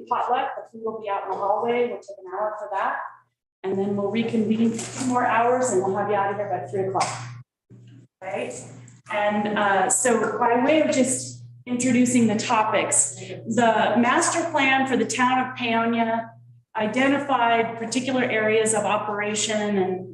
potluck. The food will be out in the hallway. We'll take an hour for that. And then we'll reconvene for 2 more hours and we'll have you out of here by 3 o'clock. Right? And so by way of just introducing the topics, the master plan for the town of Paonia identified particular areas of operation and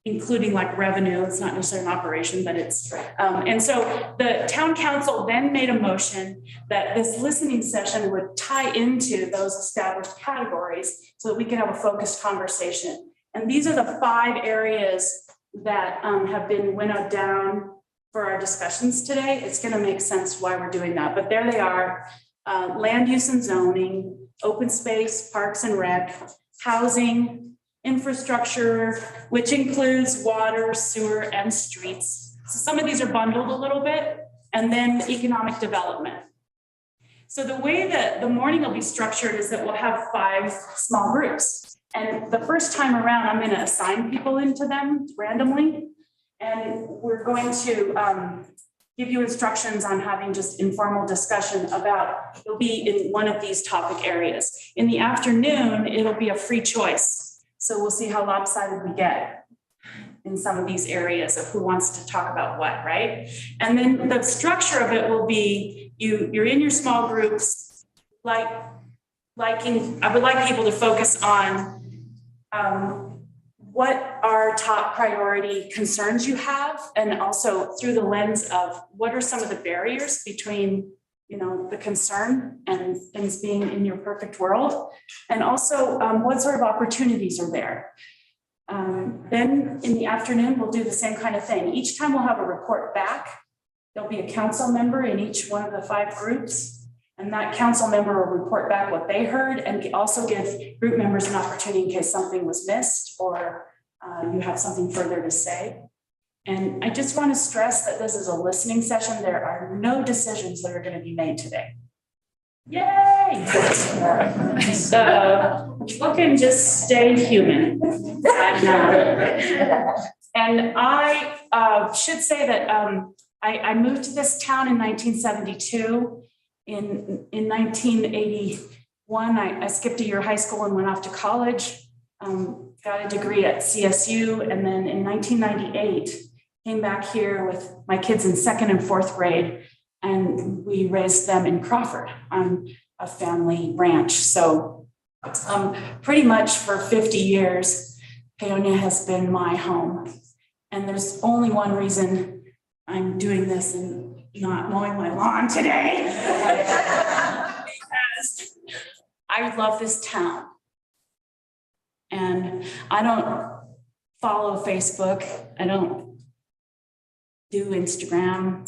including like revenue. It's not necessarily an operation, but it's, and so the town council then made a motion that this listening session would tie into those established categories so that we could have a focused conversation. And these are the 5 areas that have been winnowed down for our discussions today. It's going to make sense why we're doing that, but there they are. Land use and zoning, open space, parks and rec, housing, infrastructure, which includes water, sewer, and streets. So some of these are bundled a little bit, and then economic development. So the way that the morning will be structured is that we'll have 5 small groups. And the first time around, I'm going to assign people into them randomly. And we're going to give you instructions on having just informal discussion about, it'll be in one of these topic areas. In the afternoon, it'll be a free choice. So we'll see how lopsided we get in some of these areas of who wants to talk about what, right? And then the structure of it will be, you're in your small groups, I would like people to focus on what are top priority concerns you have, and also through the lens of what are some of the barriers between the concern and things being in your perfect world, and also what sort of opportunities are there. Then in the afternoon, we'll do the same kind of thing. Each time we'll have a report back. There'll be a council member in each one of the 5 groups, and that council member will report back what they heard and also give group members an opportunity in case something was missed or you have something further to say. And I just want to stress that this is a listening session. There are no decisions that are going to be made today. Yay! So you can just stay human. And I should say that I moved to this town in 1972. In 1981, I skipped a year of high school and went off to college, got a degree at CSU. And then in 1998, came back here with my kids in 2nd and 4th grade, and we raised them in Crawford on a family ranch. So pretty much for 50 years, Paonia has been my home. And there's only one reason I'm doing this and not mowing my lawn today. Because I love this town. And I don't follow Facebook. I don't do Instagram,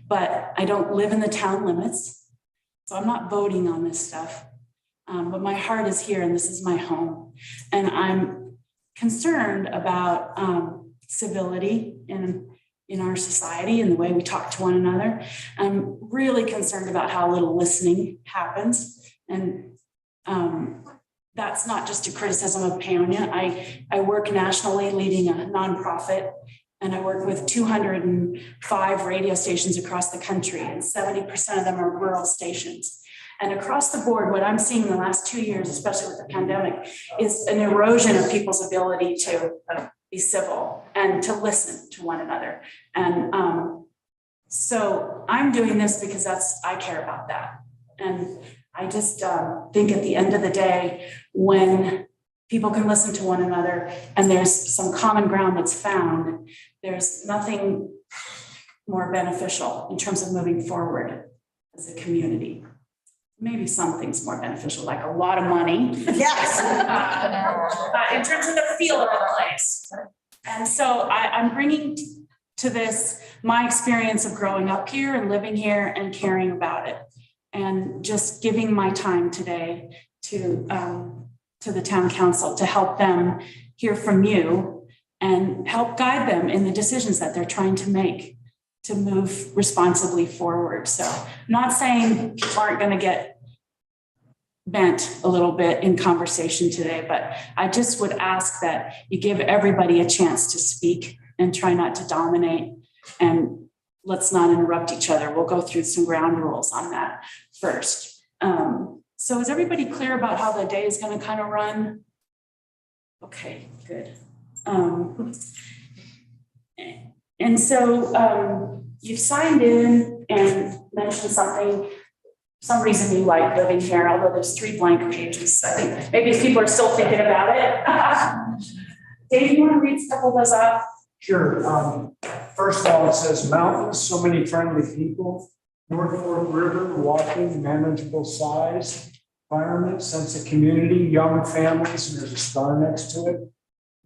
but I don't live in the town limits. So I'm not voting on this stuff, but my heart is here and this is my home. And I'm concerned about civility in our society and the way we talk to one another. I'm really concerned about how little listening happens. And that's not just a criticism of Paonia. I work nationally leading a nonprofit, and I work with 205 radio stations across the country, and 70% of them are rural stations. And across the board, what I'm seeing in the last 2 years, especially with the pandemic, is an erosion of people's ability to be civil and to listen to one another. And so I'm doing this because I care about that. And I just think at the end of the day, when people can listen to one another and there's some common ground that's found, there's nothing more beneficial in terms of moving forward as a community. Maybe some things more beneficial, like a lot of money. Yes. In terms of the feel of the place. And so I'm bringing to this my experience of growing up here and living here and caring about it. And just giving my time today to the town council to help them hear from you and help guide them in the decisions that they're trying to make to move responsibly forward. So I'm not saying people aren't going to get bent a little bit in conversation today, but I just would ask that you give everybody a chance to speak and try not to dominate and let's not interrupt each other. We'll go through some ground rules on that first. So is everybody clear about how the day is going to kind of run? Okay, good. And so you've signed in and mentioned something. For some reason you like living here, although there's 3 blank pages. I think maybe people are still thinking about it. Dave, you want to read a couple of those off? Sure. First of all, it says mountains, so many friendly people. North Fork River, walking, manageable size. Environment, sense of community, young families, and there's a star next to it.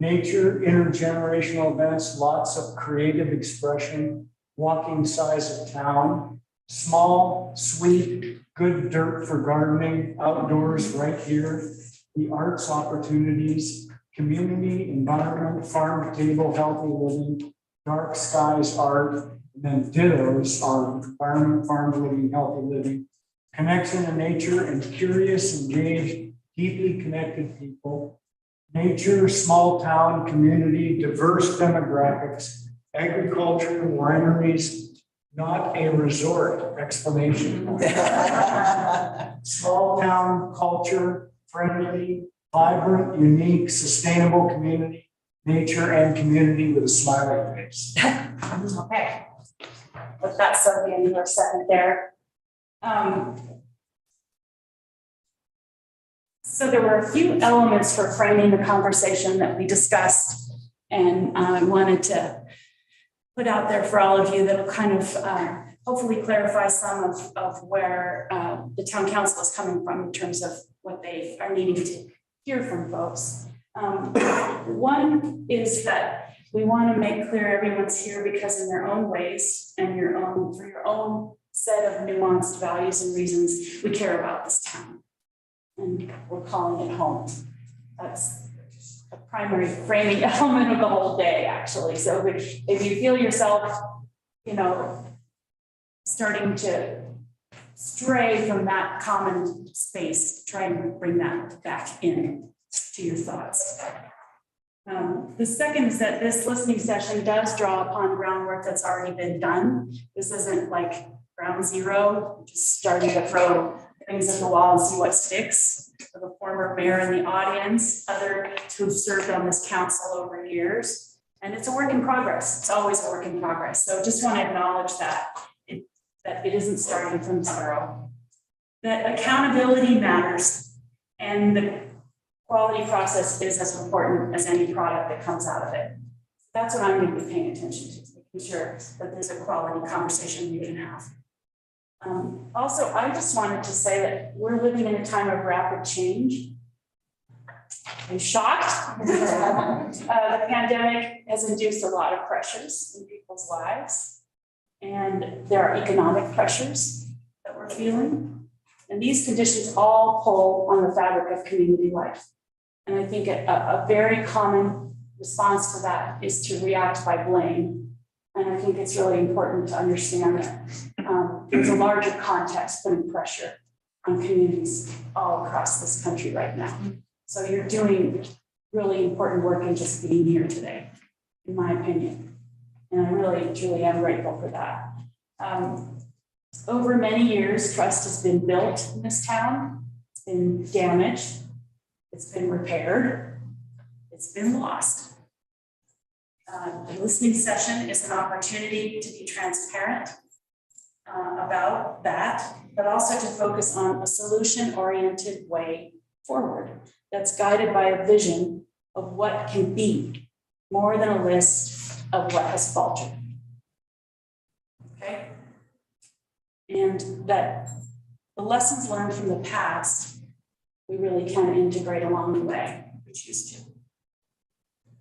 Nature, intergenerational events, lots of creative expression. Walking size of town. Small, sweet, good dirt for gardening, outdoors right here. The arts opportunities, community, environment, farm to table, healthy living, dark skies, art, and then dittos on environment, farm to living, healthy living, connection to nature and curious, engaged, deeply connected people, nature, small town, community, diverse demographics, agriculture, wineries, not a resort, explanation. Small town culture, friendly, vibrant, unique, sustainable community, nature and community with a smiling face. Okay. With that, Sophie, you were second there. So there were a few elements for framing the conversation that we discussed, and I wanted to put out there for all of you that will kind of hopefully clarify some of where the town council is coming from in terms of what they are needing to hear from folks. One is that we want to make clear everyone's here because in their own ways and for your own set of nuanced values and reasons, we care about this town. And we're calling it home. That's a primary framing element of the whole day, actually. So if you feel yourself, starting to stray from that common space, try and bring that back in to your thoughts. The second is that this listening session does draw upon groundwork that's already been done. This isn't like ground zero, just starting to throw things at the wall and see what sticks. For the former mayor in the audience, others who've served on this council over years. And it's a work in progress. It's always a work in progress. So just want to acknowledge that it isn't starting from zero. That accountability matters. And the quality process is as important as any product that comes out of it. That's what I'm going to be paying attention to, making sure that there's a quality conversation we can have. Also, I just wanted to say that we're living in a time of rapid change. I'm shocked. The pandemic has induced a lot of pressures in people's lives, and there are economic pressures that we're feeling. And these conditions all pull on the fabric of community life. And I think a very common response to that is to react by blame. And I think it's really important to understand that there's a larger context putting pressure on communities all across this country right now. So you're doing really important work in just being here today, in my opinion. And I really, truly am grateful for that. Over many years, trust has been built in this town. It's been damaged. It's been repaired. It's been lost. The listening session is an opportunity to be transparent about that, but also to focus on a solution-oriented way forward that's guided by a vision of what can be, more than a list of what has faltered. Okay? And that the lessons learned from the past, we really can integrate along the way, if we choose to,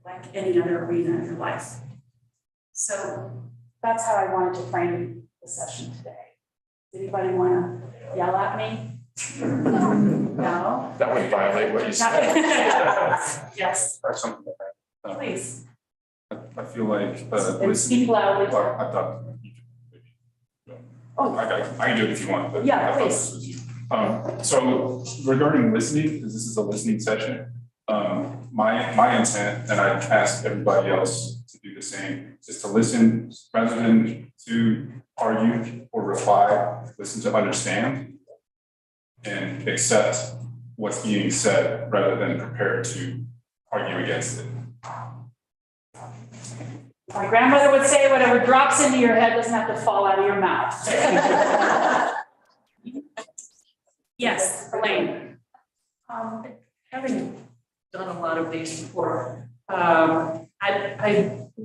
like any other arena in your life. So that's how I wanted to frame the session today. Did anybody want to yell at me? No? That would violate what you said. Yes. Or something like that. Please. I feel like And speak loudly. well, I thought. Oh. I can do it if you want, but Yeah, I thought please. this was you. So regarding listening, because this is a listening session, my intent, and I ask everybody else to do the same, is to listen rather than to argue or reply, listen to understand, and accept what's being said rather than prepare to argue against it. My grandmother would say, whatever drops into your head doesn't have to fall out of your mouth. Yes, Elaine. Having done a lot of these before, I'd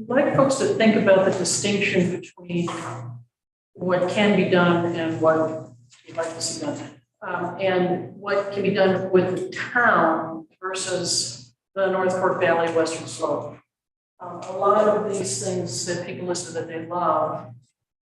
like folks to think about the distinction between what can be done and what you'd like to see done. And what can be done with the town versus the North Fork Valley, Western Slope. A lot of these things that people listed that they love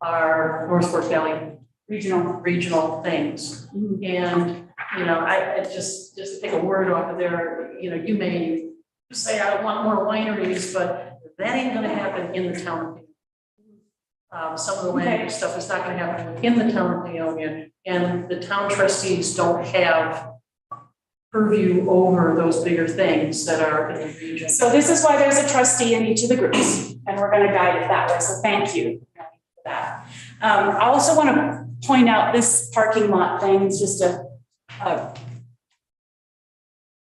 are North Fork Valley regional things. And, you know, I just to take a word off of there, you know, you may say, I want more wineries, but that ain't gonna happen in the town. Some of the land stuff is not gonna happen in the town of Paonia, and the town trustees don't have purview over those bigger things that are in the region. So this is why there's a trustee in each of the groups, and we're going to guide it that way. So thank you for that. I also want to point out this parking lot thing is just a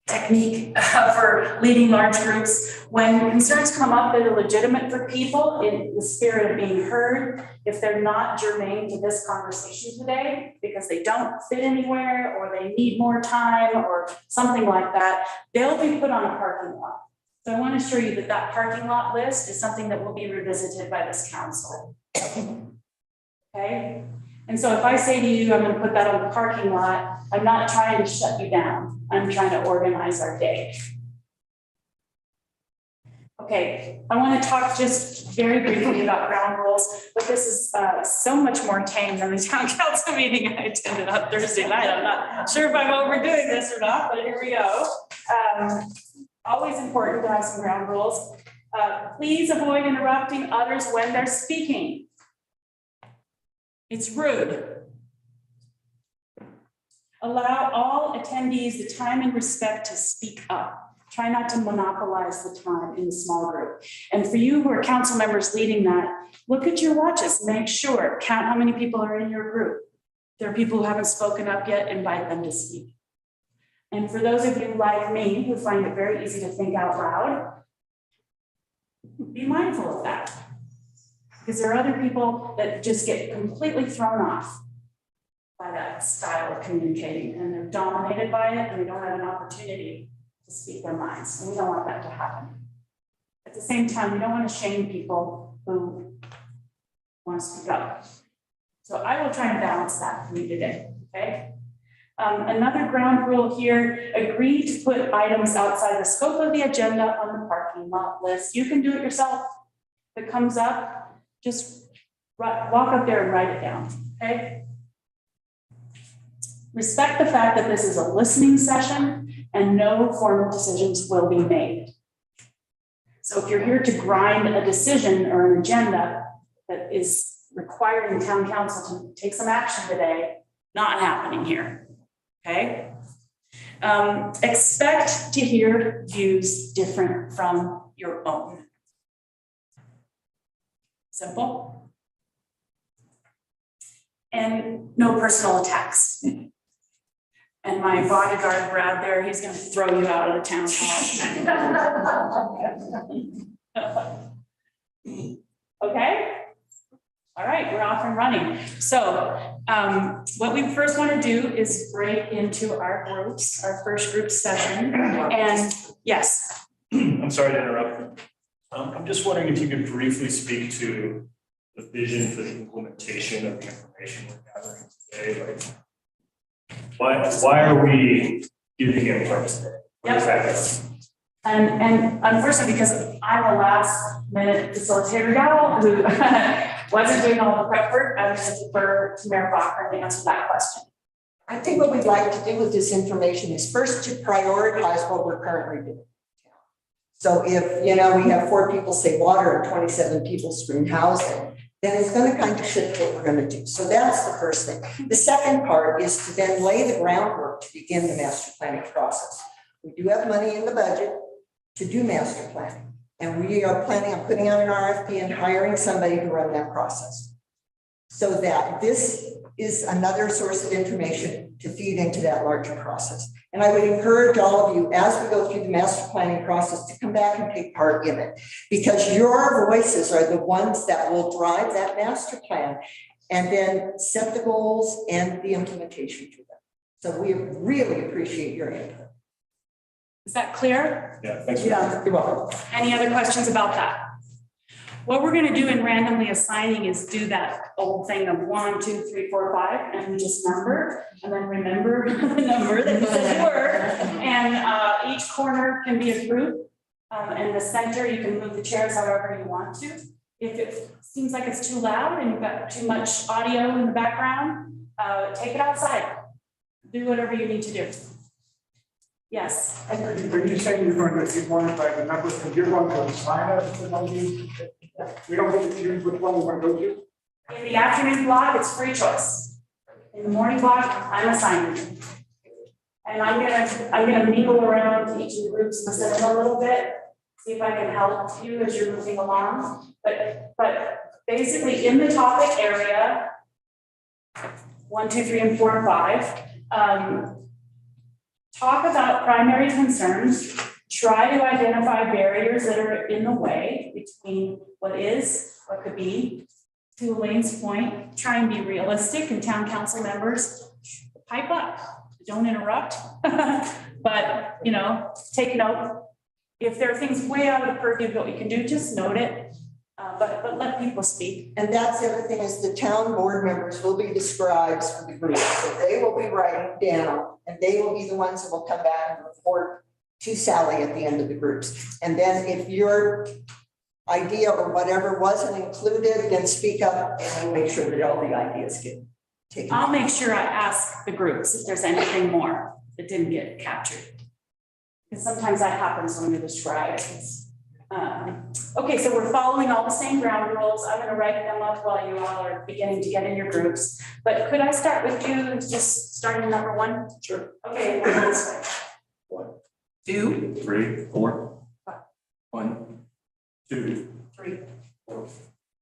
technique for leading large groups. When concerns come up that are legitimate for people in the spirit of being heard, if they're not germane to this conversation today, because they don't fit anywhere or they need more time or something like that, they'll be put on a parking lot. So I want to assure you that that parking lot list is something that will be revisited by this council. Okay? And so if I say to you, I'm going to put that on the parking lot, I'm not trying to shut you down. I'm trying to organize our day. Okay, I want to talk just very briefly about ground rules, but this is so much more tame than the town council meeting I attended on Thursday night. I'm not sure if I'm overdoing this or not, but here we go. Always important to have some ground rules. Please avoid interrupting others when they're speaking. It's rude. Allow all attendees the time and respect to speak up. Try not to monopolize the time in the small group. And for you who are council members leading that, look at your watches, make sure, count how many people are in your group. If there are people who haven't spoken up yet, invite them to speak. And for those of you like me who find it very easy to think out loud, be mindful of that. Because there are other people that just get completely thrown off by that style of communicating, and they're dominated by it, and they don't have an opportunity to speak their minds, and we don't want that to happen. At the same time, we don't want to shame people who want to speak up. So I will try and balance that for you today, okay? Another ground rule here, agree to put items outside the scope of the agenda on the parking lot list. You can do it yourself. If it comes up, just walk up there and write it down, okay? Respect the fact that this is a listening session and no formal decisions will be made. So if you're here to grind a decision or an agenda that is requiring the town council to take some action today, not happening here, okay? Expect to hear views different from your own. Simple. And no personal attacks. And my bodyguard, Brad, there, he's going to throw you out of the town hall. Okay? All right, we're off and running. So what we first want to do is break into our groups, our first group session. And yes. I'm sorry to interrupt. I'm just wondering if you could briefly speak to the vision for the implementation of the information we're gathering today. Like, why are we giving input today? What is that? And unfortunately, because I'm a last minute facilitator gal who wasn't doing all the prep work, I was going to defer to Mayor Bacher to answer that question. I think what we'd like to do with this information is first to prioritize what we're currently doing. So if, you know, we have 4 people say water and 27 people scream housing, then it's going to kind of shift what we're going to do. So that's the first thing. The second part is to then lay the groundwork to begin the master planning process. We do have money in the budget to do master planning. And we are planning on putting out an RFP and hiring somebody to run that process. so that this is another source of information to feed into that larger process. And I would encourage all of you, as we go through the master planning process, to come back and take part in it, because your voices are the ones that will drive that master plan and then set the goals and the implementation to them. So we really appreciate your input. Is that clear? Yeah, thanks. Yeah, you're welcome. Any other questions about that? What we're gonna do in randomly assigning is do that old thing of 1, 2, 3, 4, 5, and just number, and then remember the number that you said you were. And each corner can be a group. And the center, you can move the chairs however you want to. If it seems like it's too loud and you've got too much audio in the background, take it outside. Do whatever you need to do. Yes. Are you saying you're going to, you want it by the numbers, because you're going to assign us to one of these? We don't get to choose which one we want to go to? In the afternoon block, it's free choice. In the morning block, I'm assigning you. And I'm gonna mingle around each of the groups myself a little bit, see if I can help you as you're moving along. But basically in the topic area, 1, 2, 3, and 4, and 5, talk about primary concerns, try to identify barriers that are in the way between what is, what could be. To Elaine's point, try and be realistic, and town council members, pipe up, don't interrupt. But, you know, take note. If there are things way out of the purview of what you can do, just note it, but let people speak. And that's the other thing, is the town board members will be the scribes for the group. So they will be writing down, and they will be the ones that will come back and report to Sally at the end of the groups. And then if your idea or whatever wasn't included, then speak up and we'll make sure that all the ideas get taken. I'll make sure I ask the groups if there's anything more that didn't get captured. Because sometimes that happens when we describe it. Okay, so we're following all the same ground rules. I'm gonna write them up while you all are beginning to get in your groups. But could I start with you, just starting number 1? Sure. Okay, we'll go this way. 1, 2, 3, 4, 1, 2, 3, 4,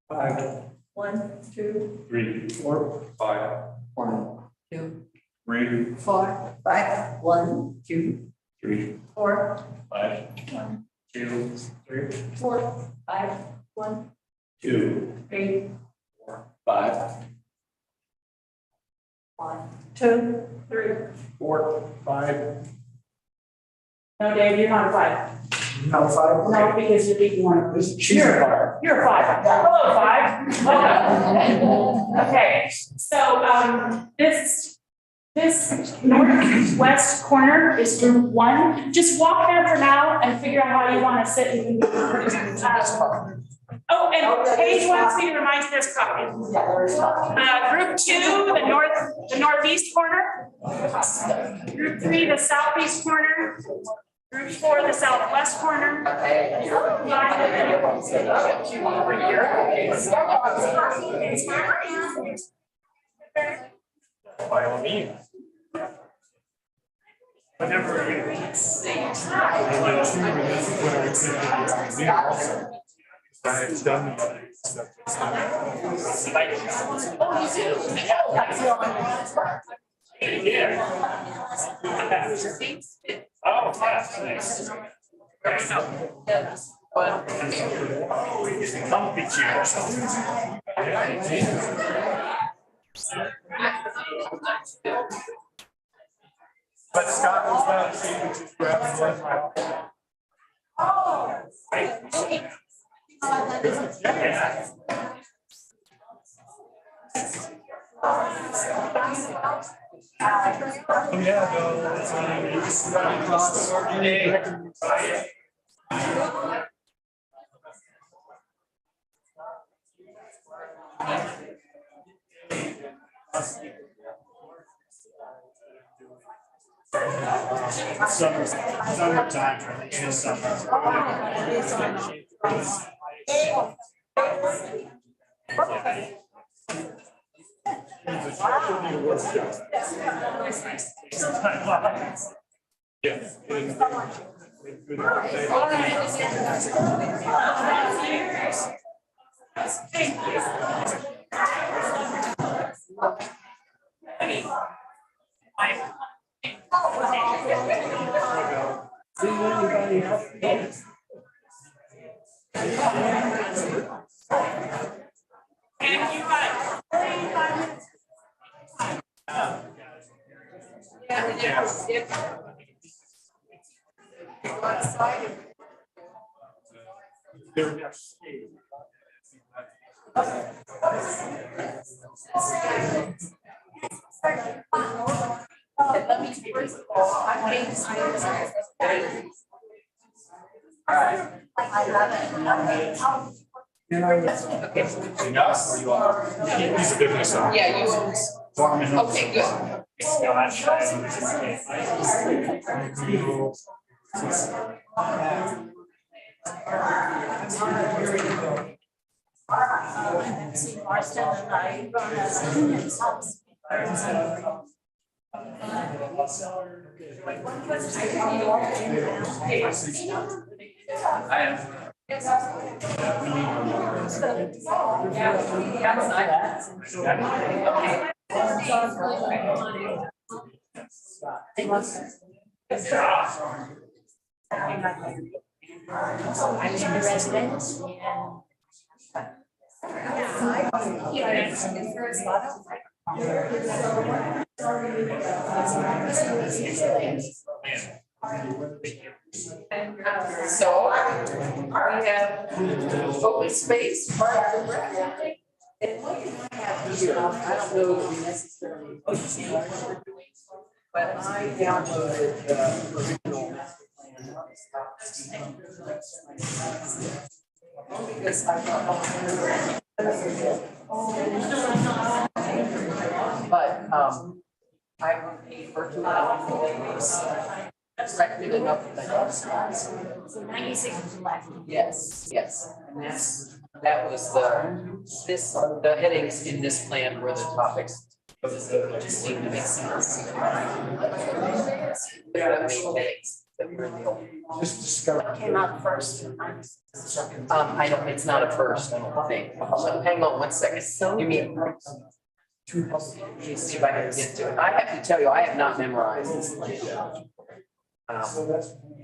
5, 1, 2, 3, 4, 5, 1, 2, 3, 4, 5, 1, 2, 3, 4, 5, 1, 2, 3, 4, 5, 1, 2, 3, 4, 5, 1, 2, 3. 4, 5, No, Dave, you're not a 5. no, 5. No, because you're leaving one. She's a 5. You're a 5. Hello, 5. Welcome. Okay, so this northwest corner is group 1. Just walk there for now and figure out how you want to sit. Oh, and Paige wants me to remind you there's coffee. Group 2, the northeast corner. Group 3, the southeast corner. Group 4, the southwest corner. by all means. Whenever you I've done Oh, nice. Comfy chairs. But Scott was not seeing just grabbing one. Oh. Yeah, summertime, it is summer. Yeah, you own. Okay, good. I'm in the residence So we have open space, park and rec. And what do I have here? I don't know necessarily. But I downloaded the original master plan. Because I thought. But I refer to it. Corrected enough that so 96 is left. yes, yes, and that was the headings in this plan were the topics. Just seemed to make sense. The main headings that were in the old. Just discovered. Came out first. I don't, it's not a first, I don't think. So hang on one second. You mean? Let me see if I can get to it. I have to tell you, I have not memorized this plan.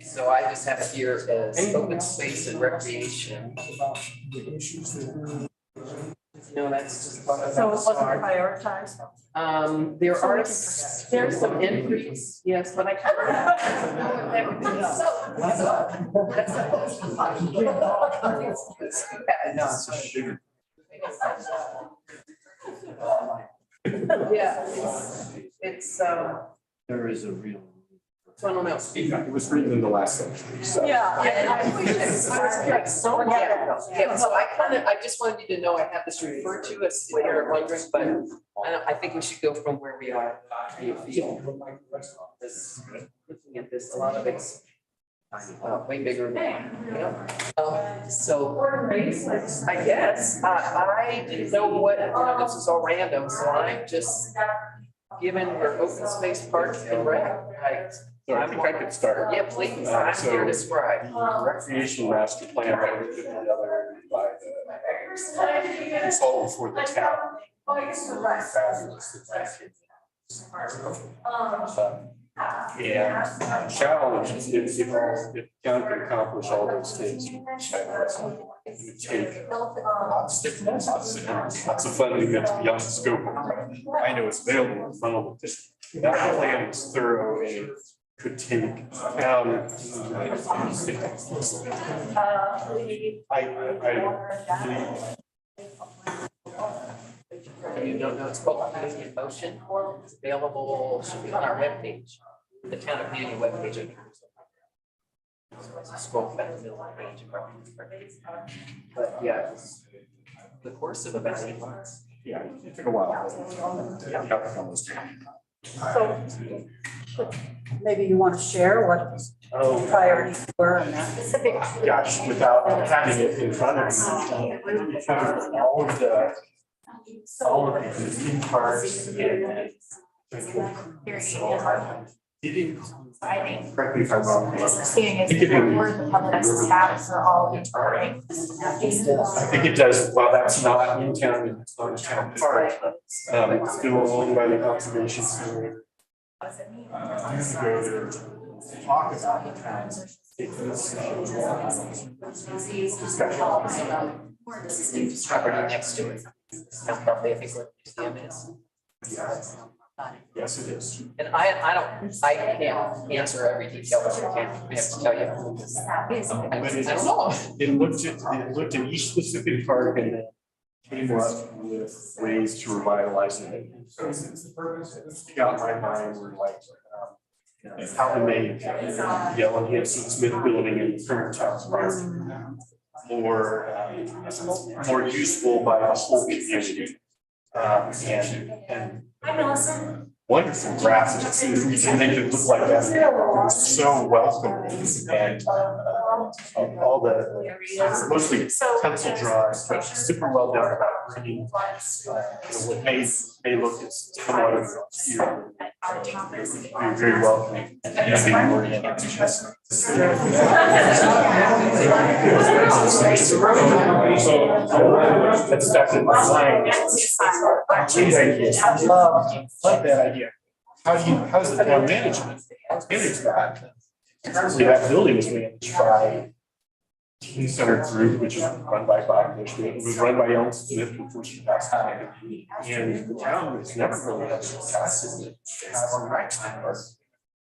So I just have it here as open space and recreation. No, that's just. So it wasn't prioritized? There are, there's some entries, yes, but I kind of. Yeah, it's. There is a real. I don't know. It was written in the last section, so. Yeah, yeah, so I just wanted you to know I have this referred to as if you're wondering, but I think we should go from where we are. How you feel? Looking at this, a lot of it's way bigger than, so I guess, I didn't know what, this is all random, so I'm just given our open space parks and rec, right? So I think I could start. Yeah, please, I'm here to describe. The recreation master plan that we put together by the consultant for the town. Yeah, challenge is if town can accomplish all those things. It would take lots of funding that's beyond the scope of. I know it's available in front of this. That plan is thorough and could take town. You don't know, it's called Paonia in Motion. It's available, should be on our webpage, the town of Paonia webpage. Scroll back to the middle of the page. But yeah, the course of about 8 months. Yeah, it took a while. So maybe you want to share what the priorities were and that specific. Gosh, without having it in front of me. All of the theme parks and. Didn't. I think Correct me if I'm wrong. seeing is where the public access for all of it. I think it does, well, that's not in town, and it's not a town park. It's still owned by the conservation center. I'm gonna go there to talk about the town. Property next to it. That's probably, I think, what the museum is. Yes, it is. And I can't answer every detail, but I have to tell you. I don't know. It looked at each specific park and then came up with ways to revitalize it. Got my mind were like, how to make Yellow Hanson Smith building in the current town park more useful by the whole community. And Hi, Melissa. wonderful graphics, and they could look like that. It was so welcoming, and all the mostly pencil drawings, but super well done about bringing what may look as somewhat of here. Very welcoming. That's Dr. Marline. I love that idea. How's the town management? Manage that. Currently, that building is managed by Teen Center Group, which is run by Bob Bush. It was run by Ellen Smith before she passed away. And the town was never really had success in it.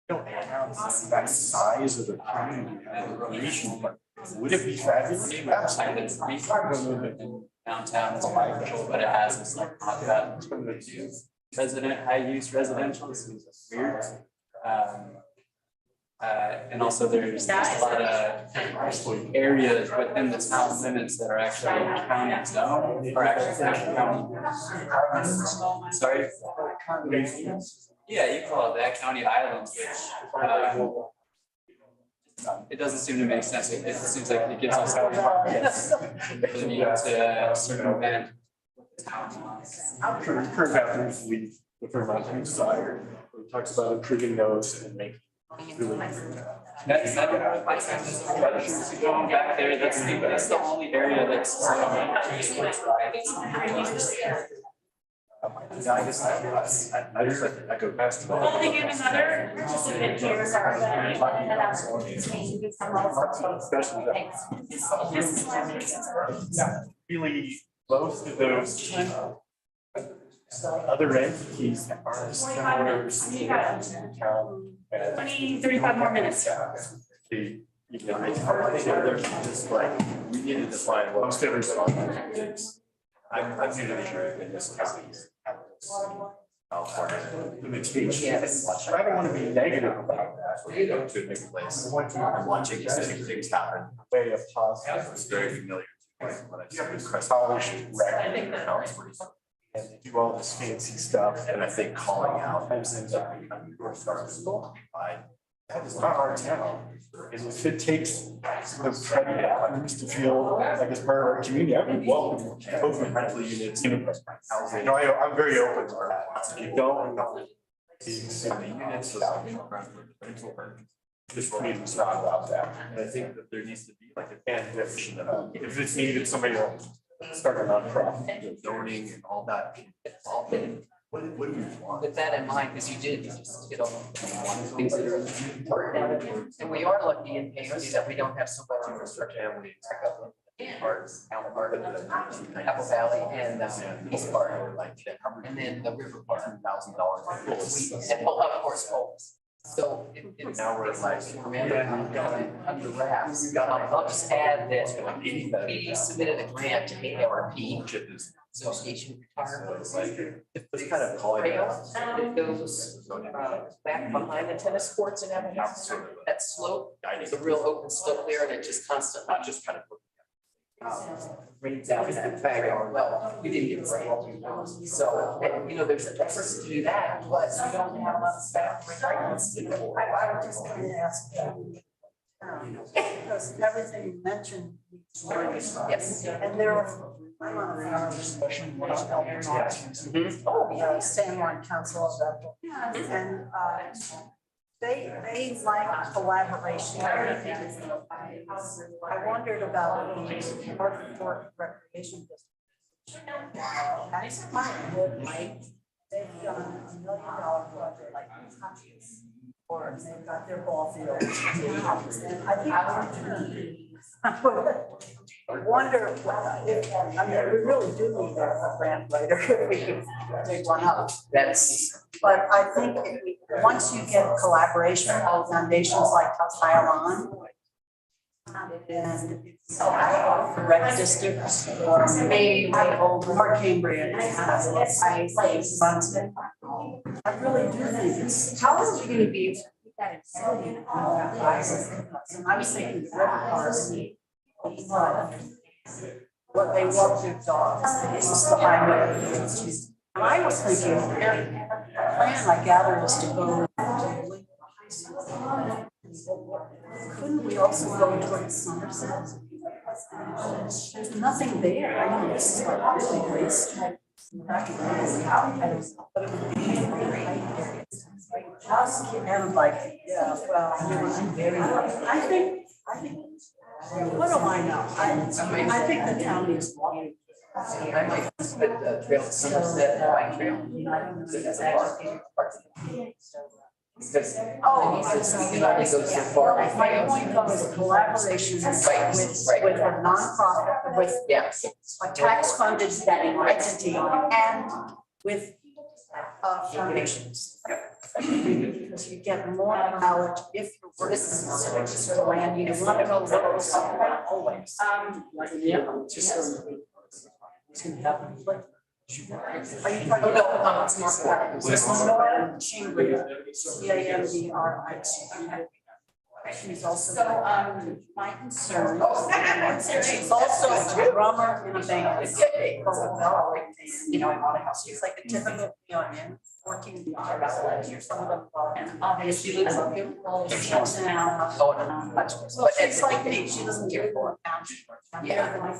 Don't have that size of the community recreation park. Would it be fabulous? Absolutely. Downtown, it's wonderful, but it has this like that high use residential, this is weird. And also there's a lot of areas within the town limits that are actually county zone, or actually county. Sorry? Yeah, you call it that, county islands, which, it doesn't seem to make sense. It seems like it gives us the need to circumvent. Current bathrooms leave the Fairmont Beach side. It talks about improving those and making. Really. That's going back there, that's the only area that's. I guess I just I go past. Holding in another participant here, sorry. Really, most of those other entities are similar to town. 35 more minutes. They, you know, they're just like, we needed to find what most everybody is. I'm new to the area in this county. Limitations. I don't want to be negative about that. You go to a new place, I'm watching these things happen. Way of positive. It's very familiar to me when I started Polished record. And they do all this fancy stuff. and I think calling out. Ends up becoming more startable. That is not our town. And if it takes the pregnant owners to feel like it's part of our community, I would welcome open rental units. You know, I'm very open to that. You don't. The units of This community's not about that. and I think that there needs to be like a And if it's needed, somebody will start a nonprofit. zoning and all that. What do we want? With that in mind, because you did just hit on things that are important. And we are lucky in Paonia that we don't have so much infrastructure. Parts, Apple Valley and East Park, and then the river part. $1,000. And of course, homes. So it's Now we're like, under wraps. I'll just add that we submitted a grant to ARP, Association Retirement. it's kind of calling it out. It goes back behind the tennis courts and everything. That slope, it's a real open slope there, and it just constantly Just kind of. rains out that bag. Well, we didn't get rain. So, and, you know, there's efforts to do that, but we don't have enough staff. I was just going to ask you. Because everything you mentioned. Yes. And there are, I'm on the hour discussion, which San Juan Council of Bethel. And they like collaboration. I wondered about the Park Recreation District. That's fine, would like, they've done $1 million project like touches, or they've got their ball field. And I wonder if, I mean, we really do need a grant writer if we can take one up. But I think if we, once you get collaboration of foundations like pile on, and the rec districts, or maybe Mark Cambria runs it. I really do think it's. How are we gonna be able to keep that in city? I was thinking the river cars, what they walk their dogs, this is the highway. And I was thinking, the plan I gathered is to go to high school. Couldn't we also go towards Somerset? There's nothing there. I know this is like really waste. Just and like, yeah, well, I think, what do I know? I think the town needs water. I might put the trail to Somerset, bike trail. Because we can only go so far. My point was collaboration with a nonprofit, with a tax funded entity and with foundations. Because you get more knowledge if you're working on land, you want to know what was always. It's gonna happen. Are you talking about Nora Chambria, CAMBRI? She's also, my concern, she's also a drummer in a band. You know, in a house, she's like a typical Paonia, working the art, some of them are, and obviously she lives in now. Well, she's like me, she doesn't care for it. Yeah, but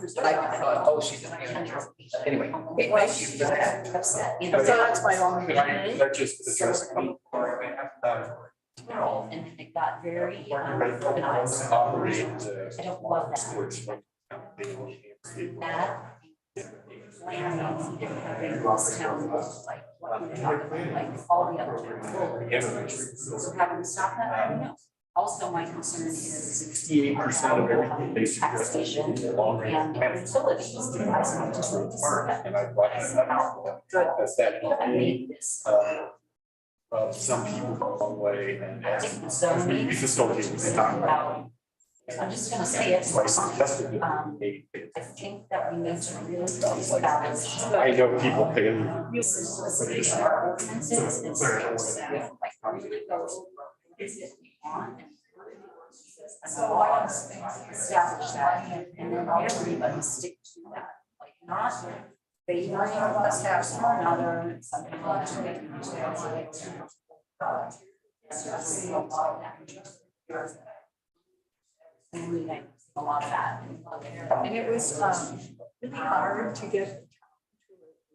she's a Paonia. Anyway, hey, thank you for that. So that's my only. That just addressed me. And it got very organized. I don't love that. That land in Lost Town was like what we talked about, like all the other towns. So having to stop that, I don't know. Also, my concern is 68% of everything they suggest is taxation longer. and utilities. I just need to see that. And I brought that up. That's that. I made this. Some people go a long way and I think the zoning. we just don't get it done. I'm just gonna say it. So I suggested it. I think that we need to really think about this. I know people pay. Our ordinances and things that like really go is if we want. So I want to establish that and then everybody stick to that, like not favoring us have some another, something like a lot of that. And it was really hard to get.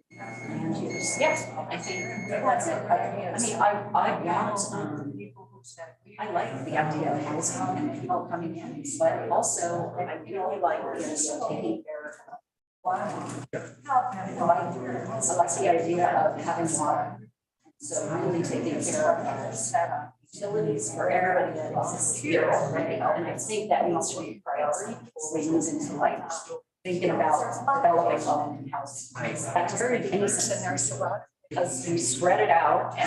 And yes, I think that's it. I mean, I want, I like the idea of housing and people coming in, but also I really like just taking care of. I like the idea of having water. So really taking care of utilities for everybody that is here already. And I think that needs to be a priority before we move into like thinking about developing low-income housing. That's very innocent there, because you spread it out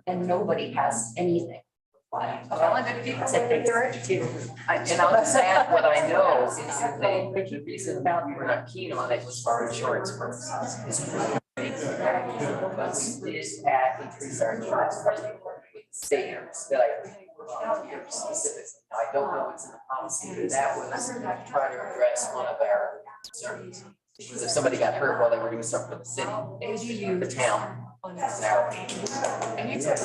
and nobody has anything. Well, and people say they're educated. And I'll just add what I know is that the reason we're not keen on it was for insurance purposes. Is at increase our insurance stayers that I think were here specifics. I don't know what's in the policy, but that was to try to address one of our concerns. Was if somebody got hurt while they were doing something for the city, the town. Now, and you said I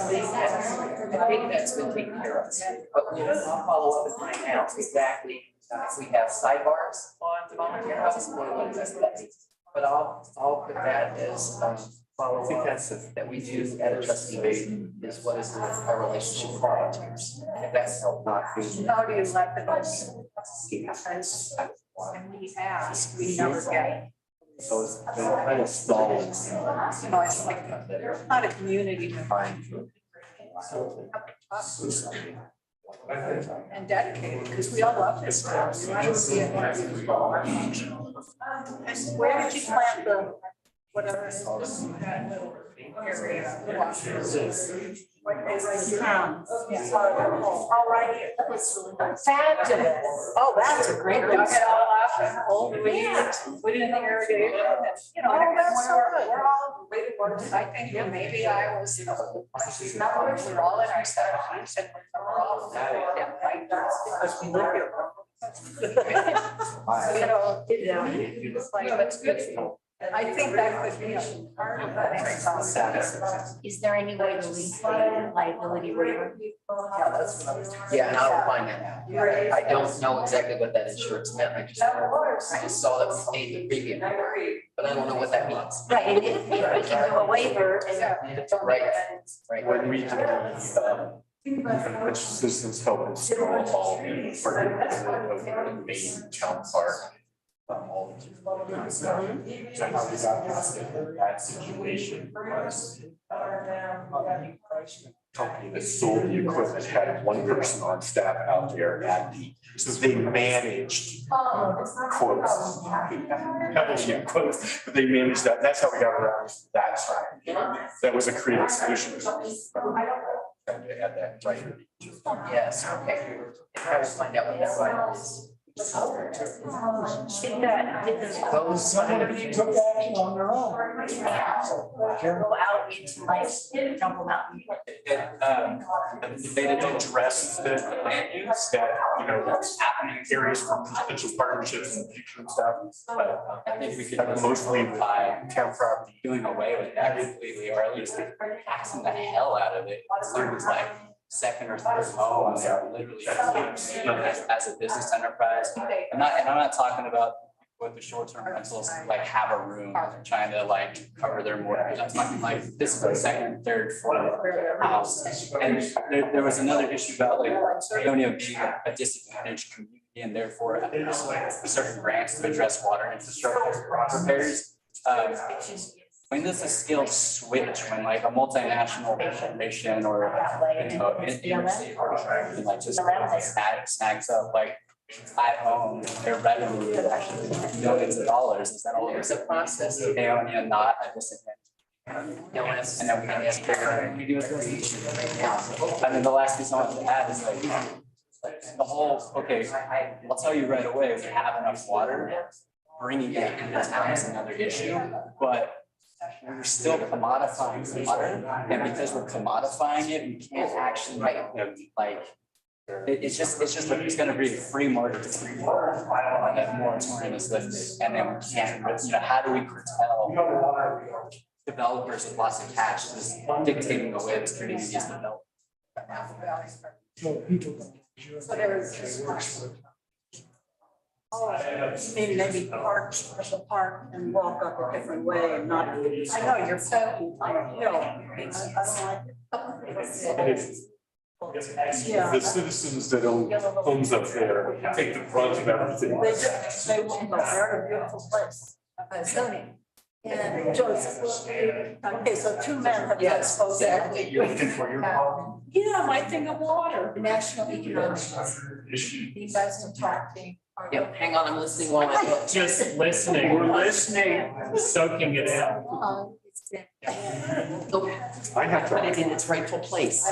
think that's been taken care of. But I'll follow up and find out exactly if we have sidebars on the volunteer house, what is that? But I'll put that as follow that we do at a trustee meeting is what is our relationship with volunteers. If that's helped not do. How do you let the us? Because when we ask, we never get. So it's been kind of stalled. You know, it's like, not a community defined. And dedicated, because we all love this town. We want to see it. And where did you plant the, whatever? That little area. All right. Fabulous. Oh, that's a great. Dug it all up and old weeds, put in the irrigation. You know, that's so good. We're all really working. I think maybe I was, you know, we're all in our seventies and we're all like because we live here. You know, it's like, that's good. I think that could be a part of that. Is there any way to link the liability waiver? Yeah, and I'll find that out. I don't know exactly what that insurance meant. I just saw that we paid the premium, but I don't know what that means. Right, and if we can do a waiver and. Right. When we do, which citizens help install all the the main town park. All the so how we got past that situation was company that sold the equipment had one person on staff out there at the, so they managed quotes, heavily in quotes, but they managed that. That's how we got around that time. That was a creative solution. They had that right. Yes, okay. I will find out what that right is. Somebody took action on their own. Go out into like Jungle Mountain. They didn't address the land use that, you know, that's happening in areas for potential partnerships and future and stuff. But I think we could that mostly by town property. doing away with that completely, or at least taxing the hell out of it. It's like second or third home, they're literally as a business enterprise. I'm not talking about with the short-term rentals, like have a room, trying to like cover their mortgage. I'm talking like this is a second, third, fourth house. And there was another issue about like Paonia being a disadvantaged community and therefore certain grants to address water infrastructure repairs. When does the skill switch when like a multinational corporation or, you know, like just snags up like at home, their revenue is actually millions of dollars? Is that all? It's a process. Paonia not a disadvantage. And then we can ask we do it. And then the last piece I want to add is like the whole, okay, I'll tell you right away, we have enough water. Bringing it into town is another issue, but we're still commodifying water, and because we're commodifying it, we can't actually like. It's going to be a free market when that moratorium is lifted, and then we can't. You know, how do we curtail developers with lots of cash just dictating the way this community is developed? So people don't. So there's. Maybe park, special park and walk up a different way and not, I know you're so, I don't like it. The citizens that own homes up there take the brunt of everything. They won't go, they're a beautiful place. Zoning. And Joseph, okay, so two men have just spoken. Exactly. You're looking for your problem. Yeah, my thing of water. National economic. You guys are talking. Yeah, hang on, I'm listening while I look. Just listening. We're listening, soaking it in. I have Put it to. in its rightful place.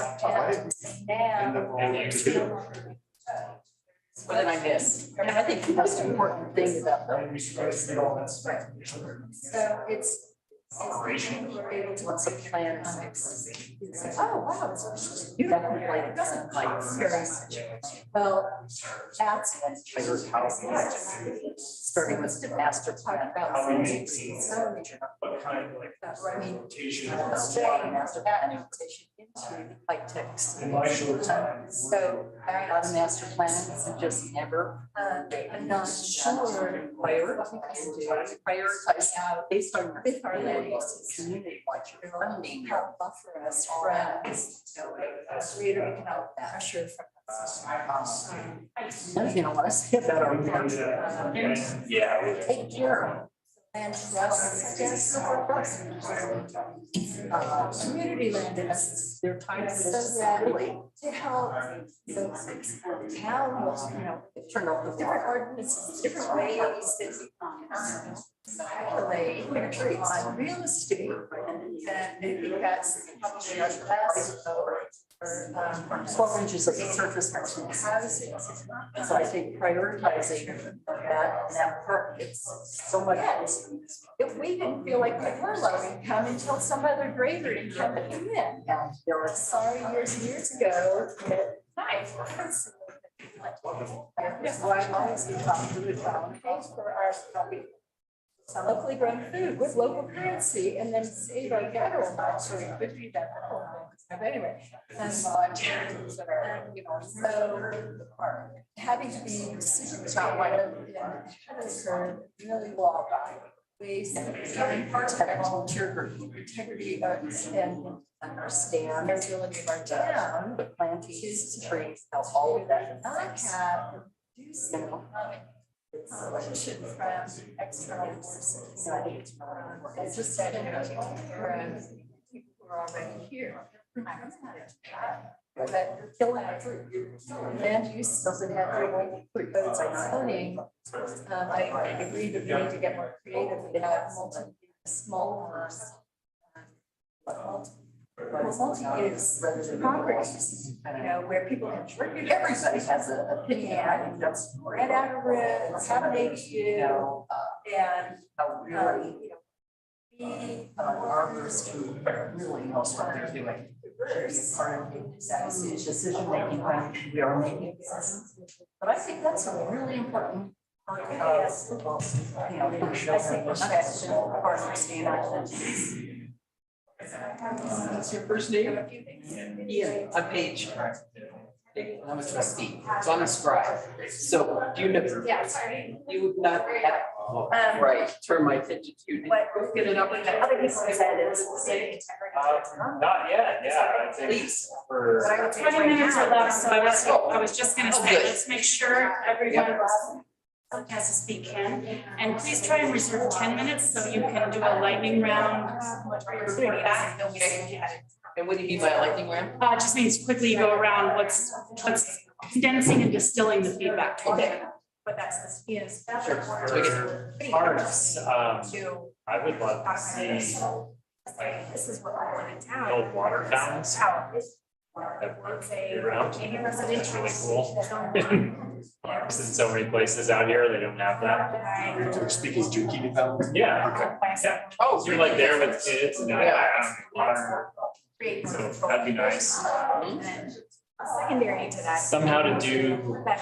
What did I miss? And I think the most important thing about them. So it's. What's the plan? Oh, wow. You definitely like doesn't like very much. Well, that's starting with the master plan about. What kind of like I mean, rotation? master plan, into like text. In my short time. So I got a master plan and just never, I'm not sure prioritize how based on your priorities, community, what you're learning, help buffer us from greater economic pressure from. Another thing I want to say about our take care. Land trusts, yes, community land trusts, their time so readily to help those town, turn over different ordinances, different ways that calculate on real estate. And I think that's probably our last or 12 inches of the surface from housing. So I think prioritizing that part, it's so much. If we didn't feel like we were low income until some other greater income came in, and there were sorry years and years ago that that's why I always talk to the town, pay for our locally grown food with local currency and then save our federal funds so it could be that. Anyway, and charities that are, so having to be decisions about what occurred really well by ways that protect integrity and understand the ability of our town, the planting trees, all of that. Not have reduce solution from external forces. I think it's more. It's just that people who are already here. But you're killing our fruit. Land use doesn't have to fruit codes like zoning. I agree that we need to get more creative and have smaller multi-use properties, where people can, everybody has an opinion, right? That's rent out a room, have an ADU, and really, be farmers who really knows what they're doing. Very part of that decision making when we are making decisions. But I think that's a really important part of, I think that's part of understanding. What's your first name? Ian, a page. I'm a trustee, so I'm a scribe. So do you know? Yeah, sorry. You would not have, right, turn my attention to. Get it up. Other people said it's Not yet, yeah, I think Please. for. 20 minutes are left, so I was just gonna say, good. let's make sure everyone who has to speak can. And please try and reserve 10 minutes so you can do a lightning round. And would you be my lightning round? It just means quickly go around what's condensing and distilling the feedback. Okay. But that's the yes. Sure. So we get- Parks, I would love to see like This is what I want in town. the old water fountains How it that work is a year-round. maybe It's residential. really cool. Parks in so many places out here, they don't have that. You're speaking zookeeping fountains? Yeah. Yeah. Oh, You're like there with kids and they're like, water. Create So that'd be nice. secondary to that. Somehow to do, Then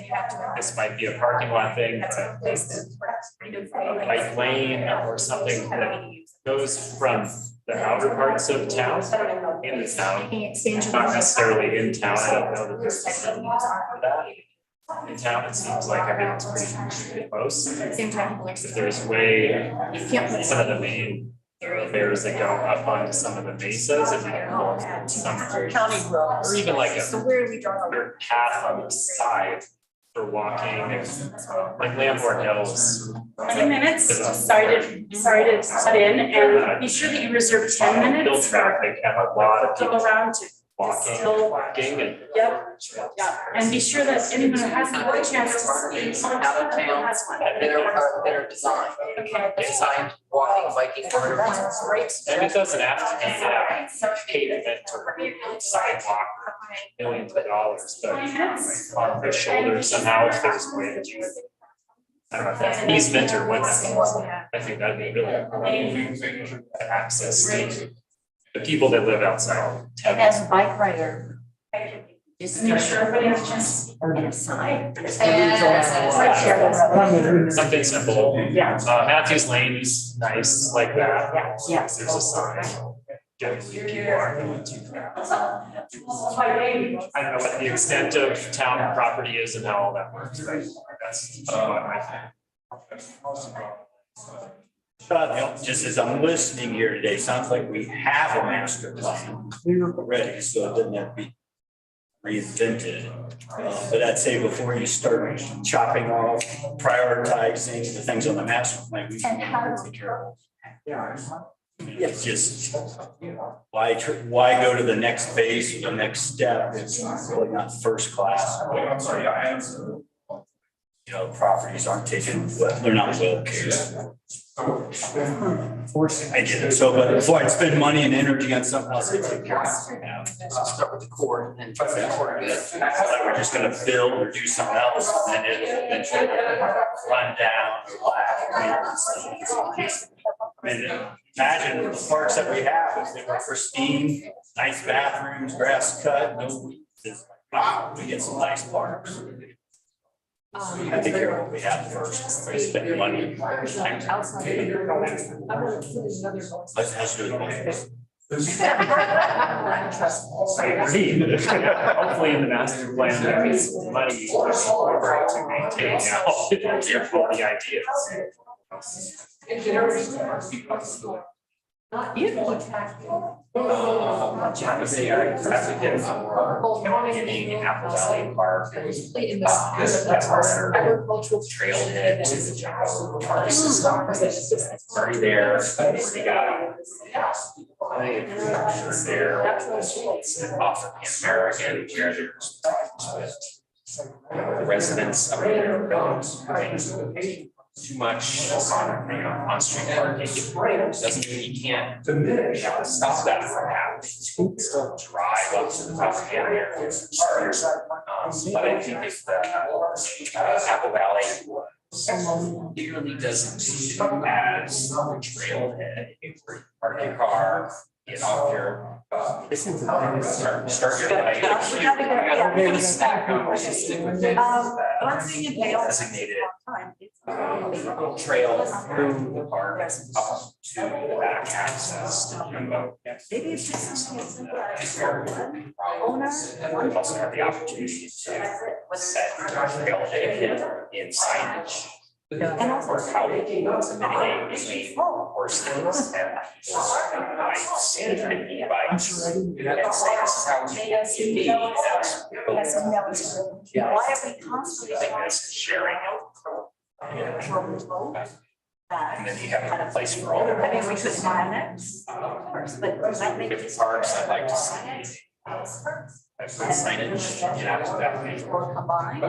you have to. this might be a parking lot thing, That's a but place that's. a bike lane or something that goes from the outer parts of town in the town. Not necessarily in town, I don't know that there's for that. In town, it seems like everyone's pretty close. Same time. If there's way, some of the main thoroughfares that go up onto some of the mesas, if you can pull some county roads. or even like So a where do we draw the line? path on the side for walking, and like Lambourne Hills. 20 minutes, sorry to cut in, and be sure that you reserve 10 Hill minutes for traffic and a lot of go people around to distill. walking and. Yep, yeah, and be sure that anyone who hasn't had a chance to speak. Out of town. Has one. That are designed. Okay. Designed walking, biking corridors. Great. And it doesn't have to be pavement or sidewalk, millions of dollars, but like on the shoulder somehow, if there's a way to do it. I don't know if that's easement or what that is. I think that'd be really access to the people that live outside. And as a bike rider. Just make sure everybody has just. Inside. Something simple. Yeah. Matthews Lane is nice like that. Yeah. There's a sign. generally people aren't going to. I don't know what the extent of town property is and how all that works, but that's my Just as I'm listening here today, sounds like we have a master plan clear already, so it doesn't have to be reinvented. But I'd say before you start chopping off, prioritizing the things on the master plan, we should take care of. It's just, why go to the next phase, or the next step? It's really not first class. You know, properties aren't taken, they're not well cared. I get it. So, but before I spend money and energy on something else, I take care of it. So start with the core and then try to make the core good. Like we're just gonna build or do something else, and then it'll eventually run down or lack. I mean, imagine the parks that we have, if they were pristine, nice bathrooms, grass cut, no weeds. Wow, we get some nice parks. I think care of what we have first, we spend money. Let's do it. hopefully in the master plan, there is money to maintain now, the idea. Not you. They are exactly getting Apple Valley Park. Agricultural trailhead to the general park system. It's already there. We got plenty of infrastructure there. Off of the American, where there's the residents up there. Too much on street parking doesn't mean you can't stop that from happening. You can still drive up to the top of the area. But I think if the Apple Valley clearly doesn't see it as a trailhead, where you park your car, get off your start your bike. Designated trail through the park up to the back access. Maybe it's just something owner. We also have the opportunity to set trail in signage. And also how we can mitigate between horses and bikes and e-bikes. And say this is how we can be. why are we constantly Sharing. And then you have a place for all. I mean, we could find that first, but that makes If parks, I'd like to see signage, or combined.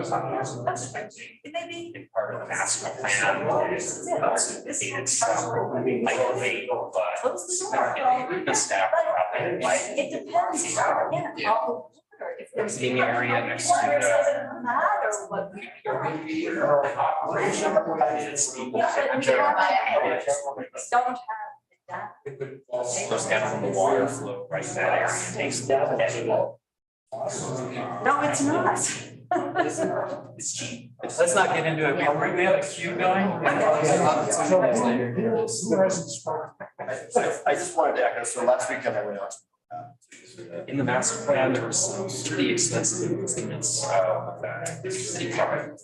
Maybe. in part of the master plan, dated stuff, lightweight, but the staff probably like. It depends, yeah, all the water, if there's. In the area next to It doesn't matter what. Don't have that. Goes down from the water flow right in that area, takes that. No, it's not. It's cheap. Let's not get into it. We have a queue going. I just wanted to echo, so last weekend I went out. In the master plan, there was some pretty extensive improvements of city park.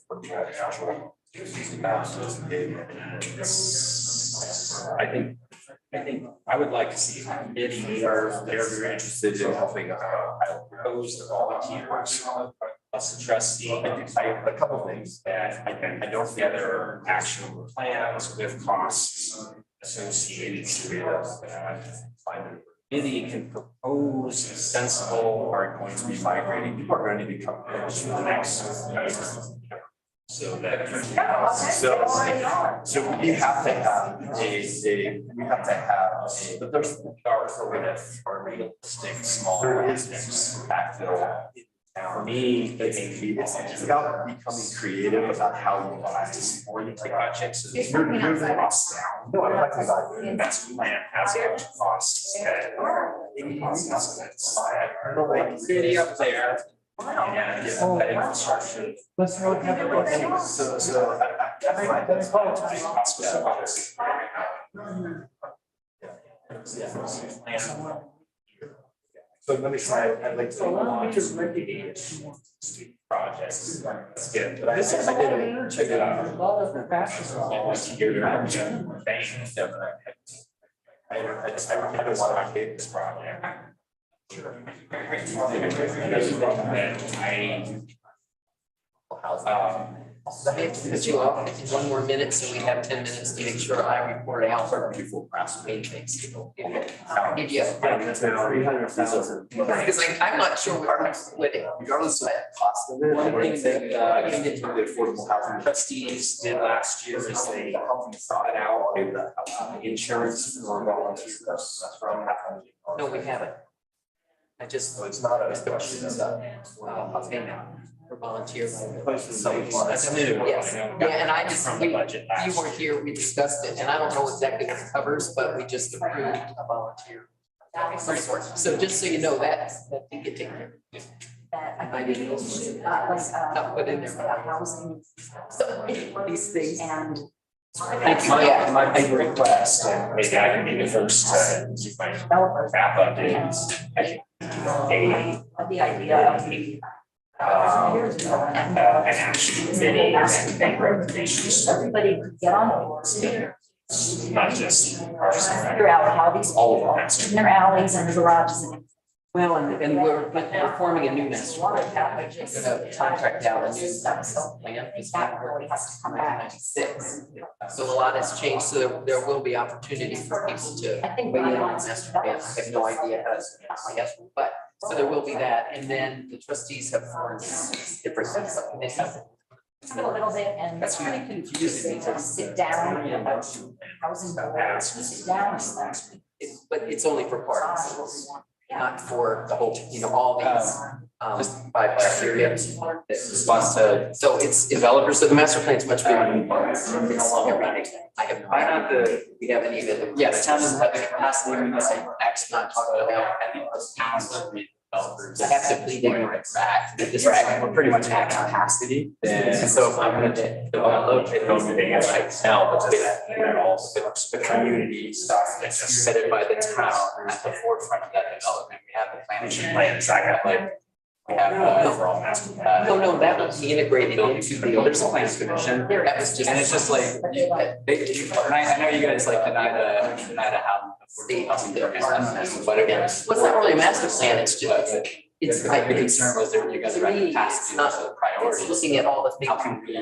I think I would like to see a committee. They're very interested in helping propose the volunteers. Plus the trustee, a couple things that I don't think there are actionable plans with costs associated with committee can propose sensible are going to be migrating, people are going to become for the next. So that, So we have to have but there's are realistic smaller districts backfill. For me, I think it's about becoming creative about how you want to support the projects. You're the costs down. No, I'm talking about the investment plan has a bunch of costs. city up there. And infrastructure. Let's hope have it. So let me try, I'd like to launch projects. That's good, but I did check it out. I really want to create this project. I have to put you off in one more minute, so we have 10 minutes to make sure I report out before main things. I'll give you. Because I'm not sure what it, regardless of that cost of it. One thing that the affordable housing trustees did last year is they sought out insurance for volunteers from. No, we haven't. I just. It's not a. Payment. For volunteers. That's new. Yes, yeah, and I just, you weren't here, we discussed it, and I don't know exactly what it covers, but we just approved a volunteer resource. So just so you know, that did get taken care of. I didn't not put in there. Housing. So these things and. My big request, and maybe I can be the first to keep my wrap up is the idea of an action committee and recommendations. Everybody could get on board. Not just figure out how these all of them in their alleys and garages and. Well, and we're forming a new master plan. We're gonna contract out a new plan. That really has to come back. 96. So a lot has changed, so there will be opportunity for people to weigh in on the master plan. I have no idea how to, but so there will be that, and then the trustees have formed different things. A little bit, and that's pretty confusing. To sit down, housing board, sit down, but it's only for parties, not for the whole. All these just by criteria. Response to so it's developers. So the master plan is much bigger than parties. I have no idea. We haven't even. Yeah, the town doesn't have the capacity. We must say X not talking about. I think those towns are developers. I have to plead ignorance back. We're pretty much at capacity. And so if I'm going to develop it, right now, but the community stuff that's submitted by the town at the forefront of that development. We have the planning plans. I got we have overall master plan. No, that was integrated into the there's a plans commission. That was just, and it's just like and I know you guys like deny the housing. But again, it's not really a master plan. It's just it's like the concern was that you guys are at capacity, not the priority. Looking at all the things. How can we,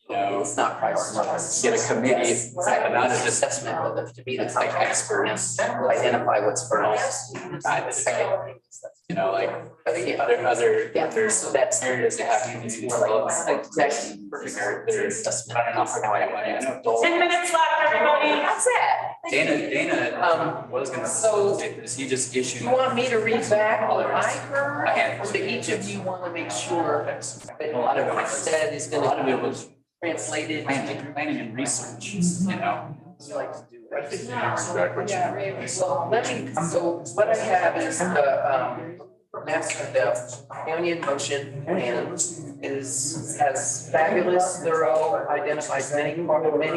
it's not priority. Get a committee, not an assessment, but to be the like experts, identify what's first. Like other there's that areas that have community development. Like exactly perfect. There's assessment. I don't know how I have money. I know 10 minutes left, everybody. How's that? Dana was gonna say this. He just issued. You want me to read back what I heard? So each of you want to make sure that a lot of what I said is going to. A lot of it was translated planning and research. You like to do that. So let me. So what I have is the Paonia motion plan has fabulous, thorough, identifies many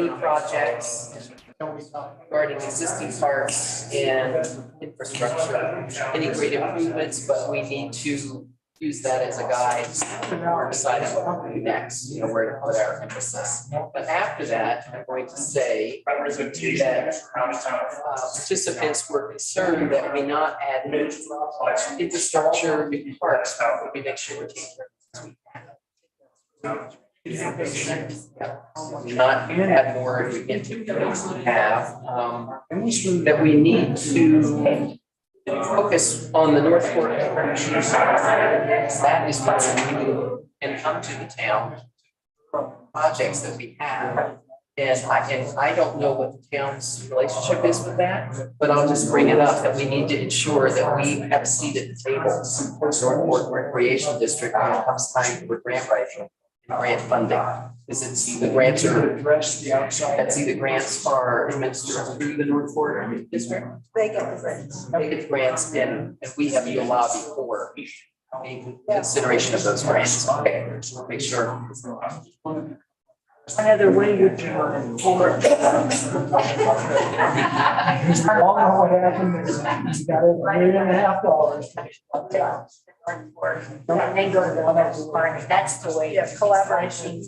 projects regarding existing parks and infrastructure, any great improvements, but we need to use that as a guide to decide what to do next, where to put our emphasis. But after that, I'm going to say that participants were concerned that we not add new infrastructure, new parks, but we make sure we're taking care of this. Not add more into what we have, that we need to focus on the North Fork. That is why we do and come to the town projects that we have. And I don't know what the town's relationship is with that, but I'll just bring it up that we need to ensure that we have a seat at the table for North Fork Recreation District when it comes time for grant writing. Grant funding. Is it the grants are addressed the outside? That's either grants are administered through the North Fork District. They get the grants. They get the grants, and we have to lobby for the consideration of those grants. Okay, make sure. Either way, would you mind? Because we all know what happened, is you got $1.5 million. And they go to the other party, that's the way. Yeah, collaboration.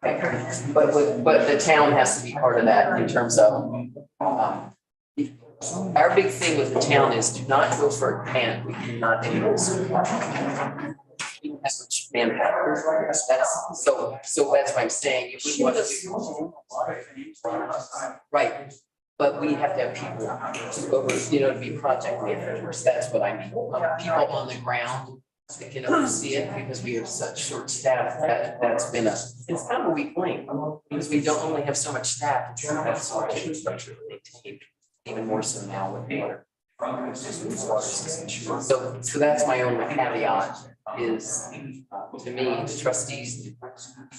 But the town has to be part of that in terms of, our big thing with the town is do not go for a grant, we cannot do this. We don't have much manpower. That's, so that's why I'm saying, if we want to do. Right, but we have to have people over, to be project managers, that's what I mean. People on the ground that can oversee it, because we have such short staff, that's been it's kind of a weak link, because we don't only have so much staff, it's have so much infrastructure to maintain, even more so now with water. So that's my only caveat, is to me, the trustees need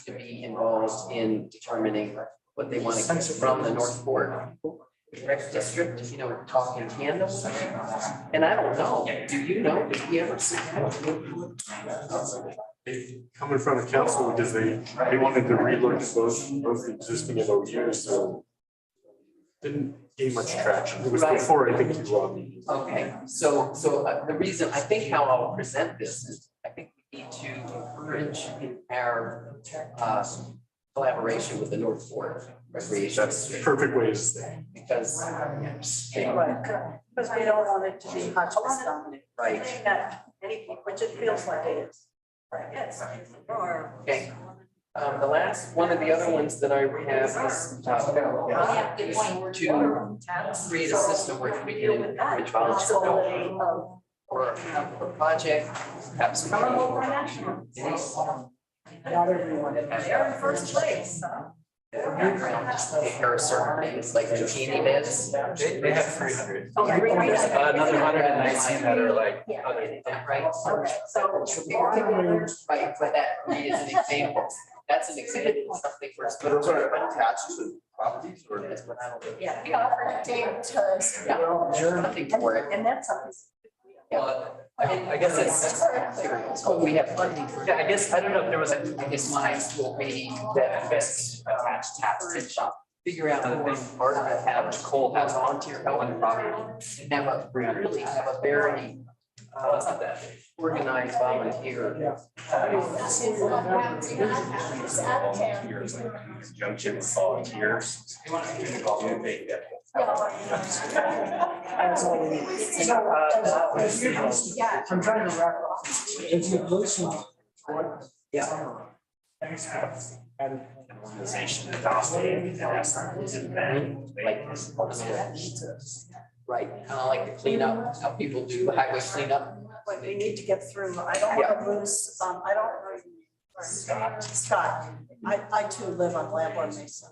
to be involved in determining what they want to get from the North Fork Rec District, talk in tandem. And I don't know, do you know, did we ever see that? They come in front of council because they wanted to relook at both the existing MOUs, so didn't gain much traction. It was before, I think, you. Okay, so the reason, I think how I'll present this is, I think we need to encourage our collaboration with the North Fork Recreation. That's the perfect way to say. Because. Because we don't want it to be hospice dominated. Right. Which it feels like it is. Yes. Okay. The last one of the other ones that I have is to create a system where we can encourage volunteer for a project, perhaps. Not everyone. They're in first place, huh? Just take care of certain things like bikini beds. They have 300. Oh, Another 119 that are like. Right. Right, but that is an example. That's an example of something for us. But those are attached to properties or? That's what I don't do. Yeah, we offer to take to. Yeah, nothing for it. And that's something. Well, I guess that's materials, but we have funding for. Yeah, I guess, I don't know if there was I guess my school maybe that best attached taps and shop. Figure out the thing, part of it, have Cole has volunteer help on the property. And have a, really have a very, what's not that, organized volunteer. Volunteers, like in conjunction with volunteers. They want to do that. I'm trying to wrap up. If you listen. An organization adopting Right, kind of like the cleanup, how people do the highway cleanup. But we need to get through, I don't want to lose, I don't. Scott, I too live on Lamborn Mesa.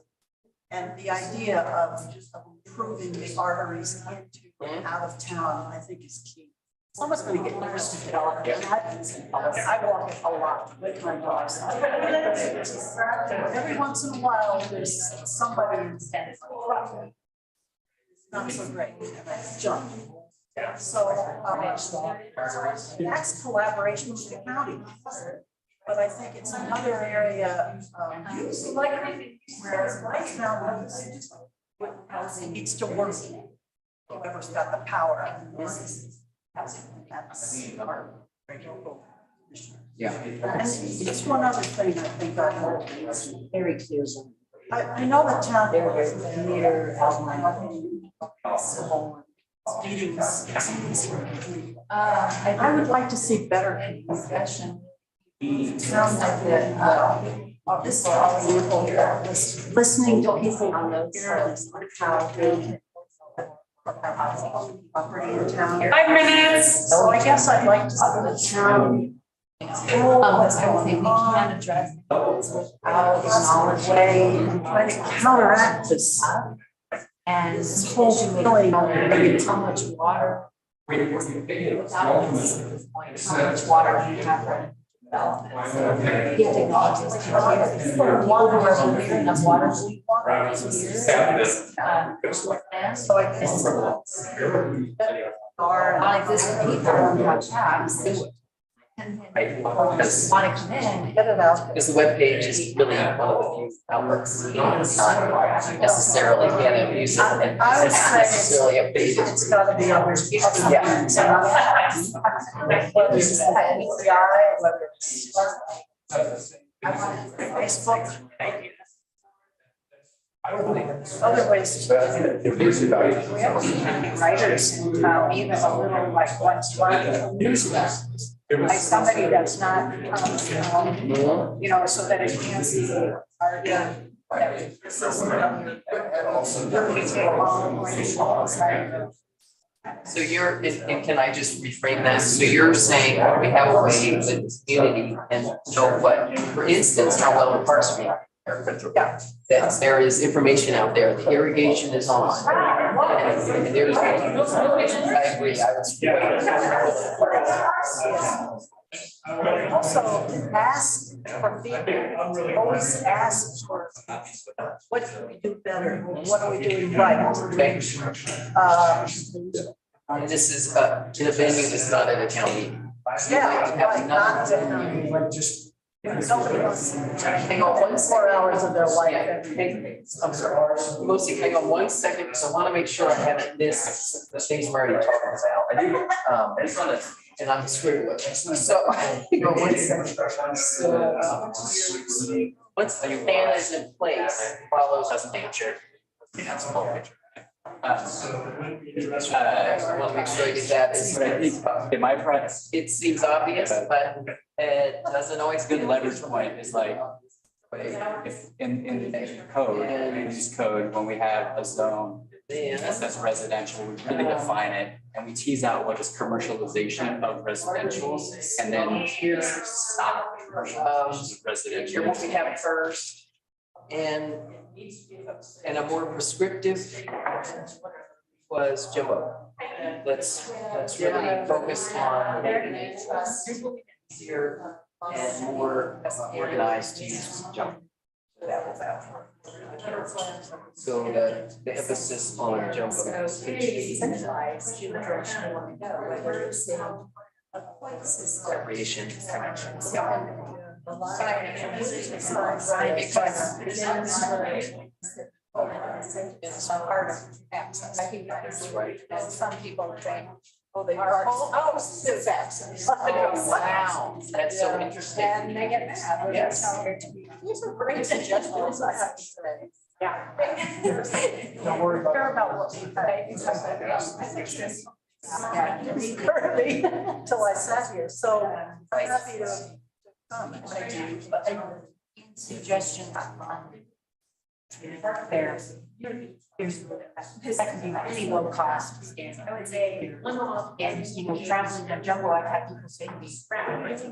And the idea of improving the arteries into and out of town, I think is key. Someone's going to get used to development. I walk it a lot with my dogs. Every once in a while, there's somebody who's not so great. That's junk. So that's collaboration with the county. But I think it's another area where right now housing needs to work. Whoever's got the power. That's our local commissioner. Yeah. And just one other thing I think I hope is very clear. I know the town is near meetings. I would like to see better discussion. Sounds like this listening to people on those how they property in town. 5 minutes. So I guess I'd like to see the town. I think we can address without knowledge way and try to counteract this. and this whole feeling of how much water. Without this point, how much water we have for development. We have technologies to here. Water, we're clear enough water. So I guess. Like this, people don't have taps. Right, because Want to come in. Get it out. because the webpage is really one of the few outlets, you know, it's not necessarily anti-abusive and I would it's not say necessarily updated. It's gotta be on Yeah. whether it's NPI, whether it's Facebook. Other ways. We have so many writers in town, even a little like once newsletter. Like somebody that's not, you know, so that it can see our, So you're, and can I just reframe that? So you're saying we have a way with the community and know what, for instance, how well the parks are. Yeah, that there is information out there, the irrigation is on. And there's, I agree, I would. also ask for feedback, always ask for what can we do better, what are we doing right? Okay. And this is in a venue that's not at a town meeting. Yeah, right, not Like just. nobody wants to hang on 4 hours of their life every day. I'm sorry, mostly hang on 1 second, because I want to make sure I haven't missed the things we're already talking about. I do, and I'm screwed with it. So, hang on 1 second. So, once the plan is in place, follows us nature. That's a whole picture. I want to make sure I get that. I think in my practice, It seems obvious, but it doesn't always good get leverage point is like, if in code, land use code, when we have a zone that says residential, we really define it and we tease out what is commercialization of residential and then stop commercialization of residential. Here what we have first, and a more prescriptive was Jumbo. Let's really focus on making it easier and more organized to use Jumbo. That will help. So the emphasis on Jumbo. Recreation connections. It's part of access. I think that's right. And some people think, oh, they are, oh, is access. Oh, wow, that's so interesting. And they get mad. Yes. These are great suggestions, I have to say. Yeah. Don't worry about it. Care about what we pay. Yeah, currently, till I sat here, so I'm happy to comment. Suggestion there. There's, that can be really low cost. And I would say, and you know, traveling to Jumbo, I've had people say to me,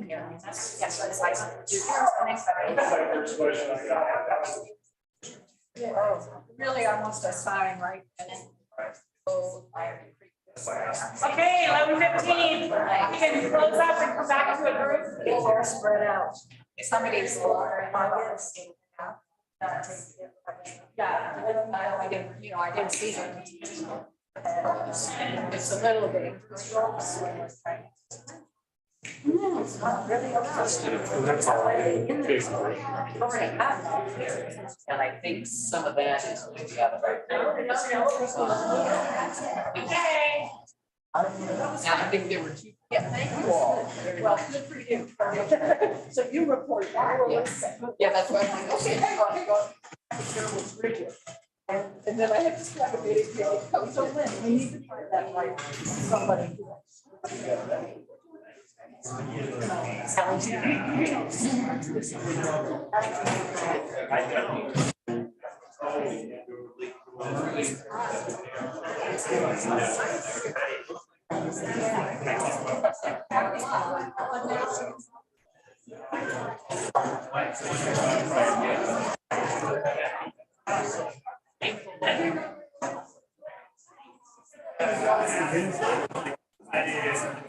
yes, it's like, Really almost a sign, right? Okay, 11:15. We can close up and come back to a group. It's all spread out. somebody's. Yeah, I didn't, you know, I didn't see it. It's a little bit. It's not really And I think some of that is maybe out of our. Okay. Now, I think there were two. Yeah, thank you all. Well, good for you. So you report that. Yeah, that's what I'm like, okay, hang on. There was Bridget. And then I had to start a meeting. So Lynn, we need to find that right, somebody.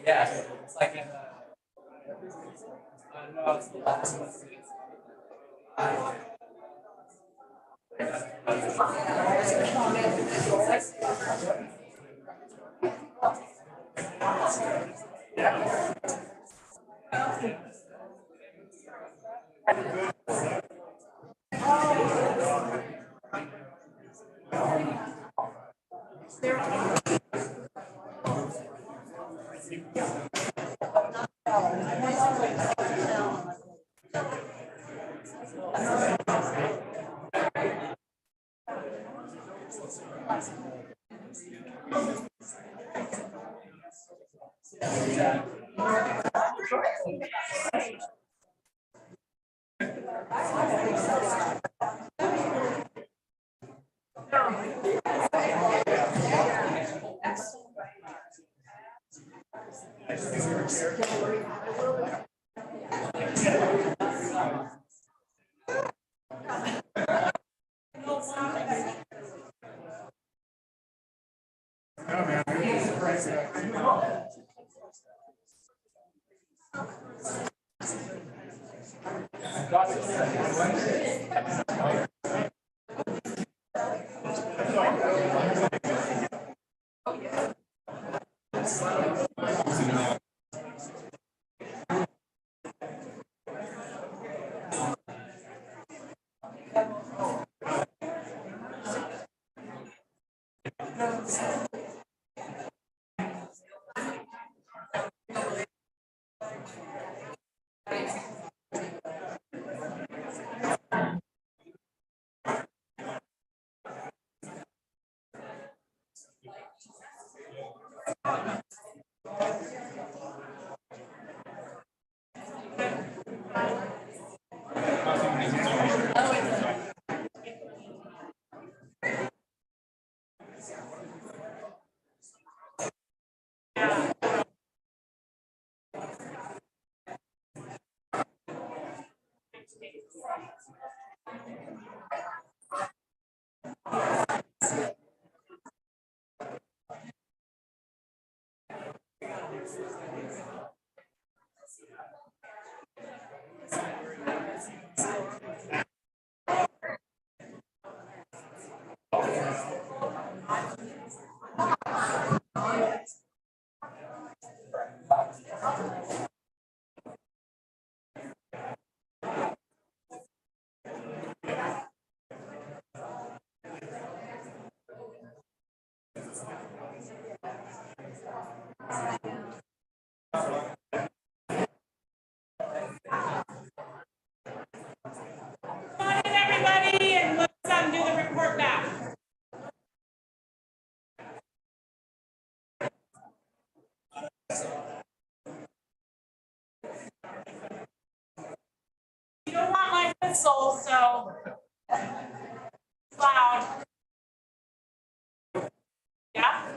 Yeah, it's like in the. I don't know, it's the last one. Everybody, and let's do the report back. You don't want my whistle, so it's loud. Yeah?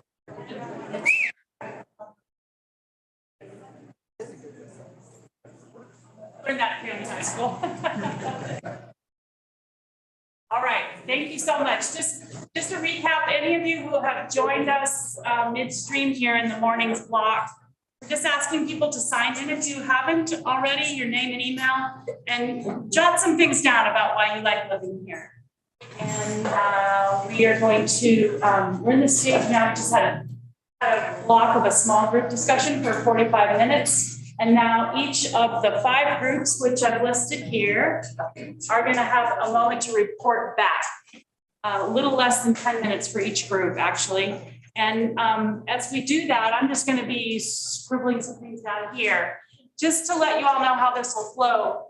Learned that here in high school. All right, thank you so much. Just to recap, any of you who have joined us midstream here in the morning's block, we're just asking people to sign in if you haven't already, your name and email, and jot some things down about why you like living here. And we are going to, we're in the stage now, just had a block of a small group discussion for 45 minutes. And now each of the 5 groups, which I've listed here, are going to have a moment to report back. A little less than 10 minutes for each group, actually. And as we do that, I'm just going to be scribbling some things down here, just to let you all know how this will flow.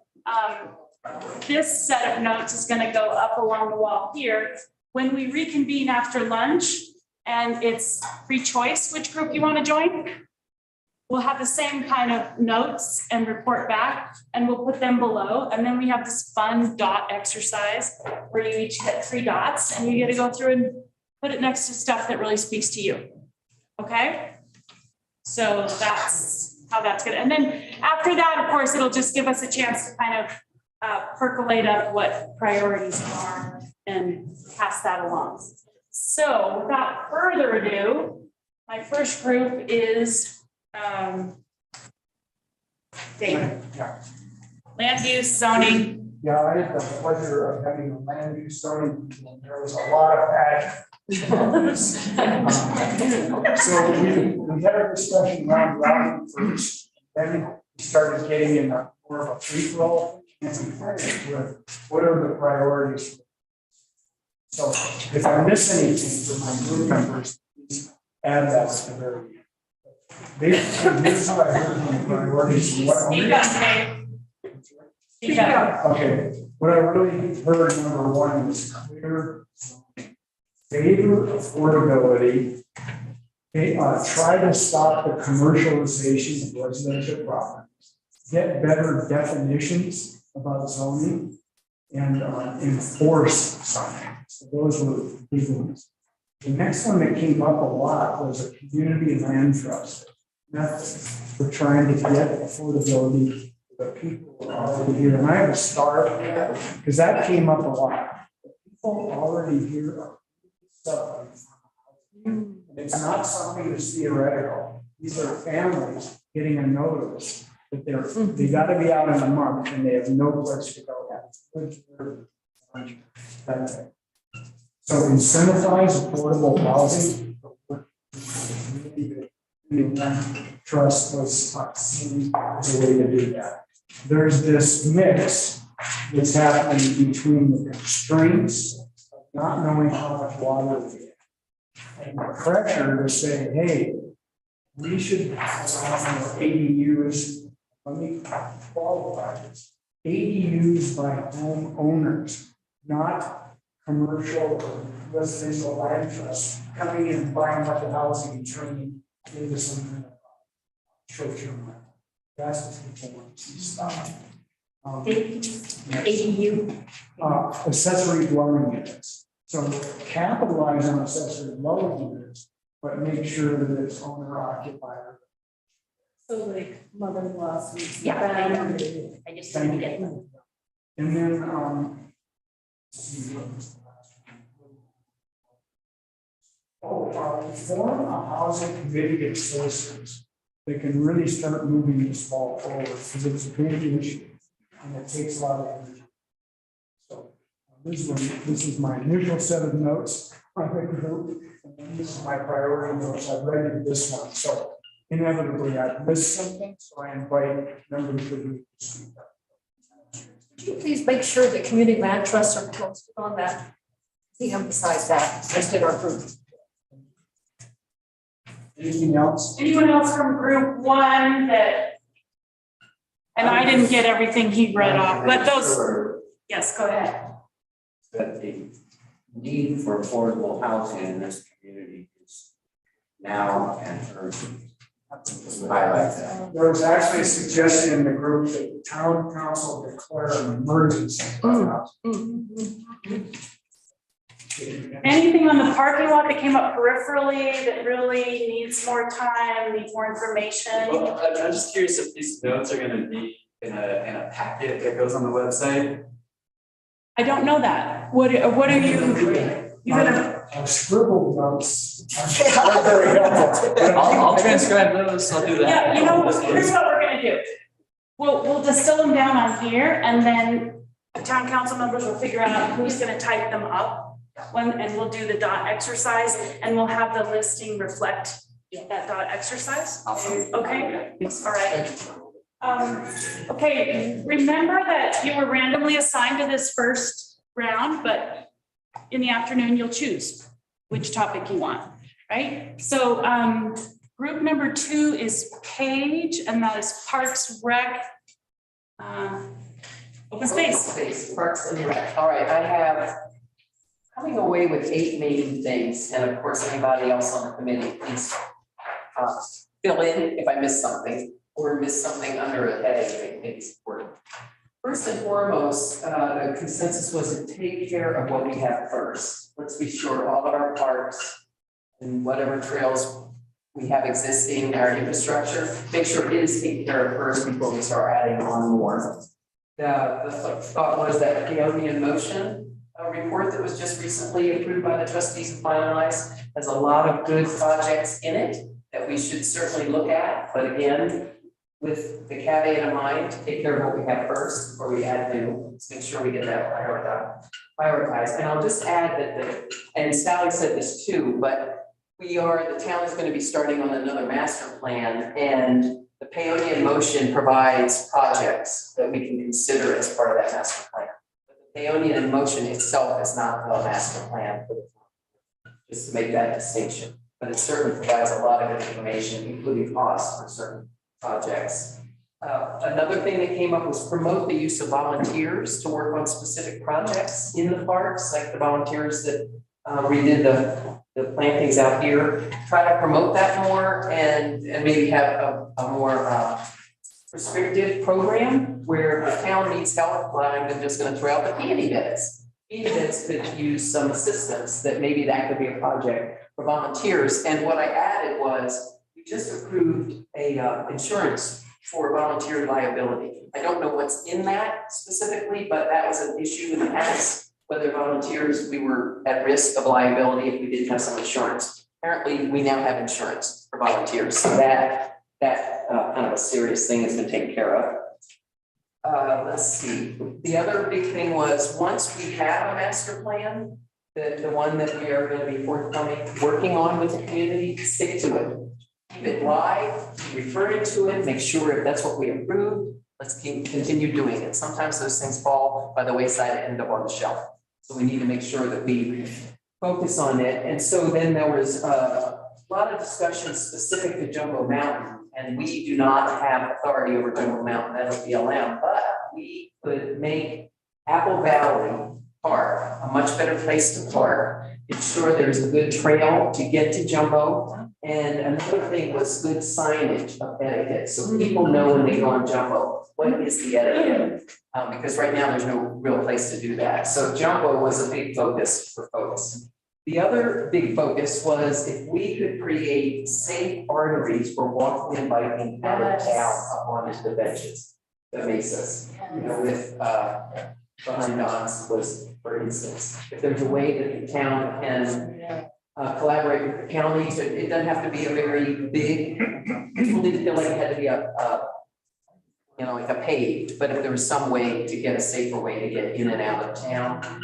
This set of notes is going to go up along the wall here. When we reconvene after lunch, and it's free choice which group you want to join, we'll have the same kind of notes and report back, and we'll put them below. And then we have this fun dot exercise where you each get 3 dots and you get to go through and put it next to stuff that really speaks to you. Okay? So that's how that's good. And then after that, of course, it'll just give us a chance to kind of percolate up what priorities are and pass that along. So without further ado, my first group is David. Yeah. Land use, zoning. Yeah, I had the pleasure of having a land use zoning, and there was a lot of passion. So we had a discussion around routing first, then we started getting in more of a free-for-all. What are the priorities? So if I miss anything for my group members, please add that to the very end. Here's how I heard the priorities. Speak up, Dave. Speak up. Okay, what I really heard, number one, was clear favor affordability. Try to stop the commercialization of residential properties. Get better definitions about zoning and enforce something. So those were big ones. The next one that came up a lot was a community land trust. We're trying to get affordability for the people already here. And I have a star for that because that came up a lot. The people already here are suffering. And it's not something that's theoretical. These are families getting a notice that they got to be out in a month and they have no place to go. That's it. So incentivize affordable housing. Trust was the way to do that. There's this mix that's happening between the constraints of not knowing how much water we have and the pressure to say, hey, we should have ADUs. Let me qualify this. ADUs by homeowners, not commercial or residential land trusts coming in and buying up the housing and turning into some kind of short-term rental. That's what people want to see stop. ADU. Accessory dwelling units. So capitalize on accessory dwelling units, but make sure that it's owner occupier. So like mother-in-law's. Yeah, I just didn't get them. And then, see what was the last one? Form a housing committee of citizens that can really start moving this ball forward because it's a big issue and it takes a lot of energy. So this is my initial set of notes on the group, and then this is my priority notes. I've read this one, so inevitably I missed something, so I invite members of you to speak up. Could you please make sure that community land trusts are posted on that? We emphasize that, as did our group. Anything else? Anyone else from group one that? And I didn't get everything he read off, but those, yes, go ahead. That the need for affordable housing in this community is now and urgent. Highlight that. There was actually a suggestion in the group that the town council declare an emergency. Anything on the parking lot that came up peripherally that really needs more time, needs more information? Well, I'm just curious if these notes are gonna be in a packet that goes on the website. I don't know that. What are you gonna? I've scribbled notes. I'll transcribe those, I'll do that. Yeah, you know, here's what we're gonna do. We'll distill them down on here and then the town council members will figure out who's gonna type them up. And we'll do the dot exercise and we'll have the listing reflect that dot exercise. Awesome. Okay, all right. Okay, remember that you were randomly assigned to this first round, but in the afternoon, you'll choose which topic you want, right? So group number 2 is Page, and that is Parks, Rec, Open Space. Parks and Rec. All right, I have coming away with 8 main things, and of course, anybody else on the committee, please fill in if I miss something or miss something under a head that I think is important. First and foremost, the consensus was to take care of what we have first. Let's be sure all of our parks and whatever trails we have existing, our infrastructure, make sure it is taken care of first before we start adding on more. The thought was that Paonia in Motion report that was just recently approved by the trustees and finalized has a lot of good projects in it that we should certainly look at. But again, with the caveat in mind, take care of what we have first before we add new. Let's make sure we get that prioritized. And I'll just add that and Sally said this too, but the town is going to be starting on another master plan, and The Paonia in Motion provides projects that we can consider as part of that master plan. But the Paonia in Motion itself is not the master plan for the town, just to make that distinction. But it certainly provides a lot of information, including costs for certain projects. Another thing that came up was promote the use of volunteers to work on specific projects in the parks, like the volunteers that redid the plantings out here. Try to promote that more and maybe have a more prescriptive program where the town needs help. Well, I'm just going to throw out the peony beds. Peony beds could use some assistance, that maybe that could be a project for volunteers. And what I added was, we just approved a insurance for volunteer liability. I don't know what's in that specifically, but that was an issue in the past, whether volunteers, we were at risk of liability if we didn't have some insurance. Apparently, we now have insurance for volunteers, so that kind of a serious thing has been taken care of. Let's see, the other big thing was, once we have a master plan, the one that we are going to be forthcoming, working on with the community, stick to it. Keep it live, keep referring to it, make sure if that's what we approved, let's continue doing it. Sometimes those things fall by the wayside and end up on the shelf. So we need to make sure that we focus on it. And so then there was a lot of discussion specific to Jumbo Mountain, and we do not have authority over Jumbo Mountain, that'll be BLM, but we could make Apple Valley Park a much better place to park, ensure there's a good trail to get to Jumbo. And another thing was good signage of etiquette, so people know when they go on Jumbo, what is the etiquette? Because right now there's no real place to do that. So Jumbo was a big focus for folks. The other big focus was if we could create safe arteries for walking and biking out of town up onto the benches, the mesas, you know, with behind Don's was, for instance, if there's a way that the town can collaborate with the county, it doesn't have to be a very big, people didn't feel like it had to be you know, like a paved, but if there was some way to get a safer way to get in and out of town.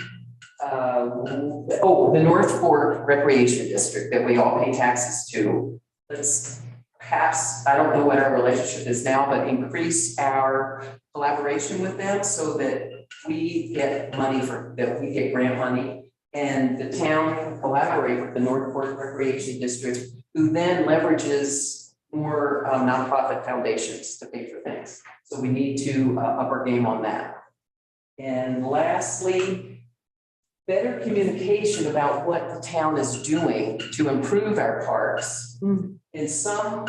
The North Fork Recreation District that we all pay taxes to, let's perhaps, I don't know what our relationship is now, but increase our collaboration with them so that we get money that we get grant money, and the town can collaborate with the North Fork Recreation District, who then leverages more nonprofit foundations to pay for things. So we need to up our game on that. And lastly, better communication about what the town is doing to improve our parks. In some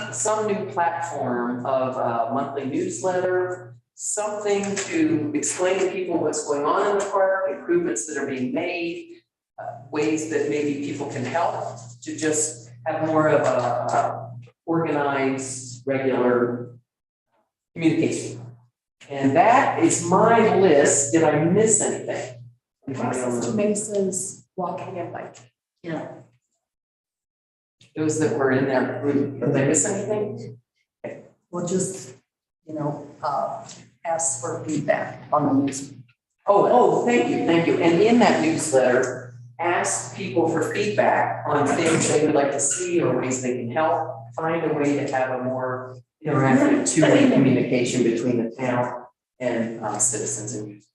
new platform of a monthly newsletter, something to explain to people what's going on in the park, improvements that are being made, ways that maybe people can help to just have more of a organized, regular communication. And that is my list. Did I miss anything? Access to mesas, walking and biking. Yeah. Those that were in that group, did I miss anything? We'll just, ask for feedback on the news. Thank you. And in that newsletter, ask people for feedback on things they would like to see or ways they can help. Find a way to have a more interactive two-way communication between the town and citizens and users.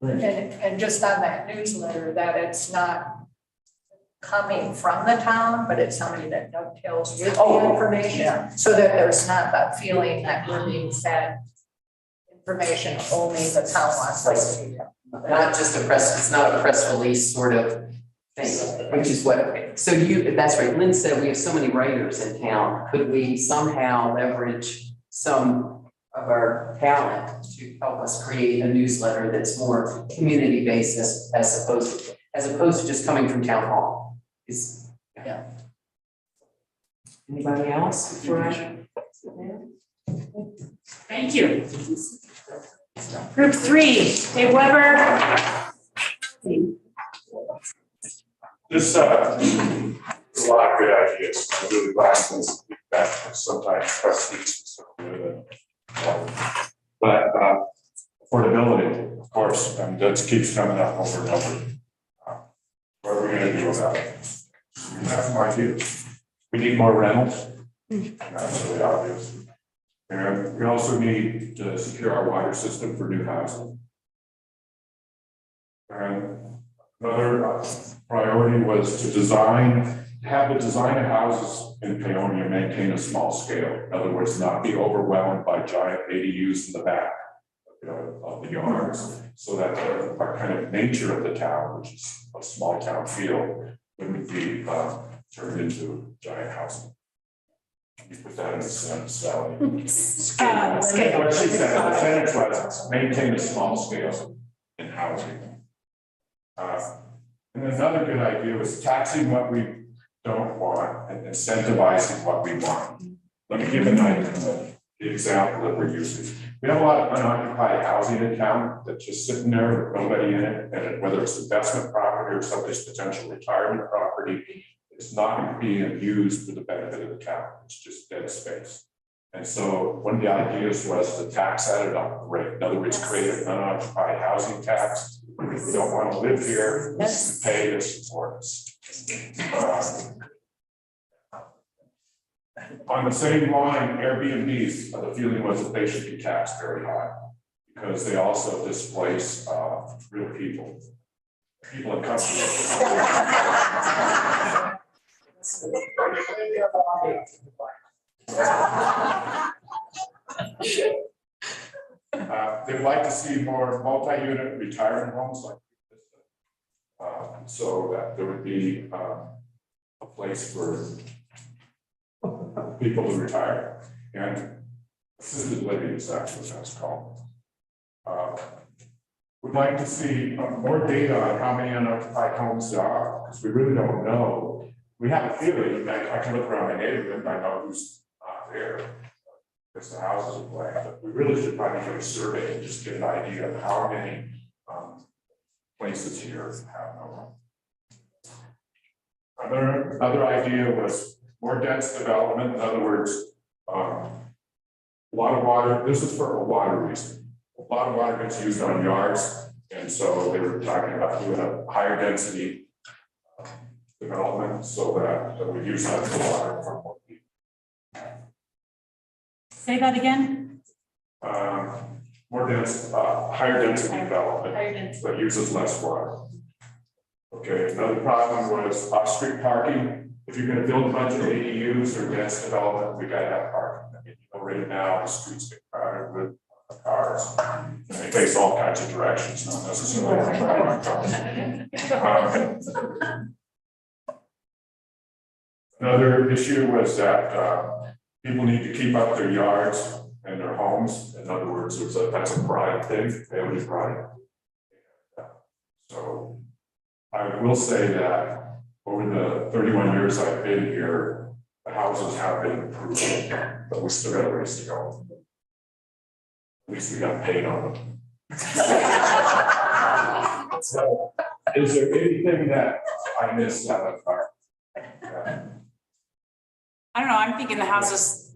And just on that newsletter, that it's not coming from the town, but it's somebody that dovetails with the information, so that there's not that feeling that we're being fed information only the town wants us to be. Not just it's not a press release sort of thing, which is what, so that's right. Lynn said we have so many writers in town. Could we somehow leverage some of our talent to help us create a newsletter that's more community based as opposed to just coming from town hall? Yeah. Anybody else before I? Thank you. Group 3, Dave Weber. This, a lot of good ideas. I'm really glad that sometimes trustees are so good at. But affordability, of course, and that keeps coming up over and over. What are we going to do about it? We have some ideas. We need more rentals. That's really obvious. And we also need to secure our water system for new housing. And another priority was to have the design of houses in Paonia maintain a small scale. In other words, not be overwhelmed by giant ADUs in the back, of the yards, so that our kind of nature of the town, which is a small town feel, wouldn't be turned into giant housing. You put that in a sentence, Sally. Scale. What she said, the sentence was maintain a small scale in housing. And another good idea was taxing what we don't want and incentivizing what we want. Let me give an example that we're using. We have a lot of unoccupied housing in town that's just sitting there with nobody in it, and whether it's investment property or somebody's potential retirement property, it's not being used for the benefit of the town. It's just dead space. And so one of the ideas was to tax that at a rate. In other words, create an unoccupied housing tax. If we don't want to live here, we pay to support us. On the same line, Airbnbs, the feeling was that they should be taxed very high because they also displace real people in countries. They'd like to see more multi-unit retirement homes like this, so that there would be a place for people to retire, and assisted living is actually what that's called. We'd like to see more data on how many unoccupied homes there are, because we really don't know. We have a theory. I can look around my neighborhood and I know who's not there, because the houses are blank, but we really should probably do a survey and just get an idea of how many places here have no home. Another idea was more dense development. In other words, a lot of water, this is for a water reason. A lot of water gets used on yards, and so they were talking about doing a higher density development so that we use less water for more people. Say that again? More dense, higher density development that uses less water. Okay, another problem was off-street parking. If you're going to build a bunch of ADUs or dense development, we got to have parking. I mean, right now the streets get crowded with cars. And they face all kinds of directions, not necessarily. Another issue was that people need to keep up their yards and their homes. In other words, that's a pride thing, family pride. So I will say that over the 31 years I've been here, the houses have been improved, but we still got a ways to go. At least we got paid on them. So, is there anything that I missed out of our? I don't know, I'm thinking the houses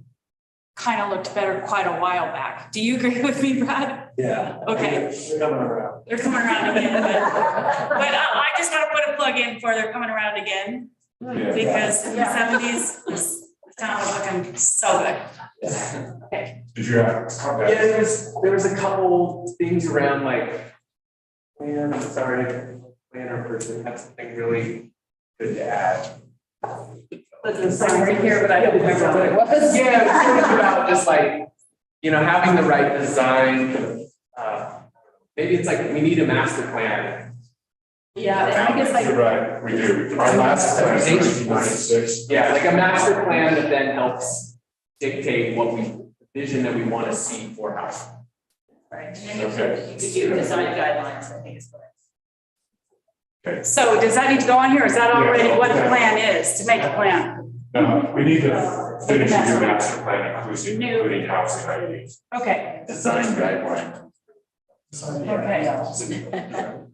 kind of looked better quite a while back. Do you agree with me, Brad? Yeah. Okay. They're coming around. They're coming around again, but I just gotta put a plug in for they're coming around again. Yeah. Because in the 70s, this town was looking so good. Okay. Did you have? Yeah, there was a couple things around like, man, I'm sorry, planner person had something really good to add. Right here, but I don't remember what it was. Yeah, it was sort of about just like, having the right design. Maybe it's like we need a master plan. Yeah, and I guess You're right, we do. Our last plan is 1996. Yeah, like a master plan that then helps dictate the vision that we want to see for housing. Right, and then you could do design guidelines, I think is what. So does that need to go on here? Or is that already what the plan is to make a plan? No, we need to finish a new master plan, including housing ideas. Okay. Design guideline. Okay.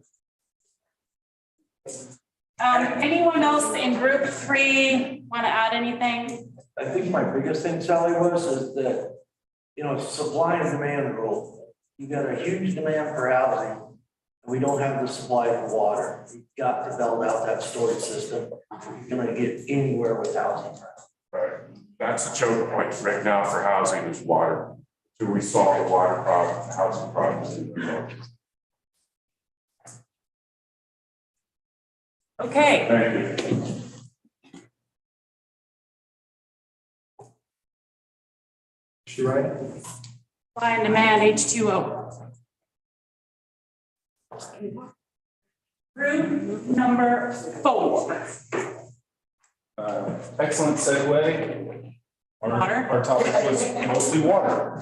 Anyone else in group 3 want to add anything? I think my biggest thing, Sally, is that, supply and demand rule. You got a huge demand for housing. We don't have the supply of water. We've got to build out that storage system. If you're gonna get anywhere with housing. Right. That's a choke point right now for housing is water. Do we solve the water problem, the housing problem? Okay. Thank you. She right? Supply and demand, H2O. Group number 4. Excellent segue. Water. Our topic was mostly water.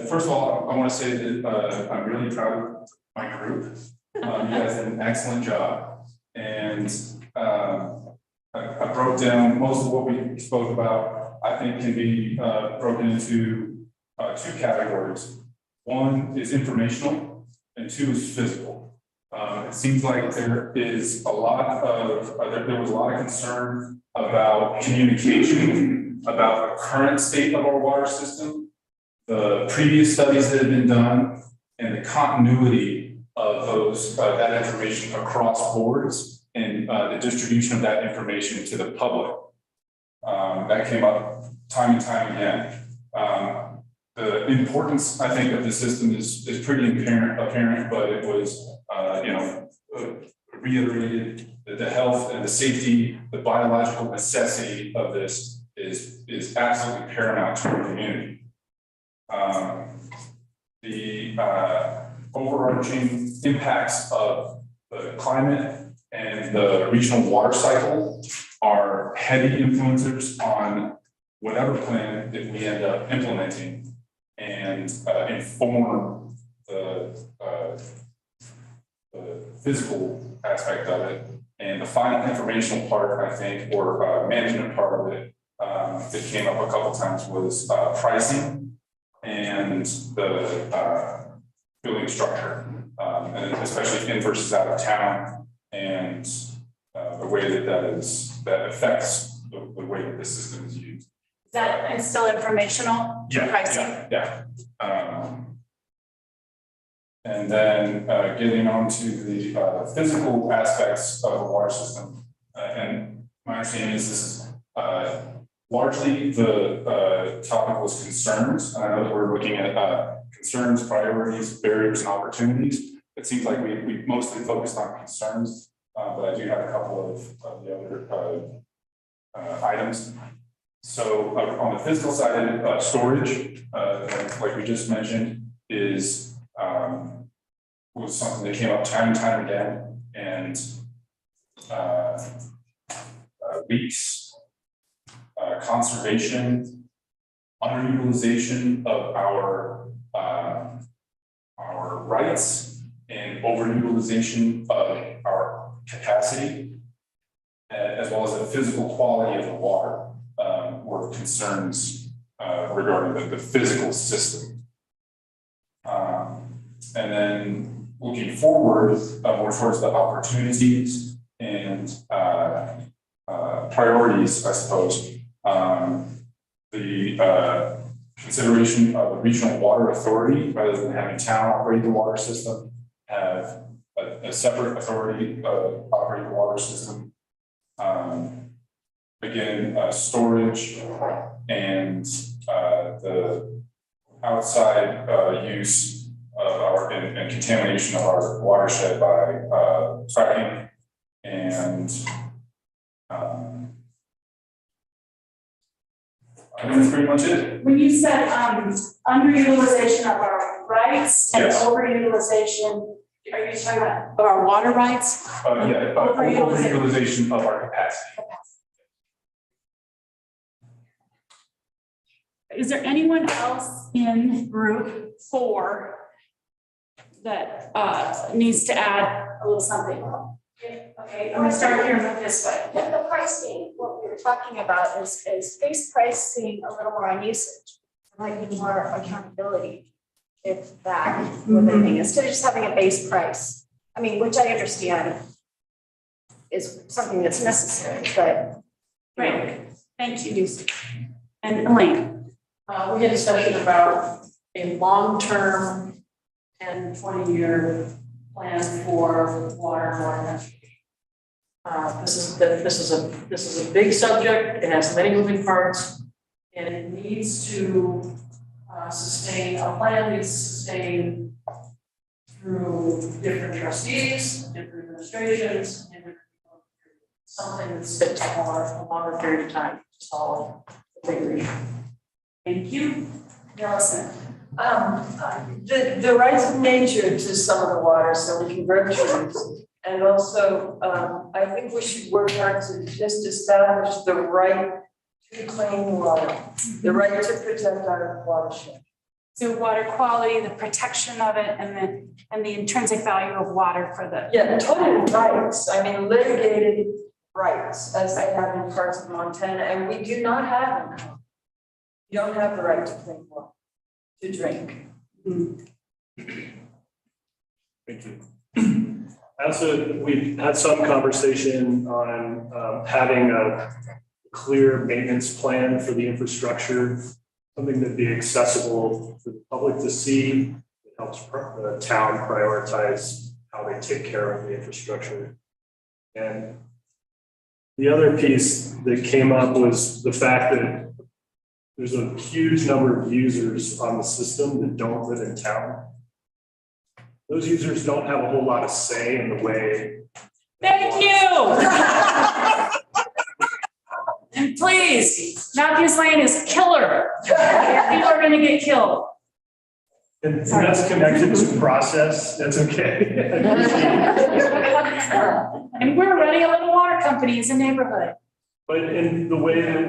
First of all, I want to say that I'm really proud of my group. You guys did an excellent job. And I broke down most of what we spoke about, I think can be broken into 2 categories. One is informational and 2 is physical. It seems like there is a lot of, there was a lot of concern about communication, about the current state of our water system, the previous studies that have been done, and the continuity of those, that information across boards and the distribution of that information to the public. That came up time and time again. The importance, I think, of the system is pretty apparent, but it was, reiterated that the health and the safety, the biological necessity of this is absolutely paramount to our community. The overarching impacts of the climate and the regional water cycle are heavy influencers on whatever plan that we end up implementing and inform the physical aspect of it. And the final informational part, I think, or management part of it that came up a couple times was pricing and the building structure, and especially in versus out of town, and the way that affects the way that the system is used. Is that still informational? Yeah, pricing? yeah. And then getting on to the physical aspects of the water system. And my understanding is this is largely the topic was concerns. And I know that we're looking at concerns, priorities, barriers, and opportunities. It seems like we mostly focused on concerns, but I do have a couple of the other items. So on the physical side, storage, like we just mentioned, was something that came up time and time again, and leaks, conservation, underutilization of our rights, and overutilization of our capacity, as well as the physical quality of the water, were concerns regarding the physical system. And then looking forward more towards the opportunities and priorities, I suppose. The consideration of a regional water authority, rather than having town operate the water system, have a separate authority operate the water system. Again, storage and the outside use of our and contamination of our watershed by fracking, and I think that's pretty much it. When you said underutilization of our rights and Yes. overutilization, are you talking about our water rights? Yeah, overutilization of our capacity. Is there anyone else in group 4 that needs to add a little something? Okay, I'm gonna start here with this way. The pricing, what we were talking about is base pricing a little more on usage. There might be more accountability if that were the thing, instead of just having a base price. I mean, which I understand is something that's necessary, but. Great, thank you. And Elaine. We had a discussion about a long-term 10, 20-year plan for water and water conservation. This is a big subject, it has many moving parts, and it needs to sustain, a plan needs to sustain through different trustees, different administrations, different, something that sits for a longer period of time to solve the big issue. Thank you. Allison. The rights of nature to some of the water, so we can grow trees. And also, I think we should work hard to just establish the right to clean water, the right to protect our watershed. So water quality, the protection of it, and the intrinsic value of water for the. Yeah, total rights, I mean litigated rights, as they have in parts of Montana, and we do not have them. You don't have the right to clean water, to drink. Thank you. Also, we've had some conversation on having a clear maintenance plan for the infrastructure, something that'd be accessible for the public to see. It helps the town prioritize how they take care of the infrastructure. And the other piece that came up was the fact that there's a huge number of users on the system that don't live in town. Those users don't have a whole lot of say in the way. Thank you. And please, Matthews Lane is killer. People are going to get killed. And that's connected to the process. That's okay. And we're running a little water company as a neighborhood. But in the way that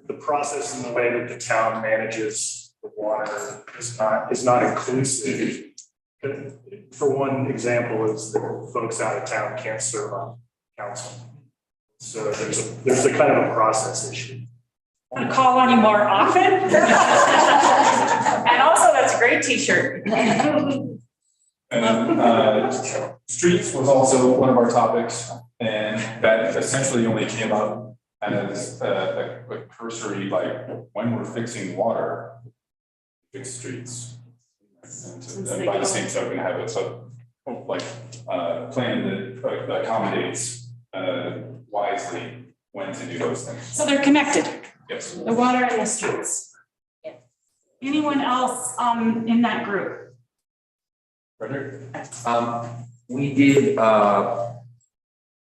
the process and the way that the town manages the water is not inclusive. For one example is that folks out of town can't serve on council. So there's a kind of a process issue. I'm going to call on you more often. And also, that's a great t-shirt. And streets was also one of our topics, and that essentially only came up as a cursory, like when we're fixing water, fix streets. And by the same token, have a plan that accommodates wisely when to do those things. So they're connected. Yes. The water and the streets. Yeah. Anyone else in that group? Frederick? We did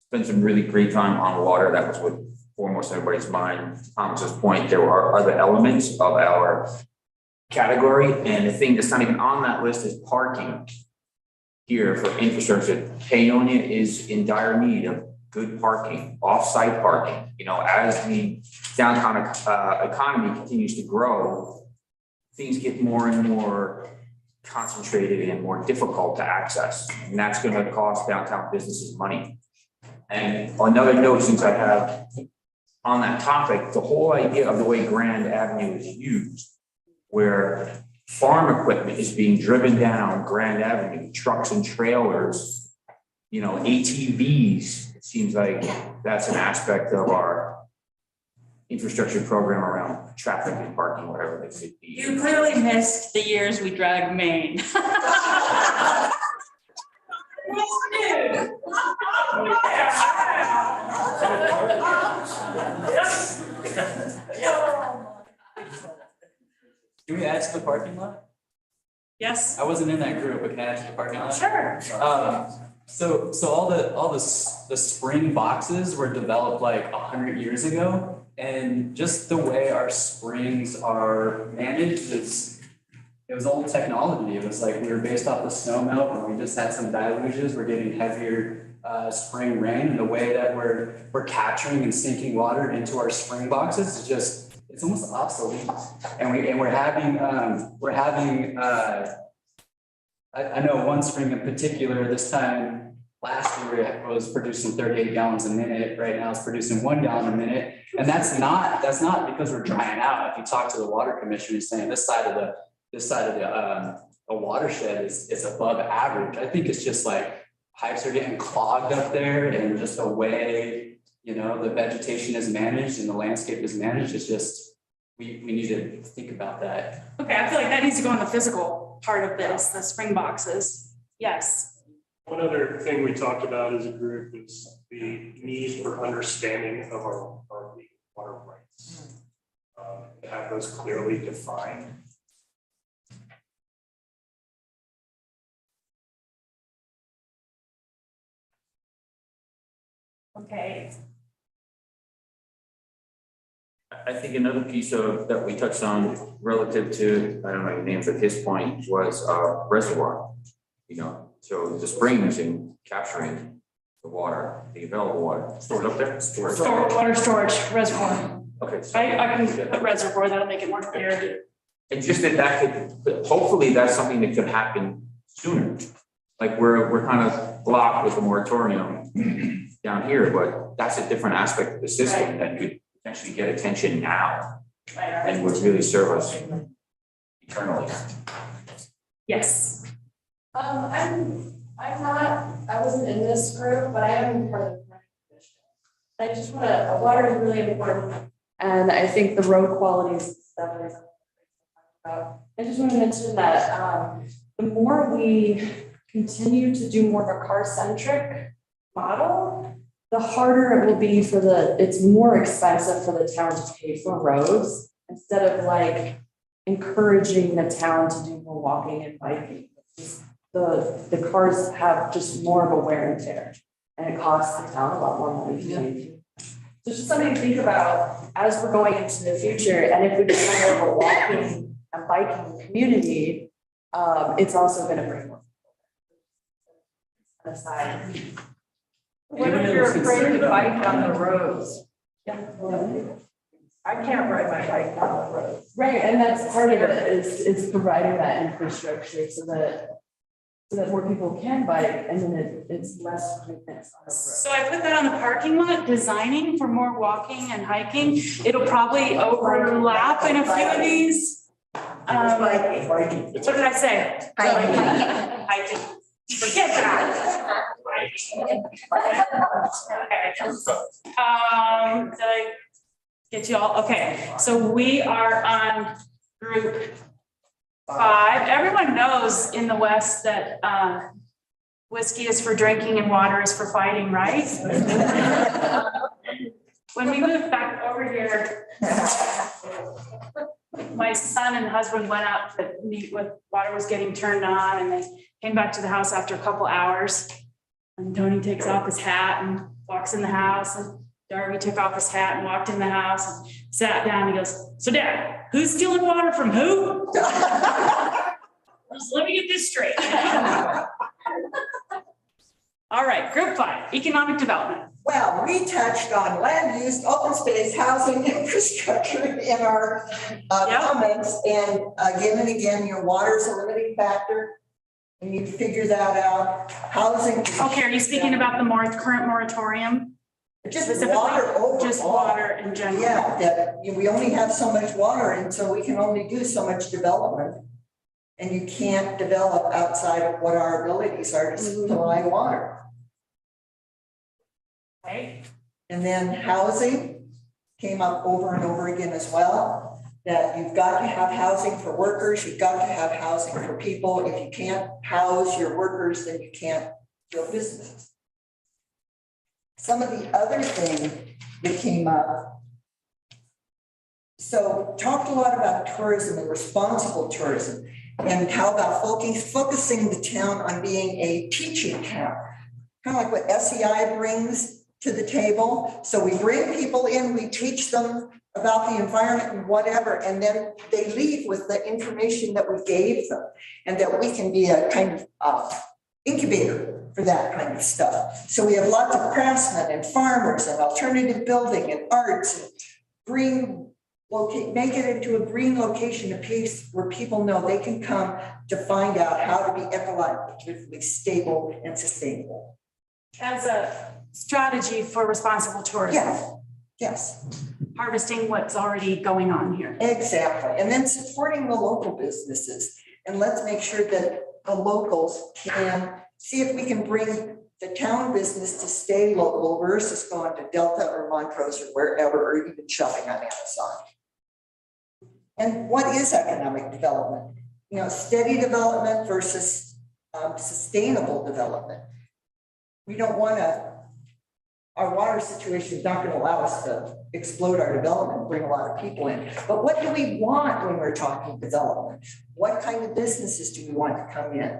spend some really great time on water. That was what foremost everybody's mind. Thomas's point, there are other elements of our category, and the thing that's not even on that list is parking here for infrastructure. Paonia is in dire need of good parking, off-site parking. You know, as the downtown economy continues to grow, things get more and more concentrated and more difficult to access, and that's going to cost downtown businesses money. And another note, since I have on that topic, the whole idea of the way Grand Avenue is used, where farm equipment is being driven down Grand Avenue, trucks and trailers, you know, ATVs. It seems like that's an aspect of our infrastructure program around traffic and parking, whatever they could be. You clearly missed the years we dragged Maine. Can we add to the parking lot? Yes. I wasn't in that group, but can I add to the parking lot? Sure. So all the spring boxes were developed like 100 years ago, and just the way our springs are managed it was old technology. It was like we were based off the snow melt, and we just had some deluges. We're getting heavier spring rain, and the way that we're capturing and sinking water into our spring boxes is just. It's almost obsolete, and we're having I know one spring in particular. This time last year it was producing 38 gallons a minute. Right now it's producing 1 gallon a minute, and that's not because we're drying out. If you talk to the water commissioner, he's saying this side of the watershed is above average. I think it's just like pipes are getting clogged up there, and just the way. You know, the vegetation is managed and the landscape is managed. It's just, we need to think about that. Okay, I feel like that needs to go on the physical part of this, the spring boxes. Yes. One other thing we talked about as a group is the need for understanding of our water rights. To have those clearly defined. Okay. I think another piece of that we touched on relative to, I don't know your name, but his point was reservoir. You know, so the springs and capturing the water, the available water, stored up there. Water storage reservoir. Okay. I can put reservoir, that'll make it more clear. And just that could, hopefully that's something that could happen sooner. Like we're kind of blocked with the moratorium down here, but that's a different aspect of the system that could potentially get attention now and would really serve us eternally. Yes. I wasn't in this group, but I am part of the planning commission. I just want to, water is really important. And I think the road quality is stuff is about. I just want to mention that the more we continue to do more of a car-centric model, the harder it will be for it's more expensive for the town to pay for roads instead of like encouraging the town to do more walking and biking. The cars have just more of a wear and tear, and it costs the town a lot more money to maintain. So just something to think about as we're going into the future, and if we become more of a walking and biking community, it's also going to bring more people aside. What if you're afraid to bike on the roads? Yeah. I can't ride my bike down the road. Right, and that's part of it is providing that infrastructure so that more people can bike, and then it's less quickness on the road. So I put that on the parking lot, designing for more walking and hiking. It'll probably overlap in a few of these. What did I say? Hiking. Forget that. Did I get you all? Okay, so we are on group 5. Everyone knows in the West that whiskey is for drinking and water is for fighting, right? When we moved back over here, my son and husband went out to meet with water was getting turned on, and they came back to the house after a couple hours. And Tony takes off his hat and walks in the house, and Darby took off his hat and walked in the house and sat down. He goes, "So Dad, who's stealing water from who?" Let me get this straight. All right, group 5, economic development. Well, we touched on land use, open space, housing, infrastructure in our comments, and again and again, your water is a limiting factor. We need to figure that out. Housing. Okay, are you speaking about the current moratorium? Just water overall. Just water in general. Yeah, that we only have so much water, and so we can only do so much development. And you can't develop outside of what our abilities are to supply water. Okay. And then housing came up over and over again as well, that you've got to have housing for workers, you've got to have housing for people. If you can't house your workers, then you can't build businesses. Some of the other thing that came up, so talked a lot about tourism and responsible tourism, and how about focusing the town on being a teaching town, kind of like what SEI brings to the table. So we bring people in, we teach them about the environment and whatever, and then they leave with the information that we gave them, and that we can be a kind of incubator for that kind of stuff. So we have lots of craftsmen and farmers and alternative building and arts, and make it into a green location, a place where people know they can come to find out how to be ecologically stable and sustainable. As a strategy for responsible tourism. Yes, yes. Harvesting what's already going on here. Exactly. And then supporting the local businesses. And let's make sure that the locals can see if we can bring the town business to stay local versus going to Delta or Montrose or wherever, or even shopping on Amazon. And what is economic development? Steady development versus sustainable development. We don't want to, our water situation is not going to allow us to explode our development, bring a lot of people in. But what do we want when we're talking development? What kind of businesses do we want to come in?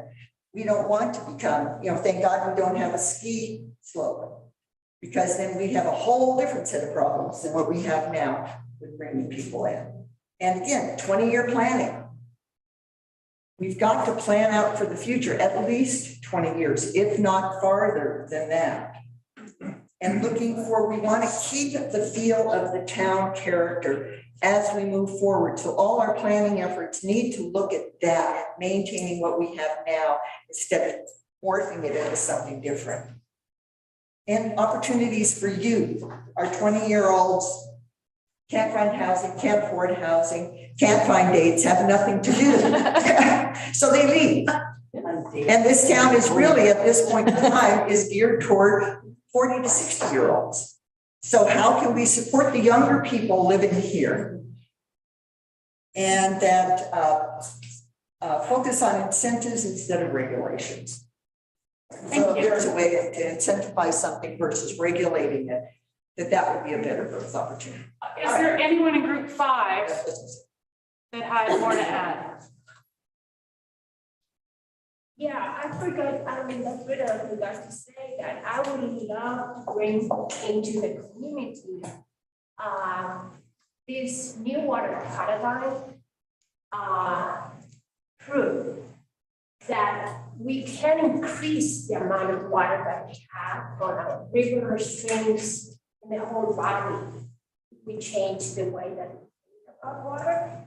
We don't want to become, thank God we don't have a ski slope, because then we'd have a whole different set of problems than what we have now with bringing people in. And again, 20-year planning. We've got to plan out for the future, at least 20 years, if not farther than that. And looking for, we want to keep the feel of the town character as we move forward. So all our planning efforts need to look at that, maintaining what we have now instead of morphing it into something different. And opportunities for youth. Our 20-year-olds can't find housing, can't afford housing, can't find dates, have nothing to do. So they leave. And this town is really, at this point in time, is geared toward 40 to 60-year-olds. So how can we support the younger people living here? And that focus on incentives instead of regulations. So if there's a way to incentivize something versus regulating it, that would be a better growth opportunity. Is there anyone in group 5 that had more to add? Yeah, I forgot, that's what I forgot to say, that I would love to bring into the community this new water paradigm proof that we can increase the amount of water that we have on our rivers, streams, and the whole body. We change the way that we think about water.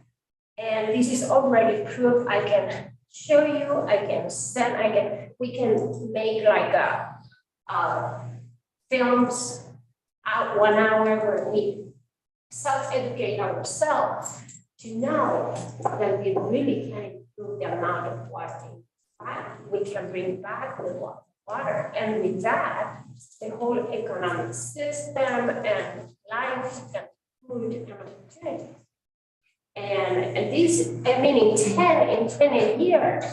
And this is already proof. I can show you, I can send, we can make like films out 1 hour where we self-educate ourselves to know that we really can improve the amount of water we can bring back the water. And with that, the whole economic system and life and food and opportunity. And this, I mean, in 20 years,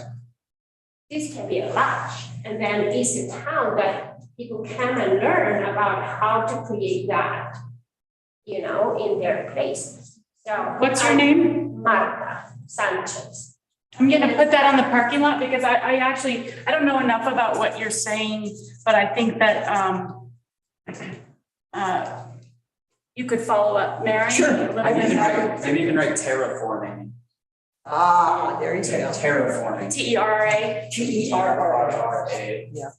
this can be a lot. And then it's a town that people come and learn about how to create that, in their places. So what's your name? Marta Sanchez. I'm going to put that on the parking lot because I don't know enough about what you're saying, but I think that you could follow up, Mary. Sure. Maybe you can write terraforming. Ah, there you go. Terraforming. TERA. TERA. Yeah.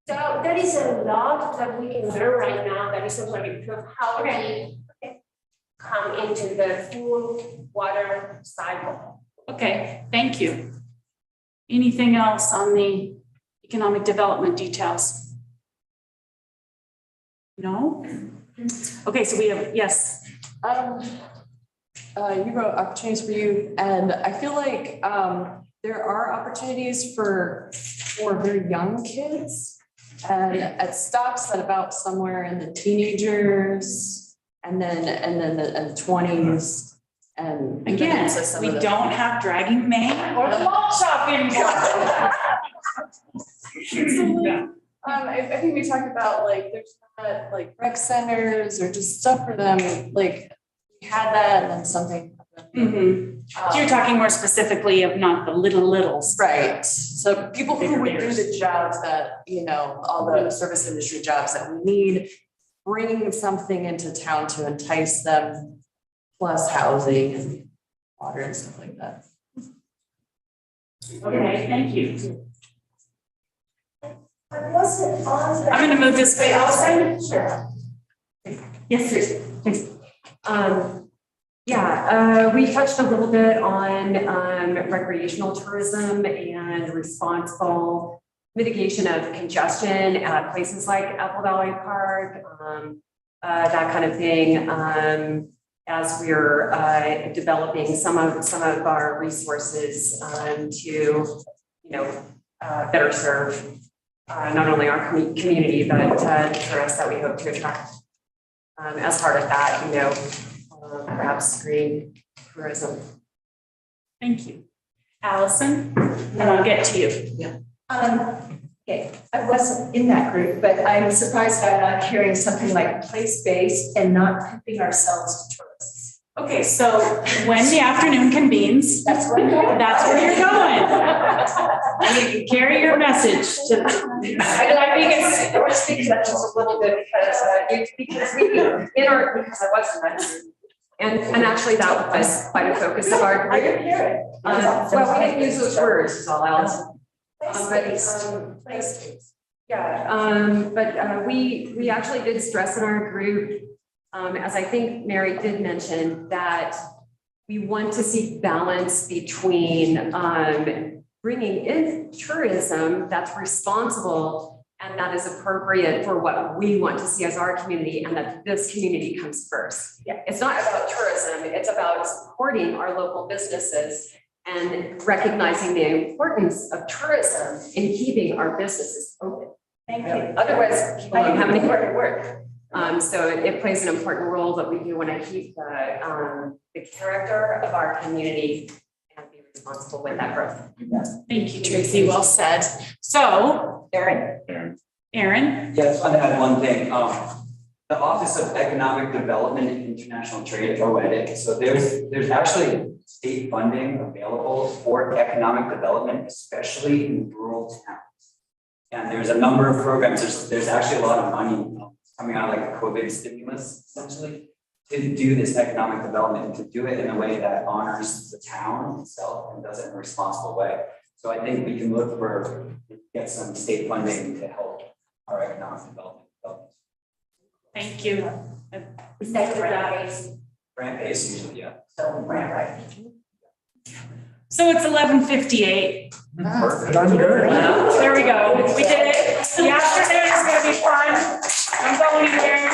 So there is a lot that we can learn right now that is already proof how we come into the full water cycle. Okay, thank you. Anything else on the economic development details? No? Okay, so we have, yes. You wrote opportunities for youth, and I feel like there are opportunities for very young kids, and it stops at about somewhere in the teenagers, and then the 20s, and again, we don't have Dragging May or the mall shop anymore. I think we talked about there's not rec centers or just stuff for them. We had that, and then something. So you're talking more specifically of not the littles. Right. So people who would do the jobs that, all the service industry jobs that we need, bringing something into town to entice them, plus housing and water and stuff like that. Okay, thank you. I wasn't on that. I'm going to move this way outside. Sure. Yes, please. We touched a little bit on recreational tourism and responsible mitigation of congestion at places like Apple Valley Park, that kind of thing. As we're developing some of our resources to, better serve not only our community but tourists that we hope to attract. As part of that, perhaps green tourism. Thank you. Allison, and I'll get to you. Yeah. Okay, I wasn't in that group, but I'm surprised I'm not hearing something like place-based and not pimping ourselves to tourists. Okay, so when the afternoon convenes, That's where you're going. that's where you're going. And you can carry your message to. I think it's, we're speaking that just a little bit because I wasn't. And actually that was quite a focus of our I group. didn't hear it. Well, we didn't use those words, is all else. Place-based. Yeah, but we actually did stress in our group, as I think Mary did mention, that we want to see balance between bringing in tourism that's responsible and that is appropriate for what we want to see as our community, and that this community comes first. Yeah. It's not about tourism, it's about supporting our local businesses and recognizing the importance of tourism in keeping our businesses open. Thank you. Otherwise, people don't have anywhere to work. So it plays an important role, but we do want to keep the character of our community and be responsible with that growth. Thank you, Tracy. Well said. So, Aaron. Yeah, I just want to add one thing. The Office of Economic Development and International Trade, OEDIC. So there's actually state funding available for economic development, especially in rural towns. And there's a number of programs. There's actually a lot of money coming out of like the COVID stimulus, essentially, to do this economic development and to do it in a way that honors the town itself and does it in a responsible way. So I think we can look for, get some state funding to help our economic development. Thank you. Is that grant-based? Grant-based usually, yeah. So grant, right? So it's 11:58. Perfect. I'm good. There we go. We did it. The afternoon is going to be fun. I'm going here.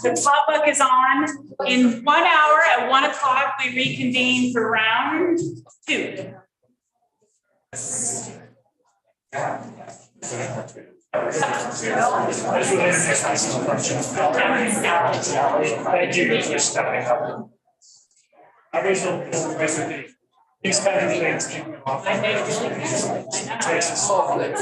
The potluck is on. In 1 hour at 1 o'clock, we reconvene for round 2. Thank you for stepping up. I wish basically these kind of things keep me off. Takes us so good.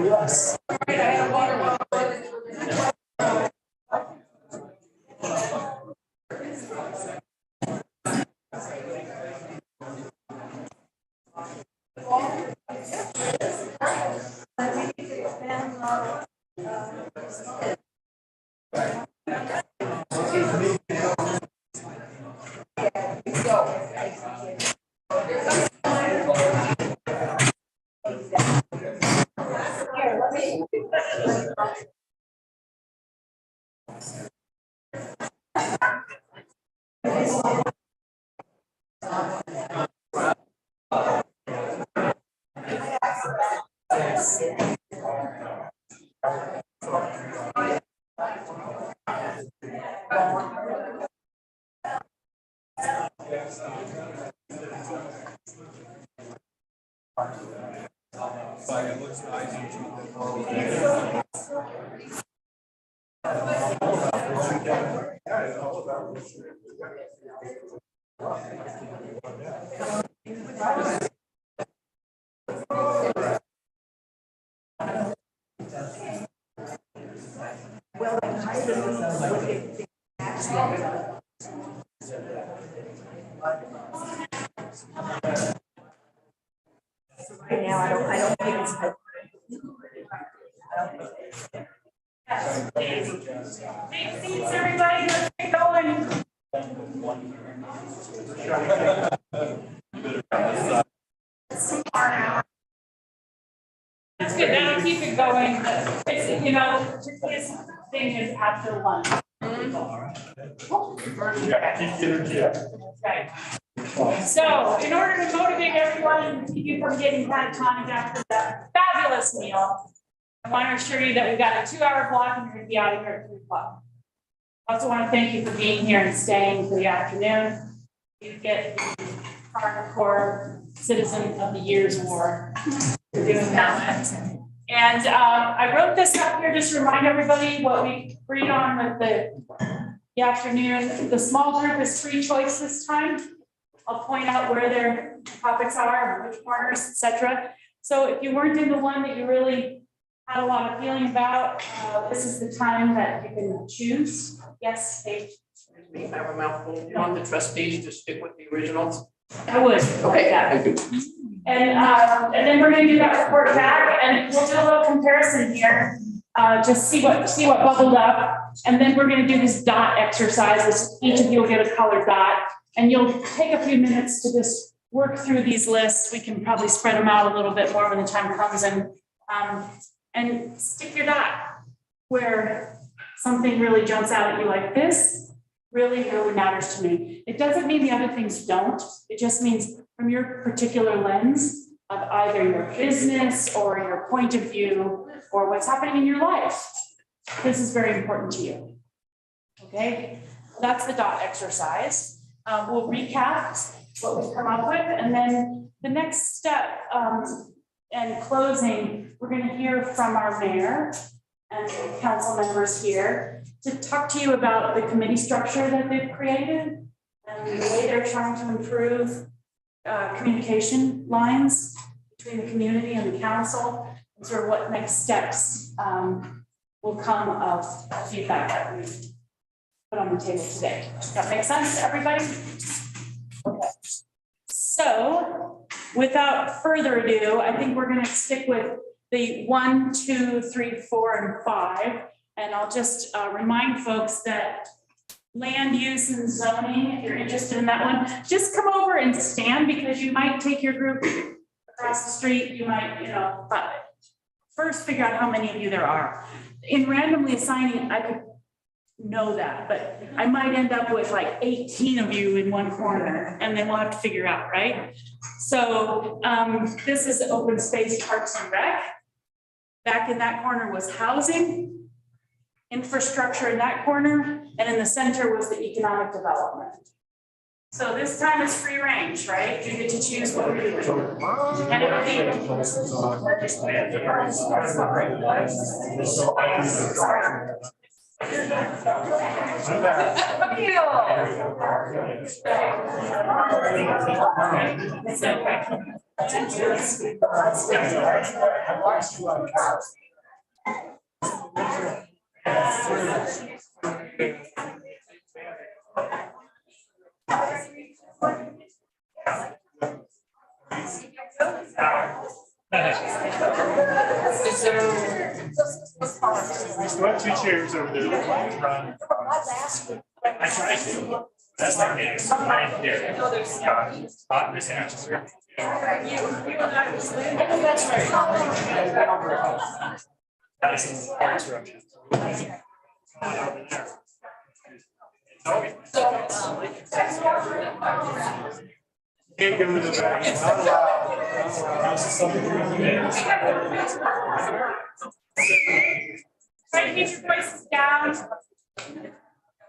Yes. Right now, I don't think it's good. Take seats, everybody, let's get going. That's good, that'll keep it going. It's, you know, this thing is after lunch. Okay. So, in order to motivate everyone and keep you from getting catatonic after that fabulous meal, I want to assure you that we've got a 2-hour block and you're going to be out of here at 3 o'clock. I also want to thank you for being here and staying for the afternoon. You get the hardcore Citizen of the Year's award for doing that. And I wrote this up here just to remind everybody what we agreed on with the afternoon. The small group is free choice this time. I'll point out where their topics are, which corners, etc. So if you weren't in the one that you really had a lot of feeling about, this is the time that you can choose. Yes, Paige. Me have a mouthful. You want the trustees to stick with the originals? I would. Okay, I do. And then we're going to do that report back, and we'll do a little comparison here. Just see what bubbled up, and then we're going to do this dot exercise. Each of you will get a colored dot, and you'll take a few minutes to just work through these lists. We can probably spread them out a little bit more when the time comes, and stick your dot where something really jumps out at you like this. Really, really matters to me. It doesn't mean the other things don't. It just means from your particular lens of either your business or your point of view or what's happening in your life. This is very important to you. Okay, that's the dot exercise. We'll recap what we've come up with, and then the next step and closing, we're going to hear from our mayor and council members here to talk to you about the committee structure that they've created and the way they're trying to improve communication lines between the community and the council, and sort of what next steps will come of feedback that we put on the table today. Does that make sense to everybody? Okay. So without further ado, I think we're gonna stick with the 1, 2, 3, 4, and 5. And I'll just remind folks that land use and zoning, if you're interested in that one, just come over and stand because you might take your group across the street, you might, but first figure out how many of you there are. In randomly assigning, I could know that, but I might end up with like 18 of you in one corner and then we'll have to figure out, right? So this is open space, parks and rec. Back in that corner was housing, infrastructure in that corner, and in the center was the economic development. So this time is free range, right? You get to choose what we're doing. And it'll be. We still have 2 chairs over there. I tried to. That's not me. It's right there. Hot in this house. That's right. That's our instructions. Can't go to the back. Not allowed. Try to keep your voices down.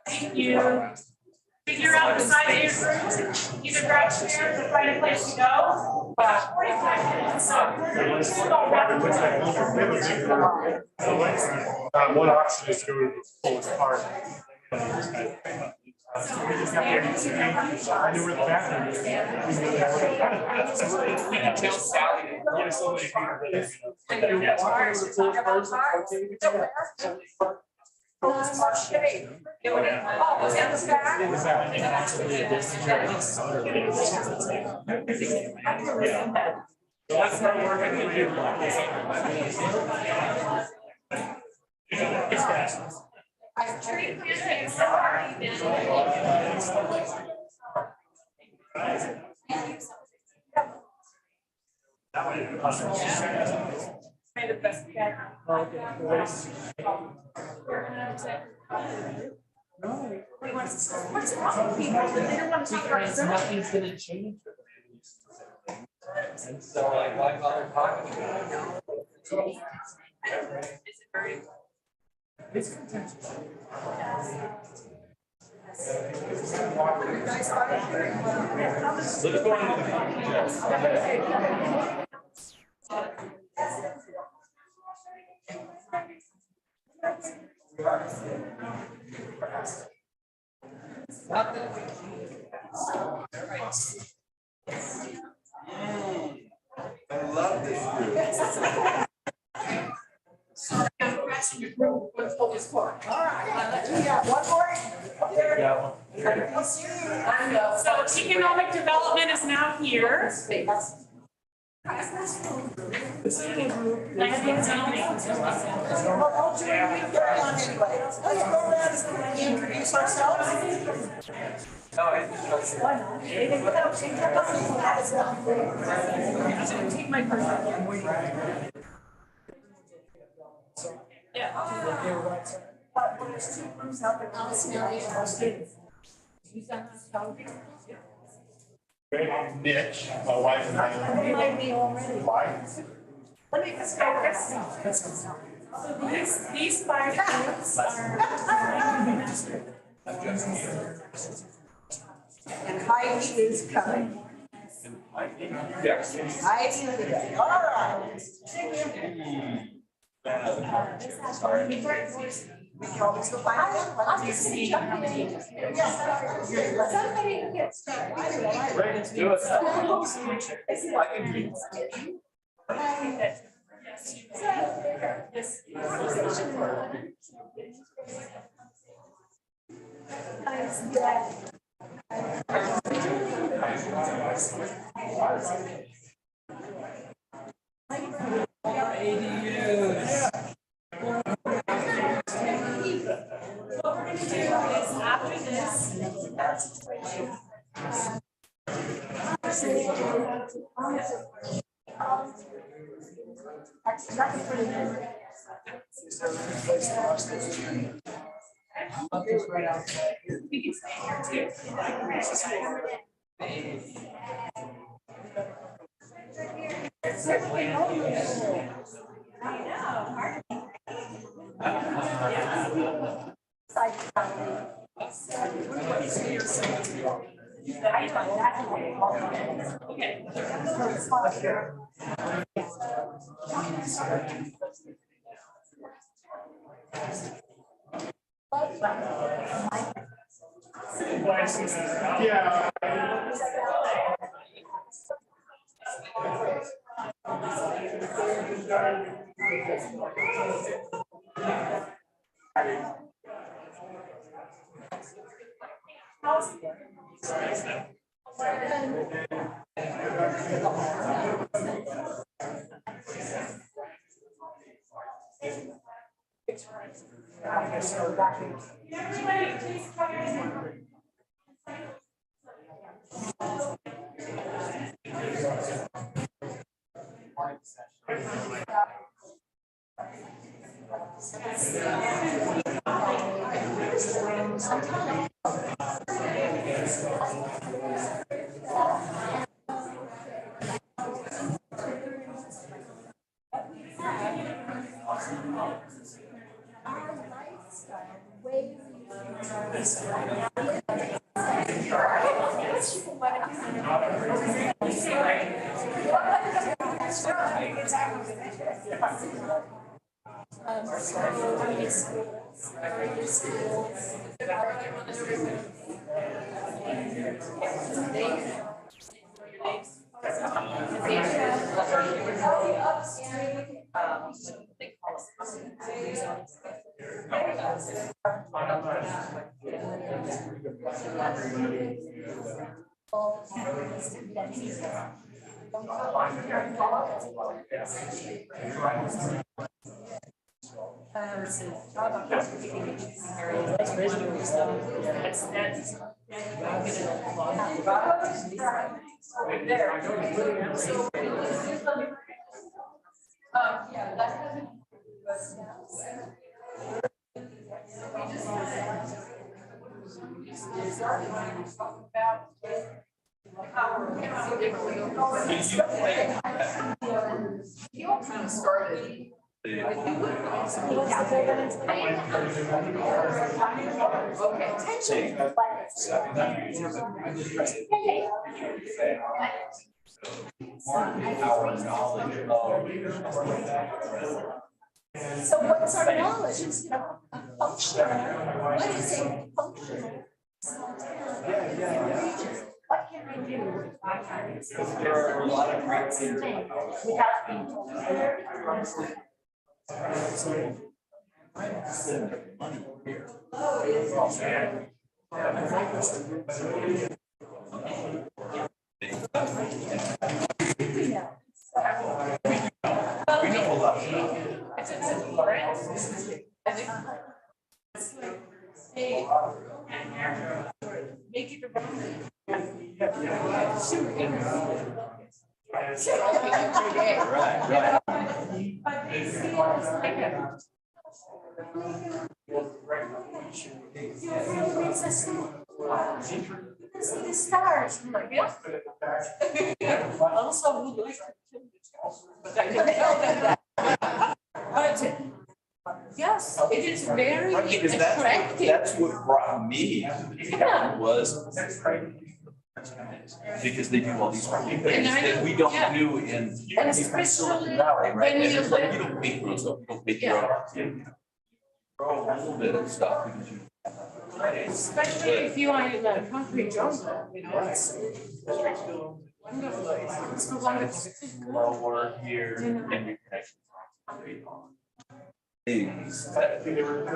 Thank you. Figure out the size of your group, either grab chairs or find a place to go. 45 minutes. So one option is to go to the fullest part. I knew where the bathroom is. Tell Sally. Made the best we can. What's wrong with people? They don't want to talk about it. Nothing's gonna change. And so like, why bother talking about it? It's contentious. Let's go into the I love this group. All right, we got one more. So economic development is now here. Land and zoning. Introduce ourselves. Take my person. There's 2 groups out there. Mitch, my wife and I. Might be already. Why? Let me just focus. So these 5 groups are. And Heidi is coming. Yes. Heidi is coming. All right. We can always go find out. Do you see how many? Somebody gets started. Great, do it. I can do ADUs. What we're gonna do is after this. We can stay here Yeah. So what's our knowledge? It's functional. What is a functional? What can I do? There are a lot of great things Without being told. money here. We know a lot. Make it See the stars. Also would like to kill the stars, but I can tell them that. But yes, it is very Because attractive. that's what brought me to the town was because they do all these things that we don't do in Especially Valley, right? when And you it's like, live- you don't make those up, you don't make your own. Grow a little bit of stuff because you. Especially if you are in a concrete jungle, you know, it's wonderful. It's so wonderful. Lower here and your connection. Things that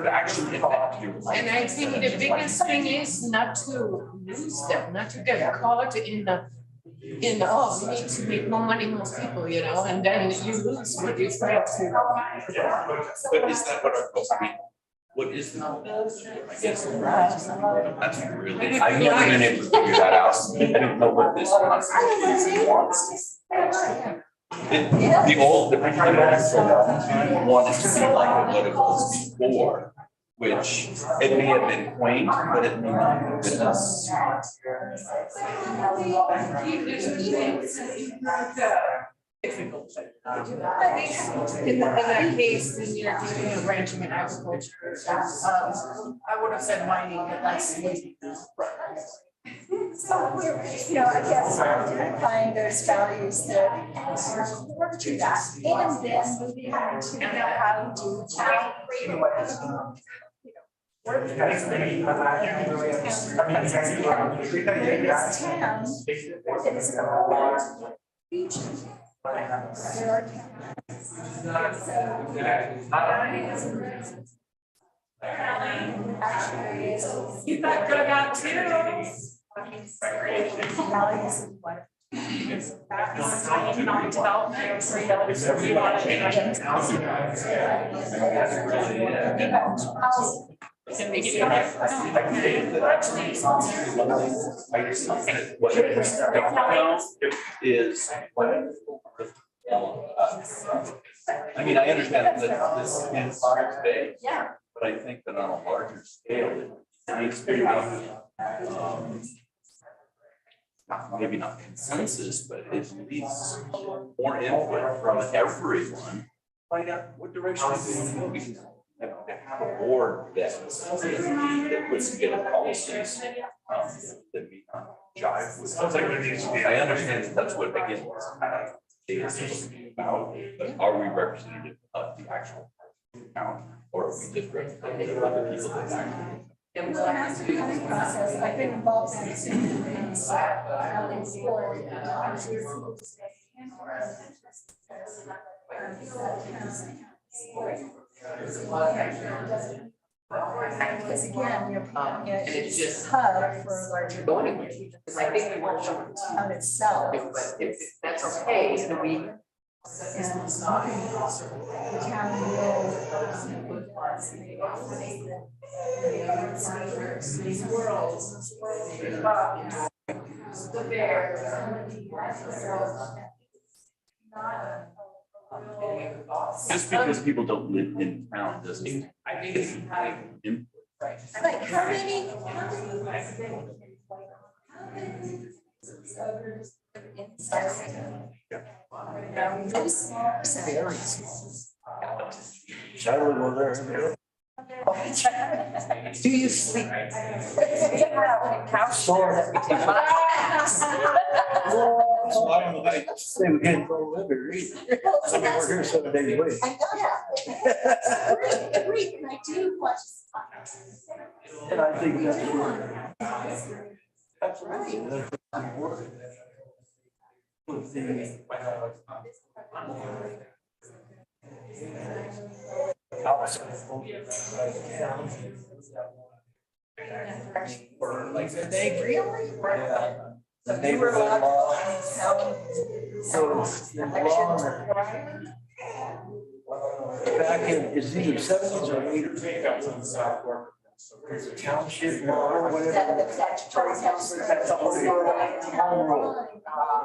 actually impact your life. And I think the biggest thing is not to lose them, not to get caught in the you know, you need to make more money, more people, you know, and then you lose what you fail to. But is that what our goal is? What is the goal? I guess that's really, I've never been able to figure that out. I don't know what this wants. The old, the wanted to be like what it was before, which it may have been quaint, but it may not have been as. In that case, then you're doing ranching and agriculture. I would have said mining, but that's. So we're, I guess identifying those values that are core to that, and then moving into how to You got drug out too. Is I mean, I understand that this is our today. Yeah. But I think that on a larger scale, it needs to be maybe not consensus, but at least more input from everyone. Find out what direction is going to go. Have a board that puts together policies that may not jive with. Sounds like there needs to be. I understand that that's what again is about, but are we representative of the actual town, or are we just representative of the people that actually? And we'll have to do the process. I've been involved in it in school. Because again, Paonia is just hub for larger. Because I think we want to show the town itself. But if that's okay, then we. And the town will. Just because people don't live in town doesn't mean I think it's input. Like how many? I live over there. Do you sleep? Couch store that we take. So I don't know, I say we can't go live here either. I mean, we're here 7 days a week. I know. Agree, and I do watch. And I think that's absolutely. With the Or like the day really? Yeah. The neighborhood law. So the law. Back in, is either 70s or 80s. It's a township law or whatever. That's a home rule.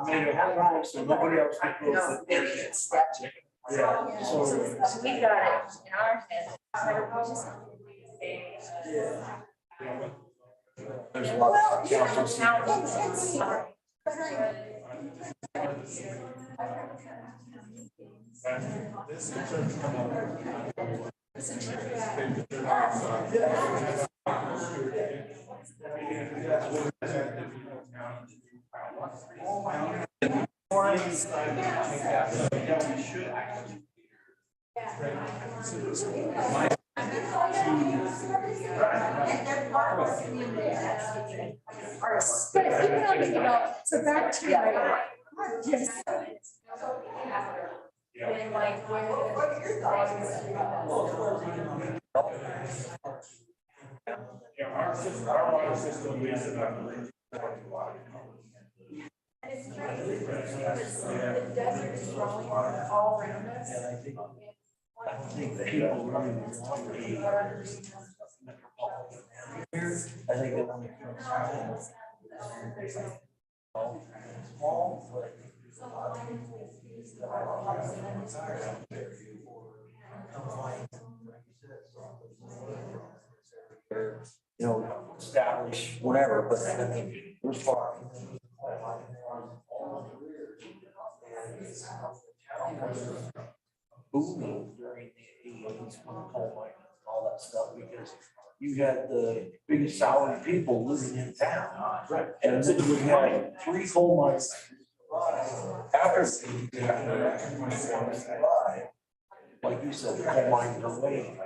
Made a home rule so nobody else can go. No, it's statute. Yeah. So we got it in our head. yeah. There's a lot of councils. But so back to yes. Our water system is about. The desert is growing all around us. And I think that people really want to be metropolitan area. I think it only comes small, but you know, establish whatever, but I mean, we're far. Booming during the 80s, coal mining, all that stuff, because you had the biggest salary people living in town. And then we had 3 coal mines. After like you said, the coal mines are waiting.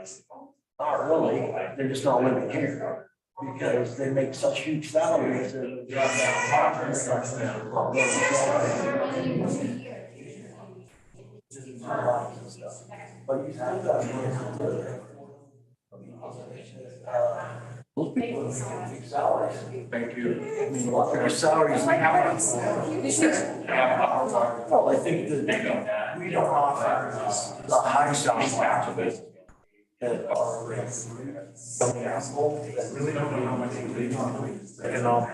Not really, they're just not living here because they make such huge salaries. And but you still got those people make big salaries. Thank you. I mean, look at our salaries. Well, I think that we don't offer the high salaries that are coming out that really don't know how much they do. Economic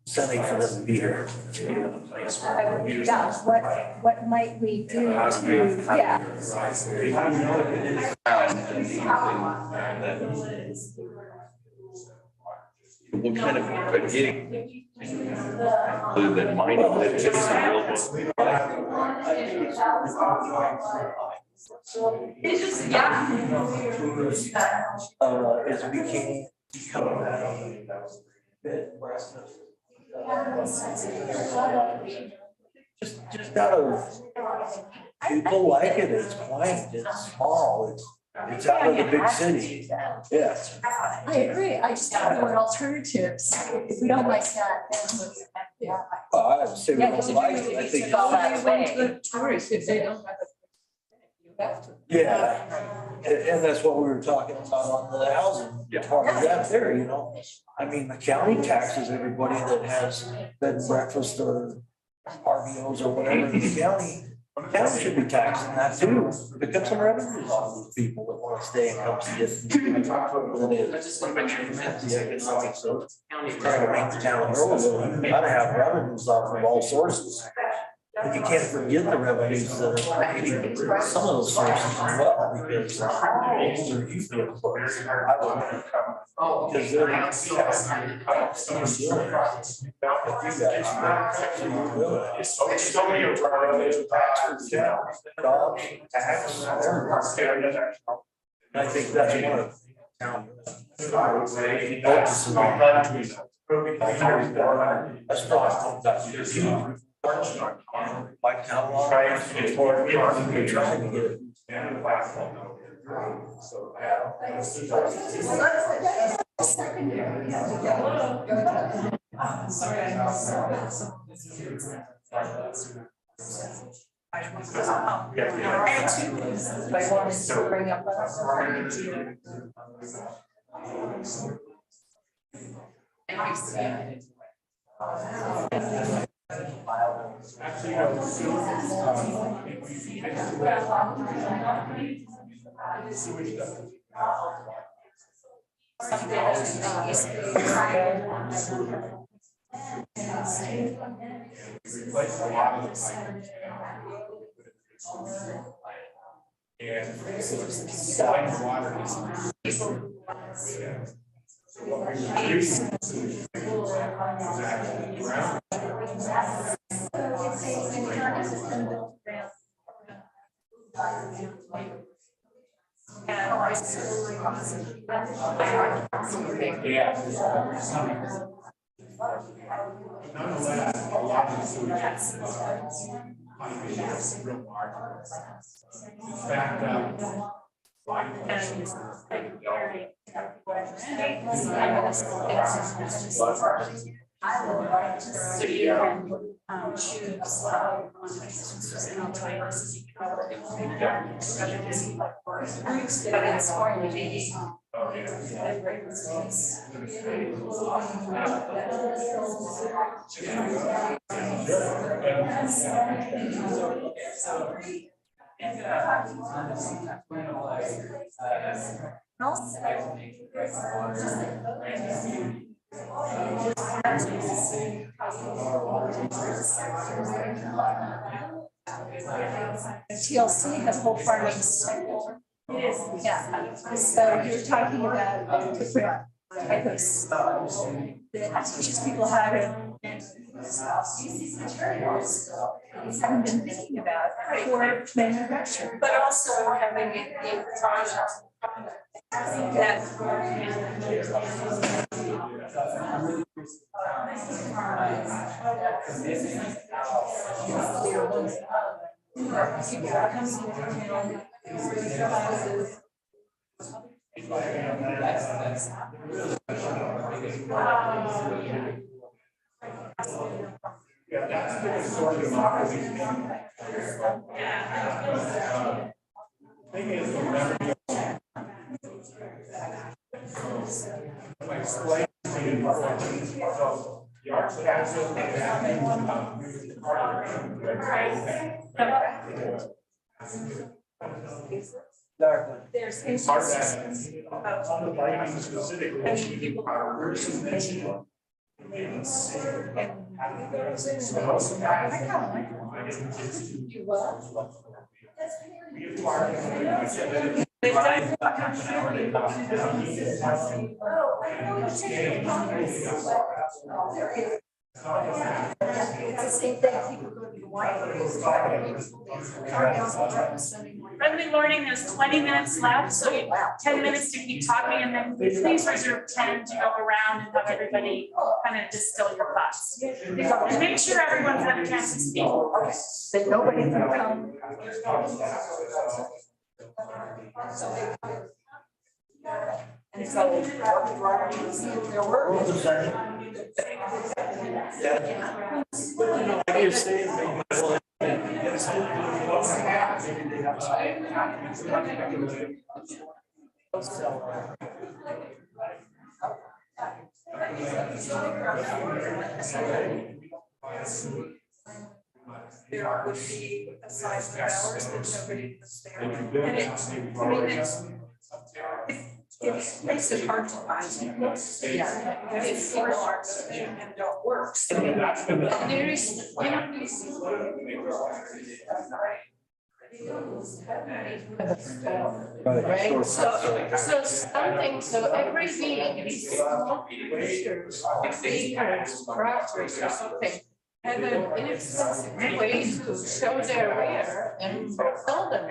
incentive for them to be here. Yeah, what might we do to, yeah. What kind of getting other than mining that takes some real It's just, yeah. As it became just out of people like it, it's quiet, it's small, it's out of the big city. Yeah. I agree. I just don't know what alternatives. If we don't like that, then let's, yeah. Well, I would say we don't like it, I think. The tourists, if they don't have you have to. Yeah, and that's what we were talking about on the housing part of that there, you know. I mean, the county taxes everybody that has bed and breakfast or RVOs or whatever in the county. The county should be taxing that too. Pick up some revenues off those people that want to stay and come see it. The economics of trying to make the town grow, you gotta have revenues off of all sources. But you can't forget the revenues that are creating some of those sources as well, because they're usually employees. Because they're I think that's one of town. That's probably like how long we're trying to get it. I wanted to bring up So you can choose and I'll tell you this is groups, but it's going to be TLC has whole farming cycle. It is, yeah. So you're talking about different types that teaches people how to use these materials we haven't been thinking about for manufacturing, but also having it in products that there's it's the same thing, people go to the wineries. Friendly learning, there's 20 minutes left, so you have 10 minutes to keep talking, and then please reserve 10 to go around and have everybody kind of distill your thoughts. And make sure everyone's had a chance to speak. Then nobody can come. And so there were. You're saying. There would be a size of hours that nobody was there. And it makes it hard to find people. Yeah. If people aren't and don't work. So there is. Right, so something, so every week, these small pictures, bakers, crafters or something, have an inexpensive way to show their wear and sell them.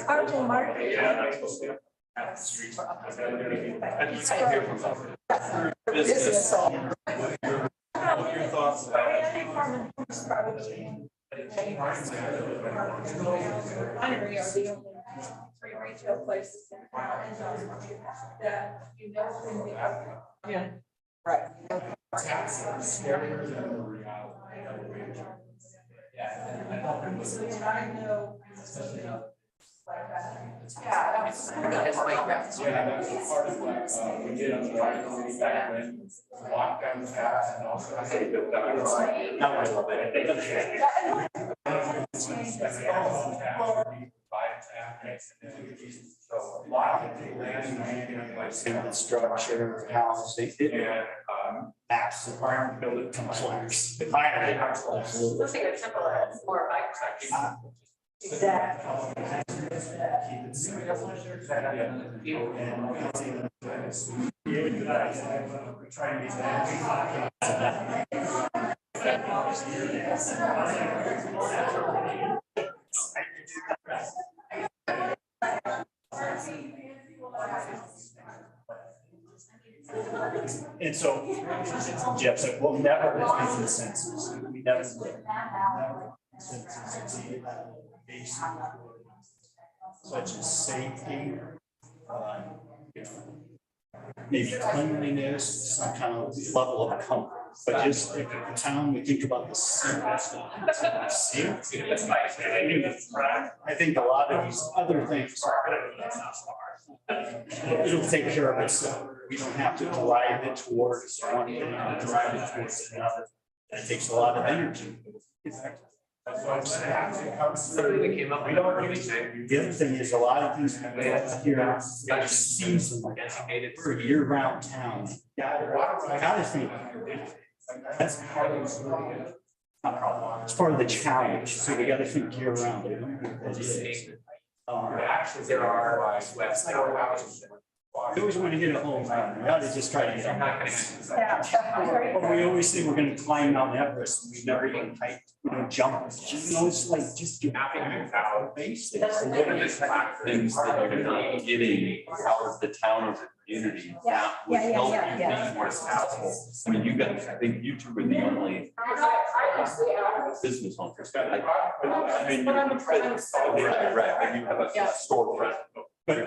Art and market. Business. What are your thoughts about Winery are the only three retail places in town that you know can be. Yeah. Right. Yeah. That's part of what we did on the right back when lockdowns happened and also I say built out. Now I love Structure, housing, maps, environment, building compliance. Absolutely. I think a temple has more bike. And so Jeff said, we'll never replace the census. We never will. Census is basic, such as safety, maybe cleanliness, some kind of level of comfort. But just if in town, we think about the simple stuff. I think a lot of these other things, it'll take care of itself. We don't have to drive it towards one thing or drive it towards another. That takes a lot of energy. That's what I'm saying. They came up, we don't really say. The other thing is a lot of these here, are seasonal, we're a year-round town. Gotta think. That's part of it's part of the challenge, so we gotta think year-round. Actually, there are websites. We always want to hit a home run. We ought to just try to get. I'm not gonna. But we always say we're gonna climb Mount Everest, and we never even type, jump. It's like just get out basics. One of the things that you're not getting out of the town or the community that would help you be more successful. I mean, you guys, I think you two were the only business owners. I mean, you're the president, right, and you have a storefront. But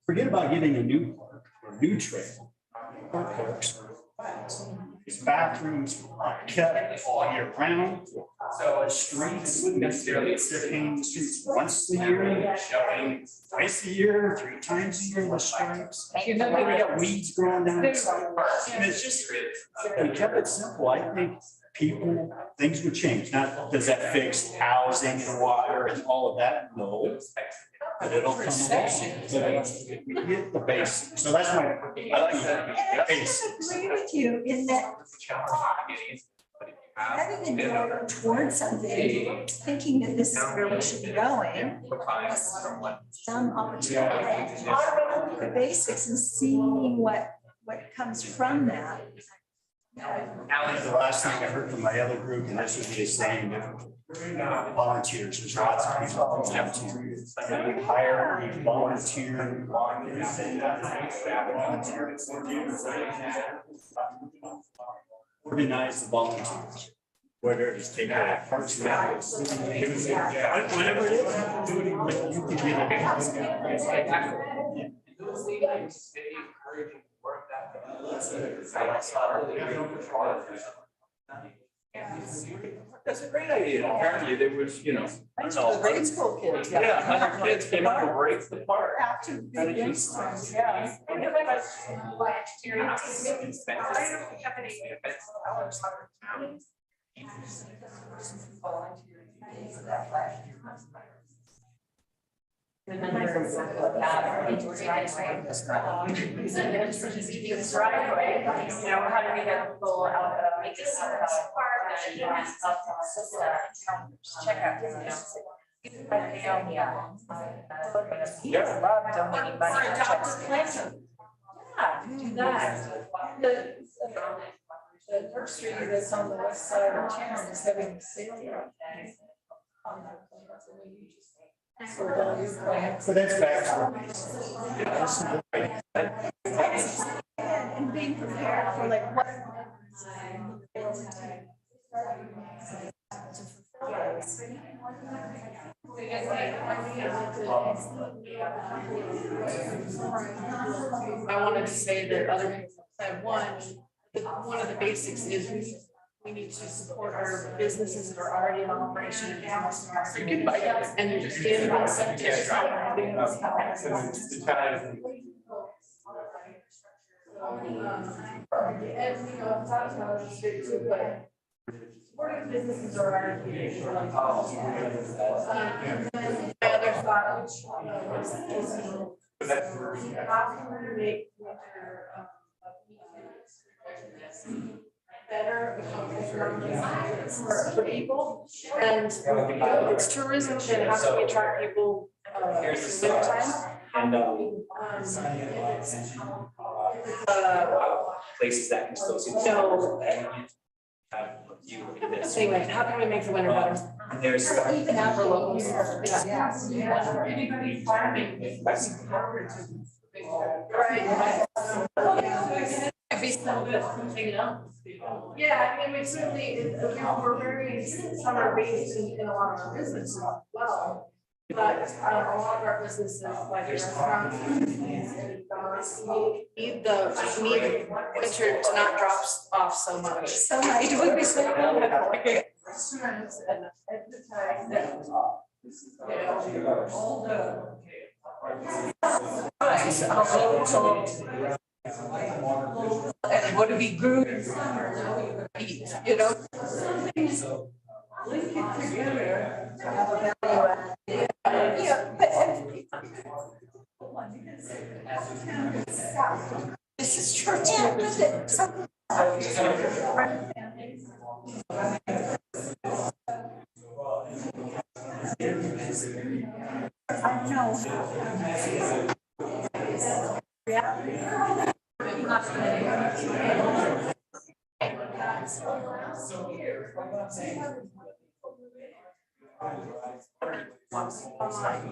forget about getting a new park or new trail. Parks, these bathrooms are kept all year round. So streets wouldn't necessarily clean the streets once a year, twice a year, 3 times a year, the stripes. We got weeds growing down. And it's just, we kept it simple. I think things would change. Not, does that fix housing and water and all of that? No. But it'll come along. We get the basics. So that's my, I like that. I agree with you in that rather than going towards something, thinking that this is where we should be going, some opportunity, the basics and seeing what comes from that. The last thing I heard from my other group, and this would be the same, volunteers, there's lots of people who volunteers. We hire, we volunteer. Organize the volunteers. Whether it's taking a parks, whatever it is, you can get it. That's a great idea. Apparently there was, I don't know. Grade school kids. Yeah, 100 kids came out to break the park. Active big instruments, yeah. How do we get people out of make this park and check out Paonia. Yeah. Love donating money to check. Yeah, do that. The nursery that's on the west side of town is having a sale. So that's back to And being prepared for like what. I wanted to say that other people said, one of the basics is we need to support our businesses that are already in operation. And there's in incentives. And I've talked about this too, but supporting businesses are already. The other thought, which how can we make better for people, and if it's tourism, then how can we attract people winter time? Places that can still see. Anyway, how can we make the winter better? And there's. Even out for locals. Right. Yeah, I mean, we certainly, we're very summer based in a lot of our businesses as well. But a lot of our businesses, like restaurants, need winter to not drop off so much. So nice. It would be so cool to have like restaurants and advertise that. All the. And would it be good in summer, now you could eat, you know? Link it together. Have a value add. Yeah, but this is true. Yeah, but I know.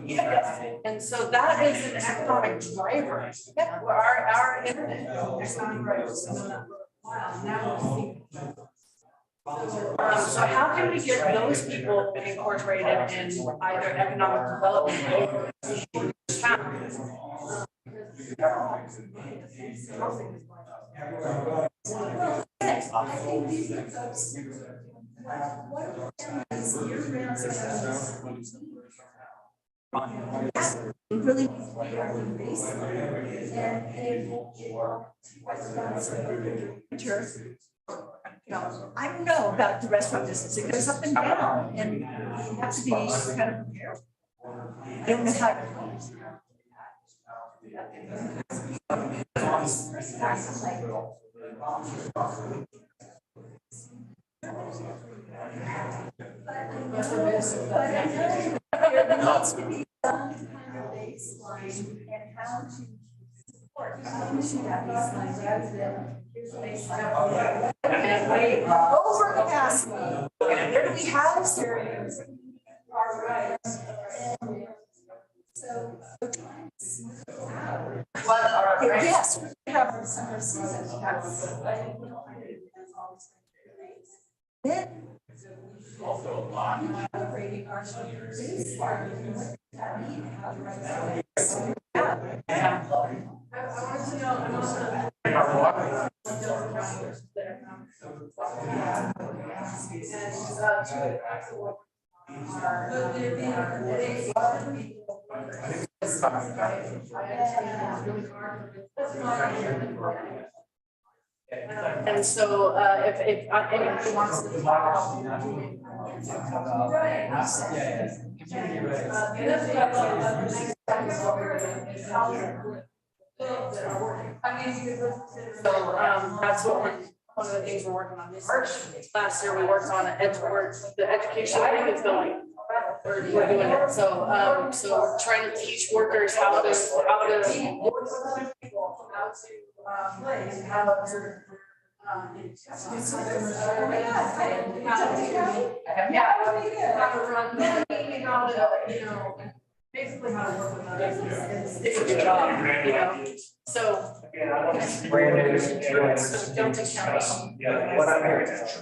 Yeah. And so that is an economic driver. Our internet economic drivers. So how can we get those people incorporated in either economic development or town? Really. I don't know about the restaurant business. It goes up and down, and you have to be kind of prepared. I don't know how. Over capacity. Where do we have areas? All right. So. Yes, we have summer season. Then. Also a lot. Operating our base farming. And so if anybody wants to talk so that's what one of the things we're working on this last year we worked on the education thing is going. We're doing it. So so we're trying to teach workers how to basically how to work with others. It's a good job, you know. So Delta County. What I'm hearing.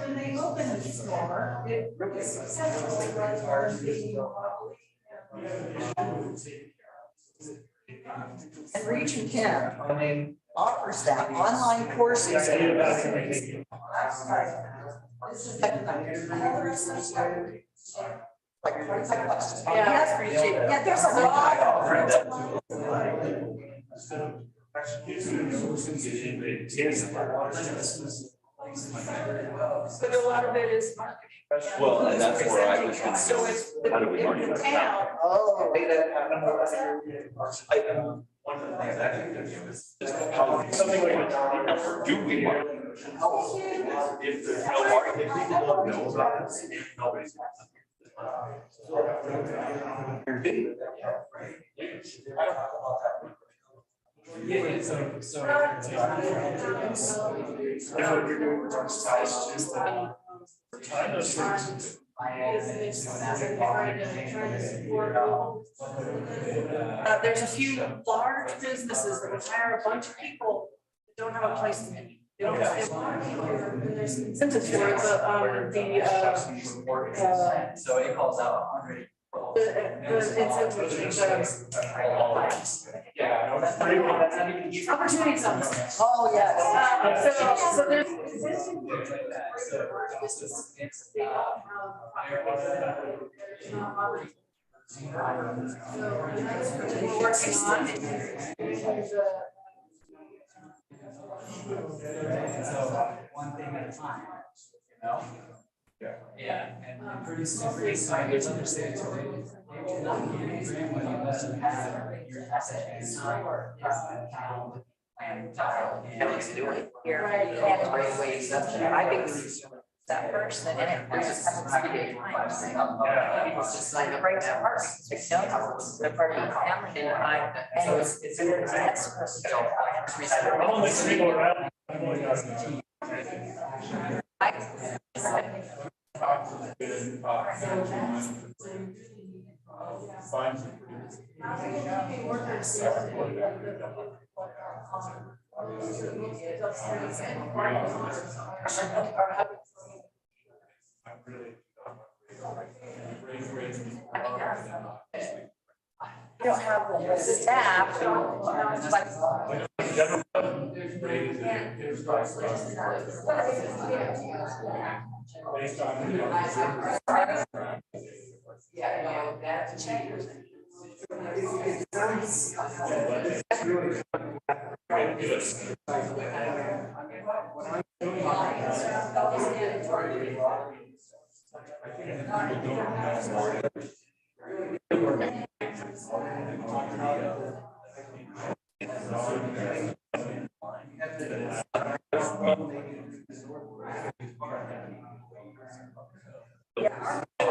When they open the store, it really successfully and Region 10, I mean, offers that online courses. This is like $45. Yeah, there's a lot of but a lot of it is marketing. Well, and that's where I was going to go. How do we market it? Oh. One of the things I think that is how do we market? If there's no market, if people don't know about this, nobody's. Yeah, so There's a few large businesses that would hire a bunch of people that don't have a place to be. They don't have a lot of people here, and there's incentives for it, but So it calls out 100. Opportunity zones. Oh, yes. So there's. We're working on. One thing at a time, you know? Yeah, and pretty soon, there's other states where you cannot get a grant when you must have your asset is town and tile. Counties do it here, mandatory ways of, I think that person and it just has to be people just sign up right now, because they know they're part of the family and it's you don't have the staff, like.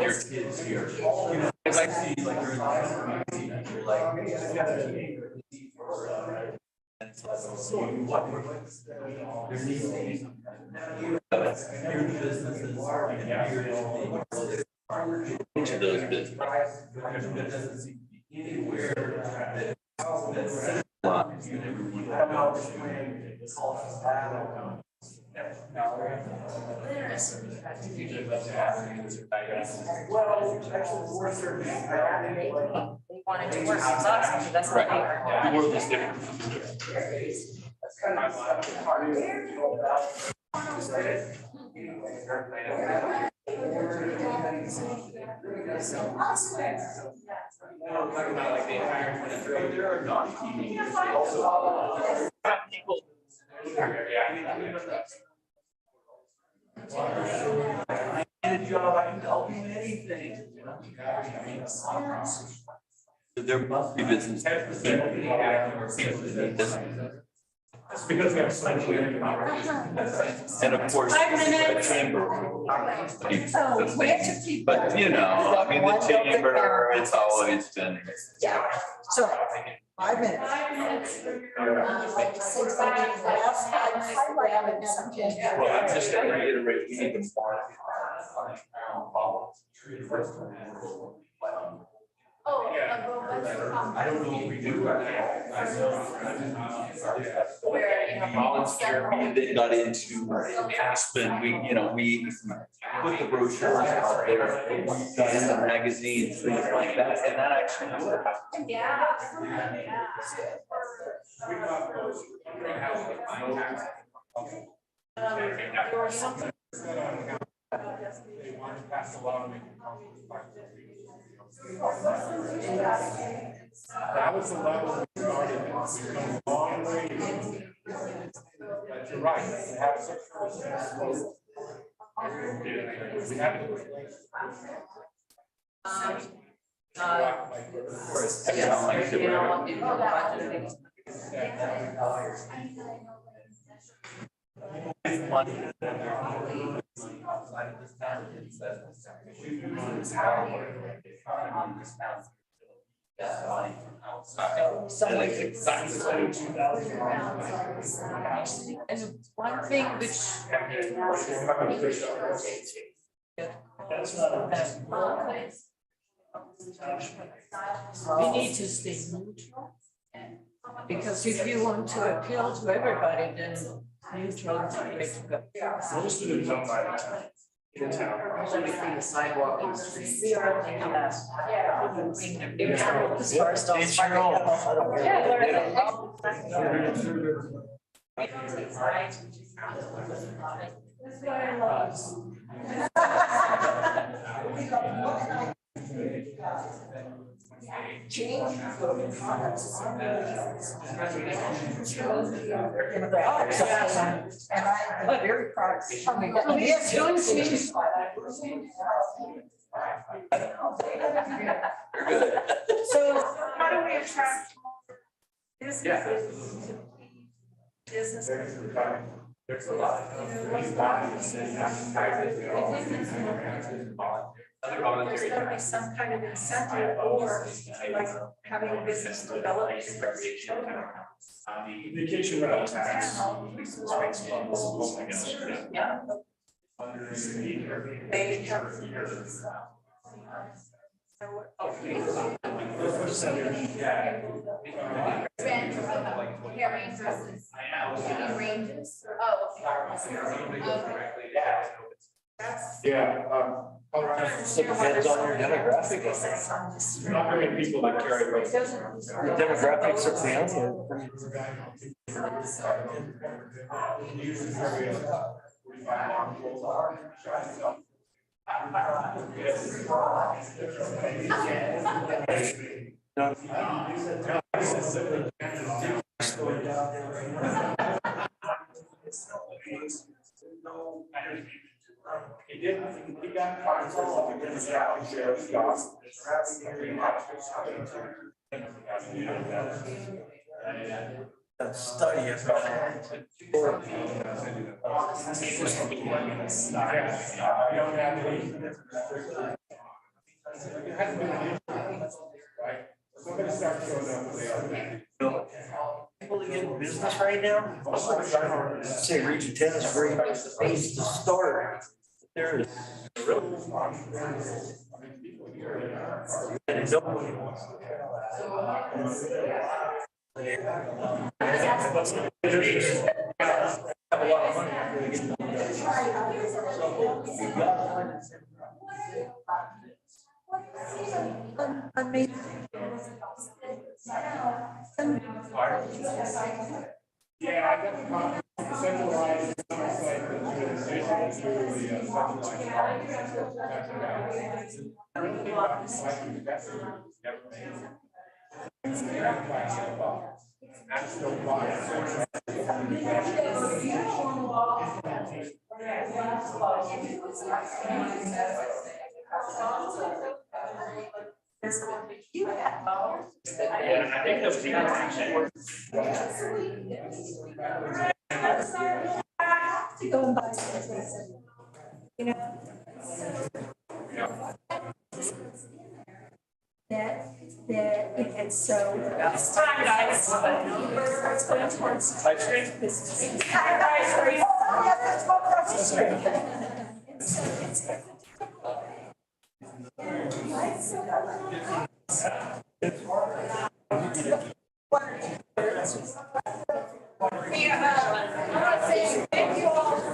Your kids here. Because I see like you're like each of those businesses. Anywhere They wanted to work with us, that's what they are. The world is different. there are non-TV also people. I need a job, I can help you in anything. There must be business. That's because we have so much. And of course, the chamber. But you know, I mean, the chamber, it's always been. Yeah, so 5 minutes. Well, I'm just going to reiterate, we need to farm. Oh, I don't know if we do. They got into Aspen, we put the brochures out there, we got in the magazines, things like that, and that actually worked. yeah. There was something. They want to pass a law to make it that was the level we started. We've come a long way. But you're right, to have such we have to. And one thing which That's not a bad. We need to stay neutral. Because if you want to appeal to everybody, then neutral is the way to go. Most of them don't buy that. In town. Between the sidewalk and the street. As far as It's your own. I'm very proud. So how do we attract businesses? Businesses. There's a lot There's gotta be some kind of incentive or like having a business development. Vacation rental tax. Yeah. They have. Yeah, Depends on your demographic. Not very many people that carry. Your demographics are family. He got control against the sheriff's office. Study is Somebody start showing up there. people to get in business right now. Say Region 10 is a great place to start. There is and nobody wants to have a lot of money. Yeah, I got the centralized I think those people actually. To go and buy something, you know. That it's so. It's time, guys. It's going towards ice cream. It's time, guys. Oh, yeah, let's go across the street. Thank you all.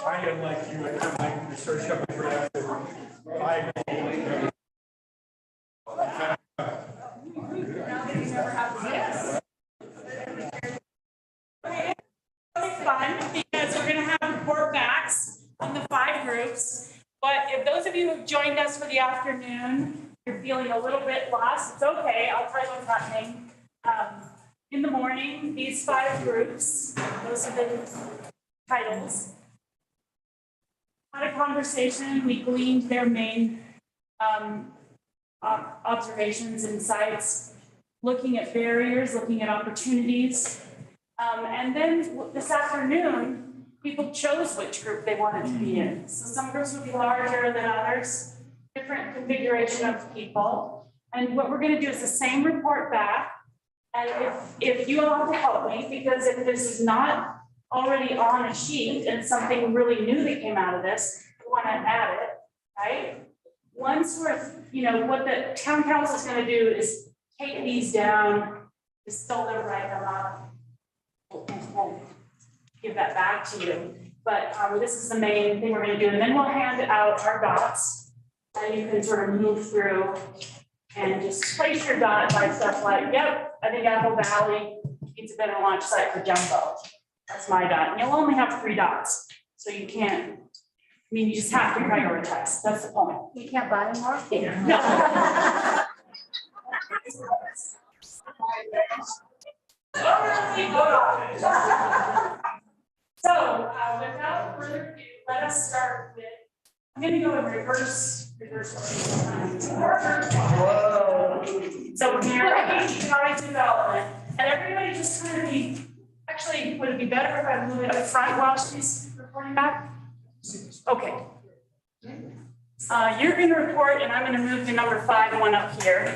I am like you, I'm research up for I Fun because we're going to have report backs on the 5 groups. But if those of you who've joined us for the afternoon, you're feeling a little bit lost, it's okay. I'll tell you what's happening. In the morning, these 5 groups, those are the titles, had a conversation. We gleaned their main observations, insights, looking at barriers, looking at opportunities. And then this afternoon, people chose which group they wanted to be in. So some groups would be larger than others, different configuration of people. And what we're going to do is the same report back. And if you all have to help me, because if this is not already on a sheet and something really new that came out of this, we want to add it, right? Once we're, what the town council is going to do is take these down, distill them, write them up, we'll give that back to you. But this is the main thing we're going to do. And then we'll hand out our dots and you can sort of move through and just place your dot by stuff like, yep, I think Apple Valley needs a better launch site for Jumbo. That's my dot. And you'll only have 3 dots. So you can't, you just have to prioritize. That's the point. You can't buy more? Yeah. No. So without further ado, let us start with, I'm going to go in reverse. Whoa. So we're here at economic development, and everybody just kind of be, actually, would it be better if I move it up front while she's reporting back? Okay. You're going to report, and I'm going to move the number 5 one up here.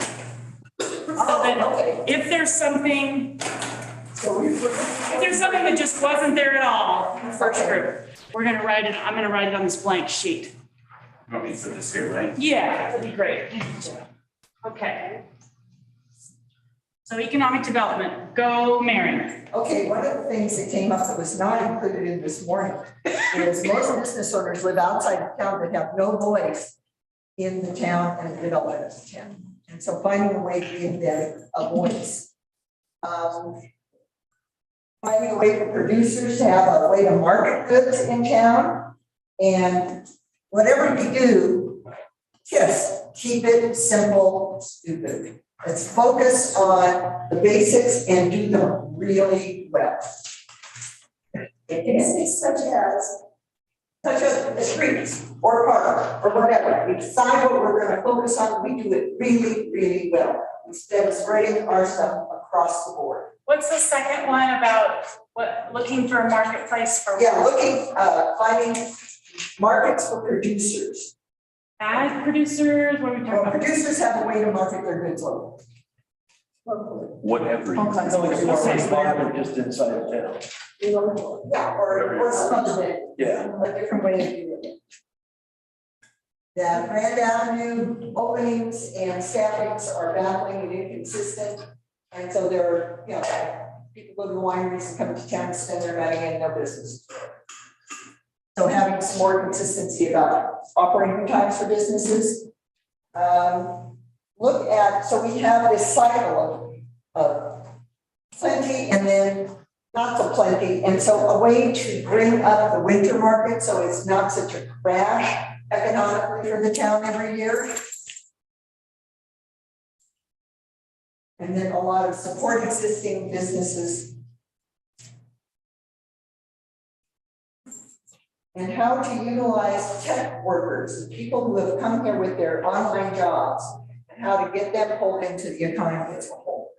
So that if there's something that just wasn't there at all in the first group, we're going to write it. I'm going to write it on this blank sheet. You want me for this here, right? Yeah, that'd be great. Okay. So economic development, go Mary. Okay, one of the things that came up that was not included in this morning is most business owners live outside of town that have no voice in the town and the development of the town. And so finding a way to give them a voice. Finding a way for producers to have a way to market goods in town. And whatever you do, just keep it simple, stupid. Let's focus on the basics and do them really well. Basics such as the streets or park or whatever. We decide what we're going to focus on. We do it really, really well instead of spreading our stuff across the board. What's the second one about looking for a marketplace for? Yeah, finding markets for producers. Ag producers, what are we talking about? Producers have a way to market their goods locally. Whatever. Just inside of town. Yeah, or some of it. Yeah. A different way of doing it. that Grand Avenue openings and staffings are baffling and inconsistent. And so there are, you know, people go to the wineries and come to town and spend their money and no business. So having some more consistency about operating times for businesses. Look at, so we have this cycle of plenty and then not so plenty. And so a way to bring up the winter market so it's not such a crash economically for the town every year. And then a lot of support existing businesses. And how to utilize tech workers, the people who have come here with their online jobs, and how to get them pulled into the economy as a whole.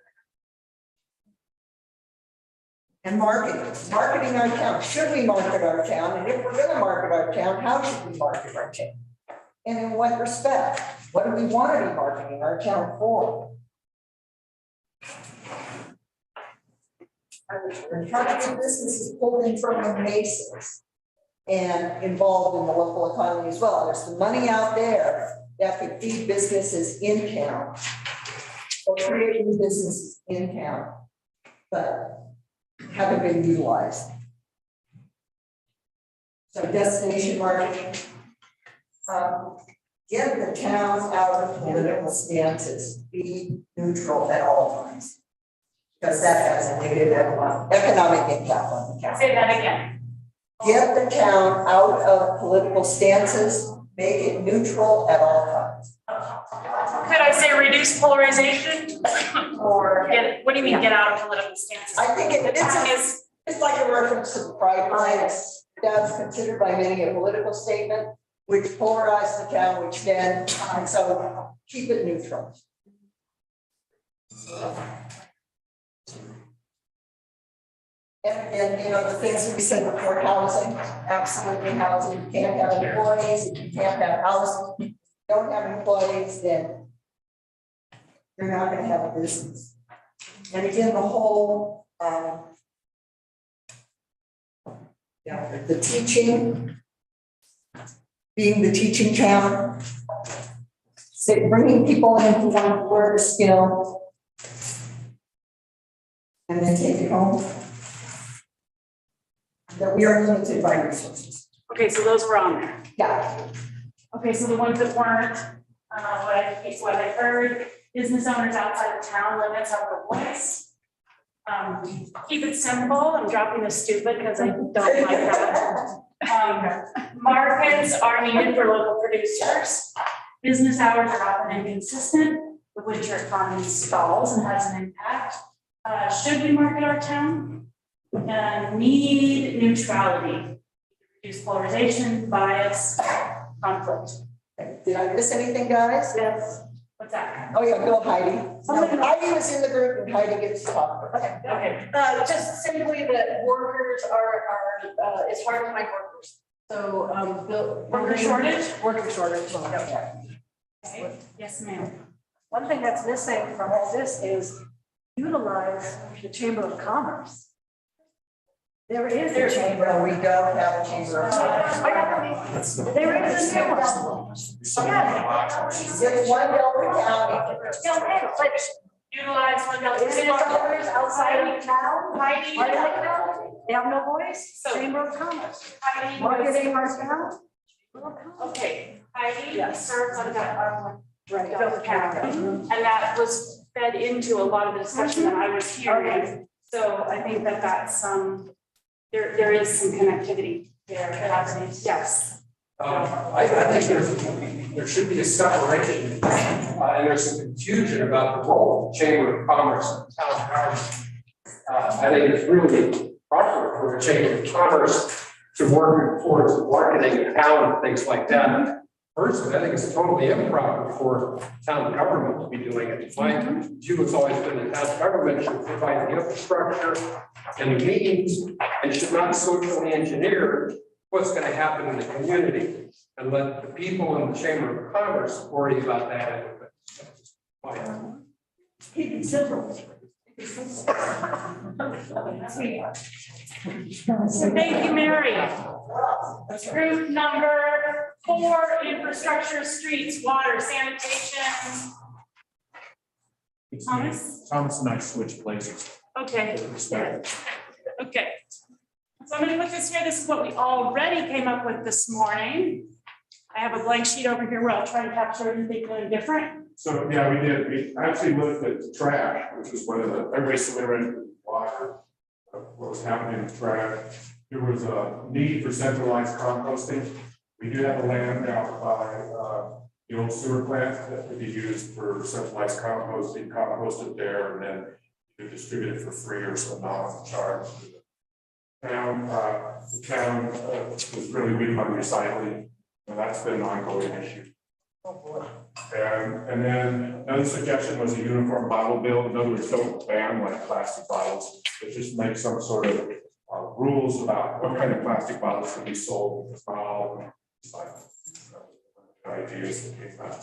And marketing our town. Should we market our town? And if we're going to market our town, how should we market our town? And in what respect? What do we want to be marketing our town for? And how to get businesses pulled in from the masons and involved in the local economy as well. There's some money out there that could feed businesses in town or create new businesses in town, but haven't been utilized. So destination marketing, get the town out of political stances, be neutral at all times. Because that has a negative economic impact on the town. Say that again. Get the town out of political stances, make it neutral at all times. Could I say reduce polarization? Or get, what do you mean get out of political stances? I think it's like a reference to the Pride Line. That's considered by many a political statement, which polarized the town, which then, so keep it neutral. And you know, the things we said before, housing, absolutely housing, you can't have employees, if you can't have housing, you don't have employees, then you're not gonna have a business. And again, the whole, the teaching, being the teaching town, bringing people in who want to learn a skill, and then take it home. That we are limited by resources. Okay, so those were on there. Yeah. Okay, so the ones that weren't, what I heard, business owners outside of town limits have the voice. Keep it simple. I'm dropping the stupid because I don't like that. Markets are needed for local producers. Business hours are often inconsistent. The winter economy stalls and has an impact. Should we market our town? Need neutrality, reduce polarization, bias, conflict. Did I miss anything, guys? Yes. What's that? Oh yeah, go Heidi. Heidi was in the group and Heidi gets to talk. Okay, just simply that workers are, it's hard to find workers. So, Worker shortage? Worker shortage. Okay. Yes, ma'am. One thing that's missing from all this is utilize the Chamber of Commerce. There is a chamber. No, we don't have a chamber of commerce. There is a new one. Yeah. It's one Delaware County. Yeah, but Utilize one of is it others outside of town? Heidi. Are they have no voice? Chamber of Commerce. Heidi. Marketing our town? Okay, Heidi Yes. serves on that, Right. and that was fed into a lot of the discussion that I was hearing. So I think that that's there is some connectivity there happening. Yes. I think there should be a separation, and there's some confusion about the role of the Chamber of Commerce and town government. I think it's really proper for the Chamber of Commerce to work towards marketing the town and things like that. Personally, I think it's totally improper for town government to be doing it. My view has always been that town government should provide the infrastructure and the means and should not socially engineer what's going to happen in the community and let the people in the Chamber of Commerce worry about that. Keep it simple. So thank you, Mary. Group number 4, infrastructure, streets, water, sanitation. Thomas? Thomas and I switched places. Okay. Okay. So I'm gonna put this here. This is what we already came up with this morning. I have a blank sheet over here where I'll try to capture anything really different. So, yeah, we did. We actually looked at trash, which was one of the, everybody submitted into water. What was happening with trash. There was a need for centralized composting. We do have a land out by the old sewer plant that could be used for centralized composting, composted there, and then you could distribute it for free or some non-charge. The town was really weak on recycling, and that's been an ongoing issue. And then another suggestion was a uniform bottle bill. In other words, don't ban like plastic bottles, but just make some sort of rules about what kind of plastic bottles can be sold. It's not all of them. Ideas that came out.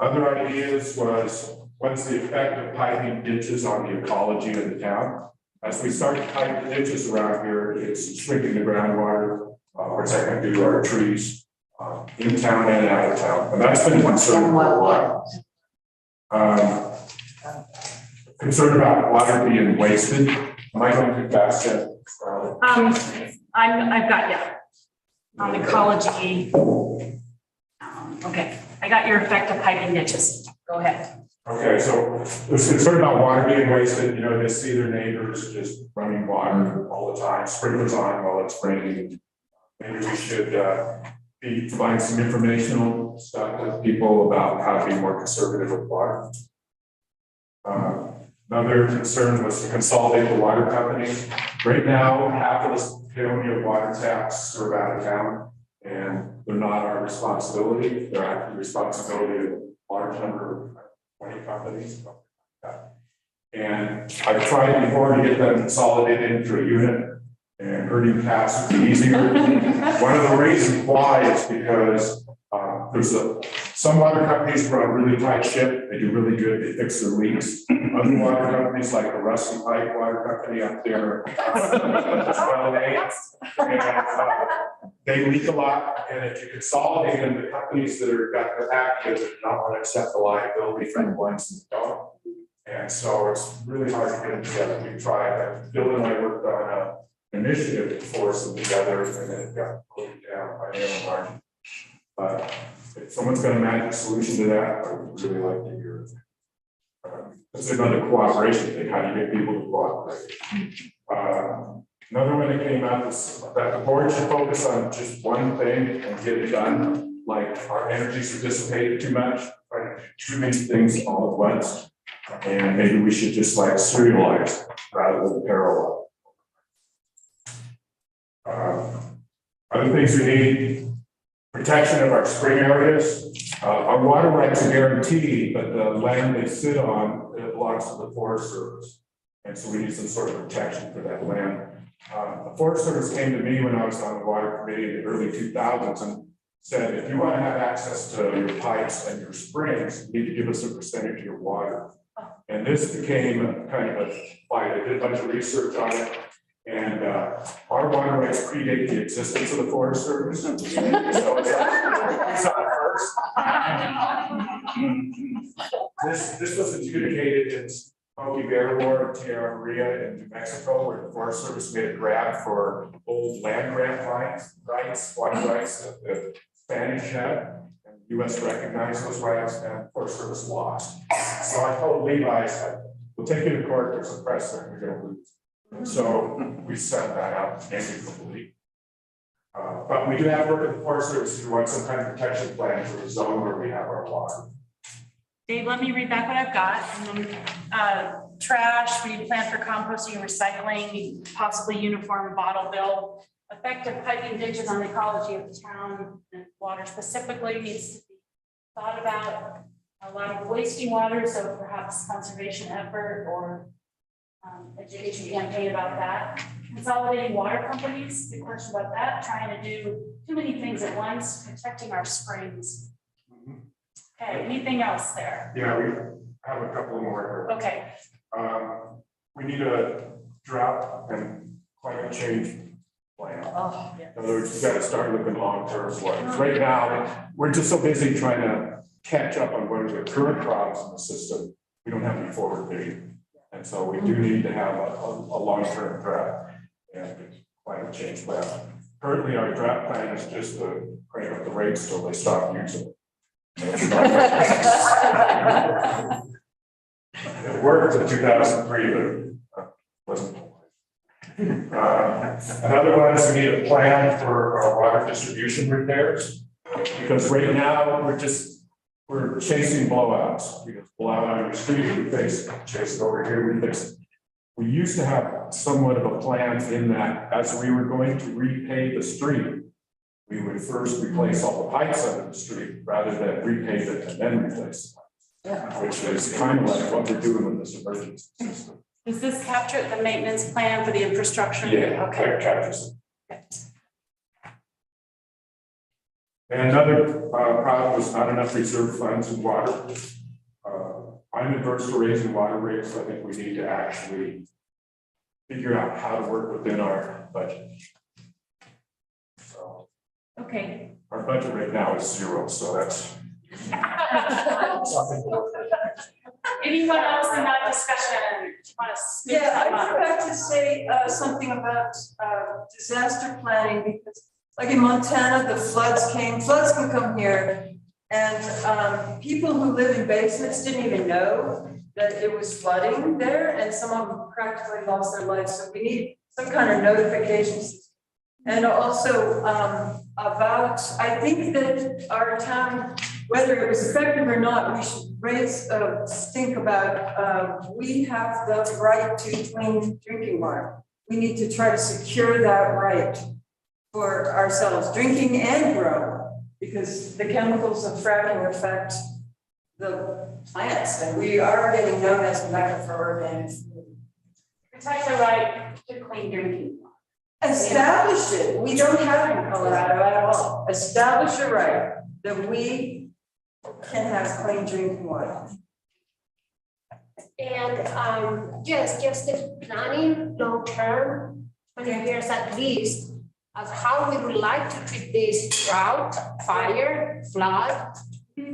Other ideas was, what's the effect of piping ditches on the ecology of the town? As we start to pipe ditches around here, it's shrinking the groundwater, what's that going to do to our trees, in town and out of town? And that's been concerned for a while. Concerned about water being wasted. Am I going too fast yet? I've got you. On ecology. Okay, I got your effect of piping ditches. Go ahead. Okay, so there's concern about water being wasted. You know, they see their neighbors just running water all the time, sprinklers on while it's raining. Maybe we should be providing some informational stuff with people about how to be more conservative with water. Another concern was to consolidate the water companies. Right now, half of the Paonia water taps serve out of town, and they're not our responsibility. They're actually the responsibility of a large number of 20 companies. And I've tried before to get them consolidated into a unit, and herding cats is easier. One of the reasons why is because some water companies run a really tight ship. They do really good. They fix their leaks. Other water companies, like the Rusty Pike Water Company up there, they leak a lot. And if you consolidate them, the companies that are got the active do not want to accept the liability from the ones that don't. And so it's really hard to get them together. We tried. Bill and I worked on an initiative to force them together, and then it got pulled down by the But if someone's got a magic solution to that, I would really like to hear it. That's another cooperation thing. How do you get people to cooperate? Another one that came out is that the board should focus on just one thing and get it done. Like our energies are dissipated too much, right? Too many things all at once. And maybe we should just like serialize rather than parallel. Other things we need: protection of our spring areas. Our water rights are guaranteed, but the land they sit on belongs to the Forest Service. And so we need some sort of protection for that land. The Forest Service came to me when I was on the water committee in the early 2000s and said, if you want to have access to your pipes and your springs, you need to give us a percentage of your water. And this became kind of a fight. I did a bunch of research on it. And our water rights predate the existence of the Forest Service. So it's not first. This was adjudicated in Reservoir, Tierra Maria in New Mexico, where the Forest Service made a grab for old land grant rights, water rights that the Spanish had. And the U.S. recognized those rights, and the Forest Service lost. So I told Levi, I said, we'll take you to court, there's a precedent, we're going to lose. So we sent that out amicably. But we do have work with the Forest Service who want some kind of protection plan for the zone where we have our water. Dave, let me read back what I've got. And then, trash, we need plan for composting and recycling, possibly uniform bottle bill, effective piping ditches on the ecology of the town, and water specifically needs to be thought about. A lot of wasting water, so perhaps conservation effort or education campaign about that. Consolidating water companies, big question about that, trying to do too many things at once, protecting our springs. Okay, anything else there? Yeah, we have a couple more here. Okay. We need a drought and climate change plan. Oh, In other words, you've got to start looking long-term for it. Right now, we're just so busy trying to catch up on what are the current problems in the system. We don't have any forward vision. And so we do need to have a long-term drought and climate change plan. Currently, our drought plan is just to crank up the rates till they stop using it. It worked in 2003, but wasn't. Another one is we need a plan for our water distribution repairs, because right now we're chasing blowouts. We just blow out on the street, we fix it, chase it over here, we fix it. We used to have somewhat of a plan in that as we were going to repave the street, we would first replace all the pipes under the street rather than repave it and then replace it, which is kind of like what we're doing with this emergency system. Does this capture the maintenance plan for the infrastructure? Yeah, Okay. that captures it. And another problem was not enough reserve funds in water. I'm adverse to raising water rates. I think we need to actually figure out how to work within our budget. So. Okay. Our budget right now is 0, so that's. Anyone else in that discussion? Want to speak? Yeah, I forgot to say something about disaster planning, because like in Montana, the floods can come here. And people who live in basements didn't even know that it was flooding there, and some of them practically lost their lives. So we need some kind of notification system. And also I think that our town, whether it was effective or not, we should raise a stink about we have the right to clean drinking water. We need to try to secure that right for ourselves, drinking and growing. Because the chemicals of fracking affect the plants, and we are getting known as a mecca for organic food. Protect the right to clean drinking water. Establish it. We don't have it in Colorado at all. Establish a right that we can have clean drinking water. And just the planning long term, 20 years at least, of how we would like to treat this drought, fire, flood.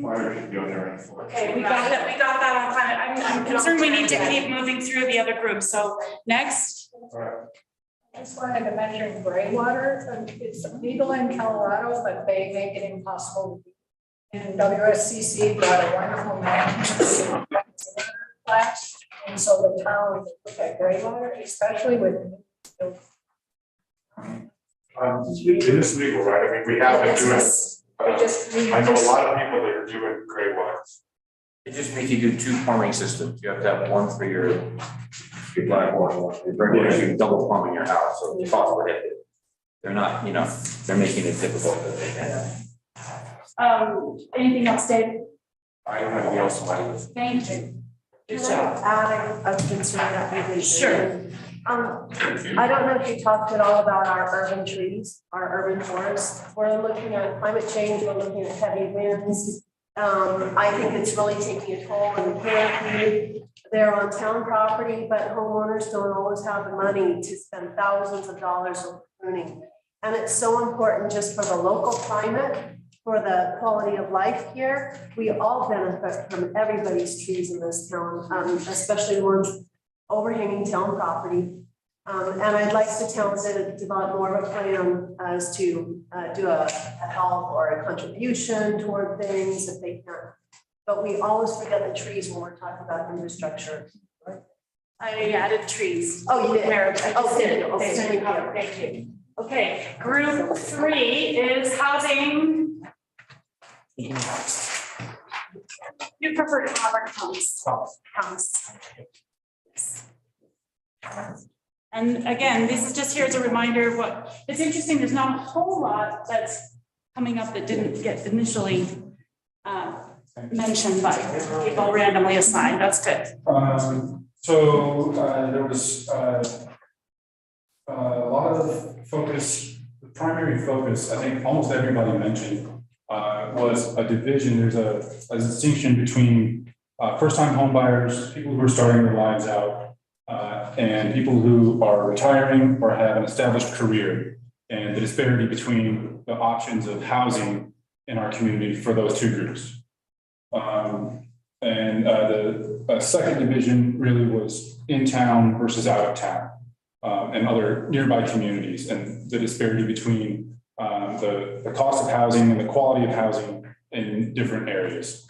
Fire should be on there. Okay, we got that on climate. I'm concerned we need to keep moving through the other groups. So next. I just wanted to mention gray water. It's legal in Colorado, but they make it impossible. And WSCC brought a wonderful map class, and so the town look at gray water, especially with. It is legal, right? I mean, we have to do it. I know a lot of people that are doing gray water. It just makes you do 2 plumbing systems. You have to have one for your black water. You're double plumbing your house, so it's cost prohibitive. They're not, they're making it difficult that they can. Anything else, Dave? I don't have anything else on this. Thank you. Good job. Adding a concern that we Sure. I don't know if you talked at all about our urban trees, our urban forests. We're looking at climate change, we're looking at heavy winds. I think it's really taking a toll on the canopy. They're on town property, but homeowners don't always have the money to spend thousands of dollars on pruning. And it's so important just for the local climate, for the quality of life here. We all benefit from everybody's trees in this town, especially ones overhanging town property. And I'd like the towns to develop more of a plan as to do a help or a contribution toward things if they can. But we always forget the trees when we're talking about infrastructure. I added trees. Oh, you did? Where I just did. Okay, Thank you. Okay, group 3 is housing. You prefer counts. And again, this is just here as a reminder of what, it's interesting, there's not a whole lot that's coming up that didn't get initially mentioned by people randomly assigned. That's good. So there was a lot of focus, the primary focus, I think almost everybody mentioned, was a division. There's a distinction between first-time home buyers, people who are starting their lives out, and people who are retiring or have an established career. and the disparity between the options of housing in our community for those two groups. The second division really was in town versus out of town, and other nearby communities, and the disparity between the cost of housing and the quality of housing in different areas.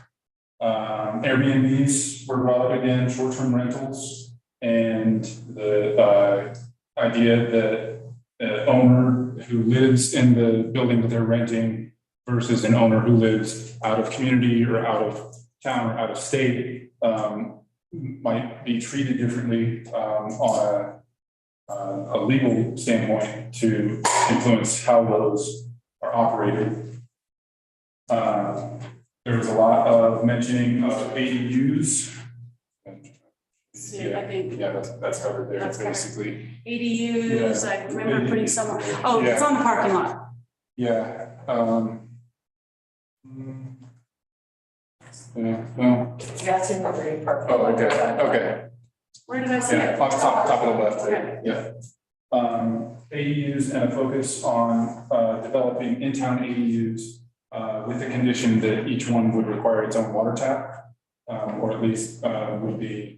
Airbnbs were brought up again, short-term rentals, and the idea that an owner who lives in the building that they're renting versus an owner who lives out of community or out of town or out of state might be treated differently on a legal standpoint to influence how those are operated. There was a lot of mentioning of ADUs. I think That's covered there, that's basically. ADUs, Yeah. I remember putting some, oh, it's Yeah. on the parking lot. Yeah. Yeah, well. That's in the green part. Oh, okay. Where did I see Yeah, it? on top of the left, Okay. yeah. ADUs and a focus on developing in-town ADUs with the condition that each one would require its own water tap, or at least would be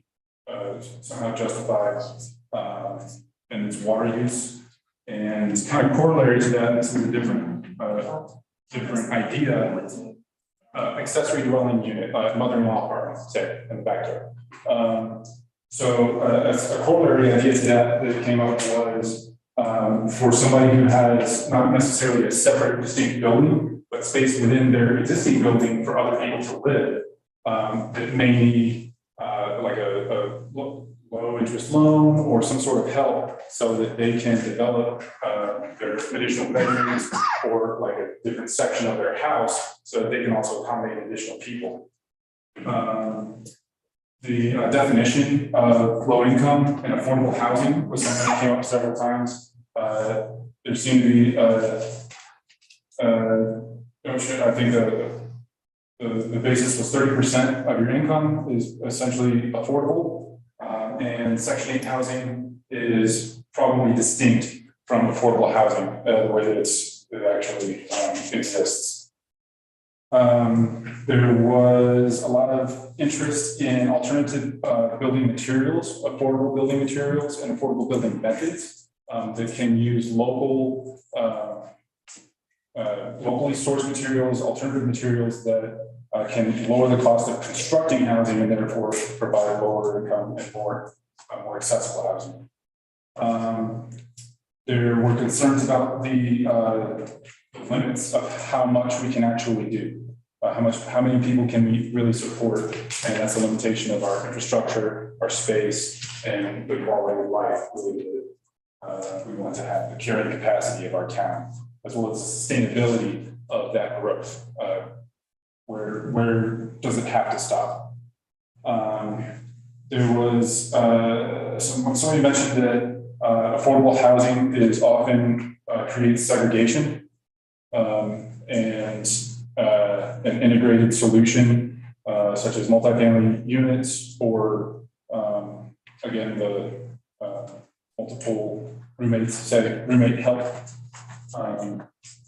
somehow justified in its water use. And kind of corollary to that, this is a different idea. Accessory dwelling unit, mother-in-law apartment, say, in the backyard. So a corollary idea to that came up was for somebody who has not necessarily a separate distinct building, but space within their existing building for other people to live, that may need like a low interest loan or some sort of help so that they can develop their additional bedrooms or like a different section of their house so that they can also accommodate additional people. The definition of low income and affordable housing was something that came up several times. There seemed to be notion, I think the basis was 30% of your income is essentially affordable, and Section 8 housing is probably distinct from affordable housing, the way that it actually exists. There was a lot of interest in alternative building materials, affordable building materials, and affordable building methods that can use locally sourced materials, alternative materials that can lower the cost of constructing housing and therefore provide lower income and more accessible housing. There were concerns about the limits of how much we can actually do. How many people can we really support? And that's a limitation of our infrastructure, our space, and the quality of life really that we want to have, the carrying capacity of our town, as well as the sustainability of that growth. Where does it have to stop? There was somebody mentioned that affordable housing is often creates segregation, and an integrated solution such as multifamily units or again the multiple roommates, say roommate help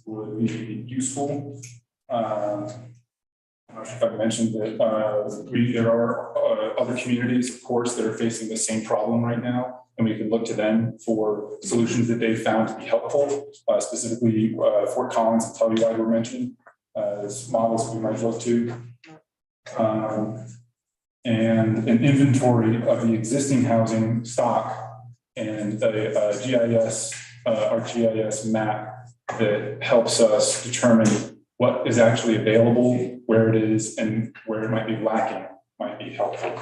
would be useful. I'm not sure if I mentioned that there are other communities, of course, that are facing the same problem right now, and we can look to them for solutions that they found to be helpful. Specifically, Fort Collins and Telluride were mentioned as models we might look to. And an inventory of the existing housing stock and a GIS, our GIS map that helps us determine what is actually available, where it is, and where it might be lacking might be helpful.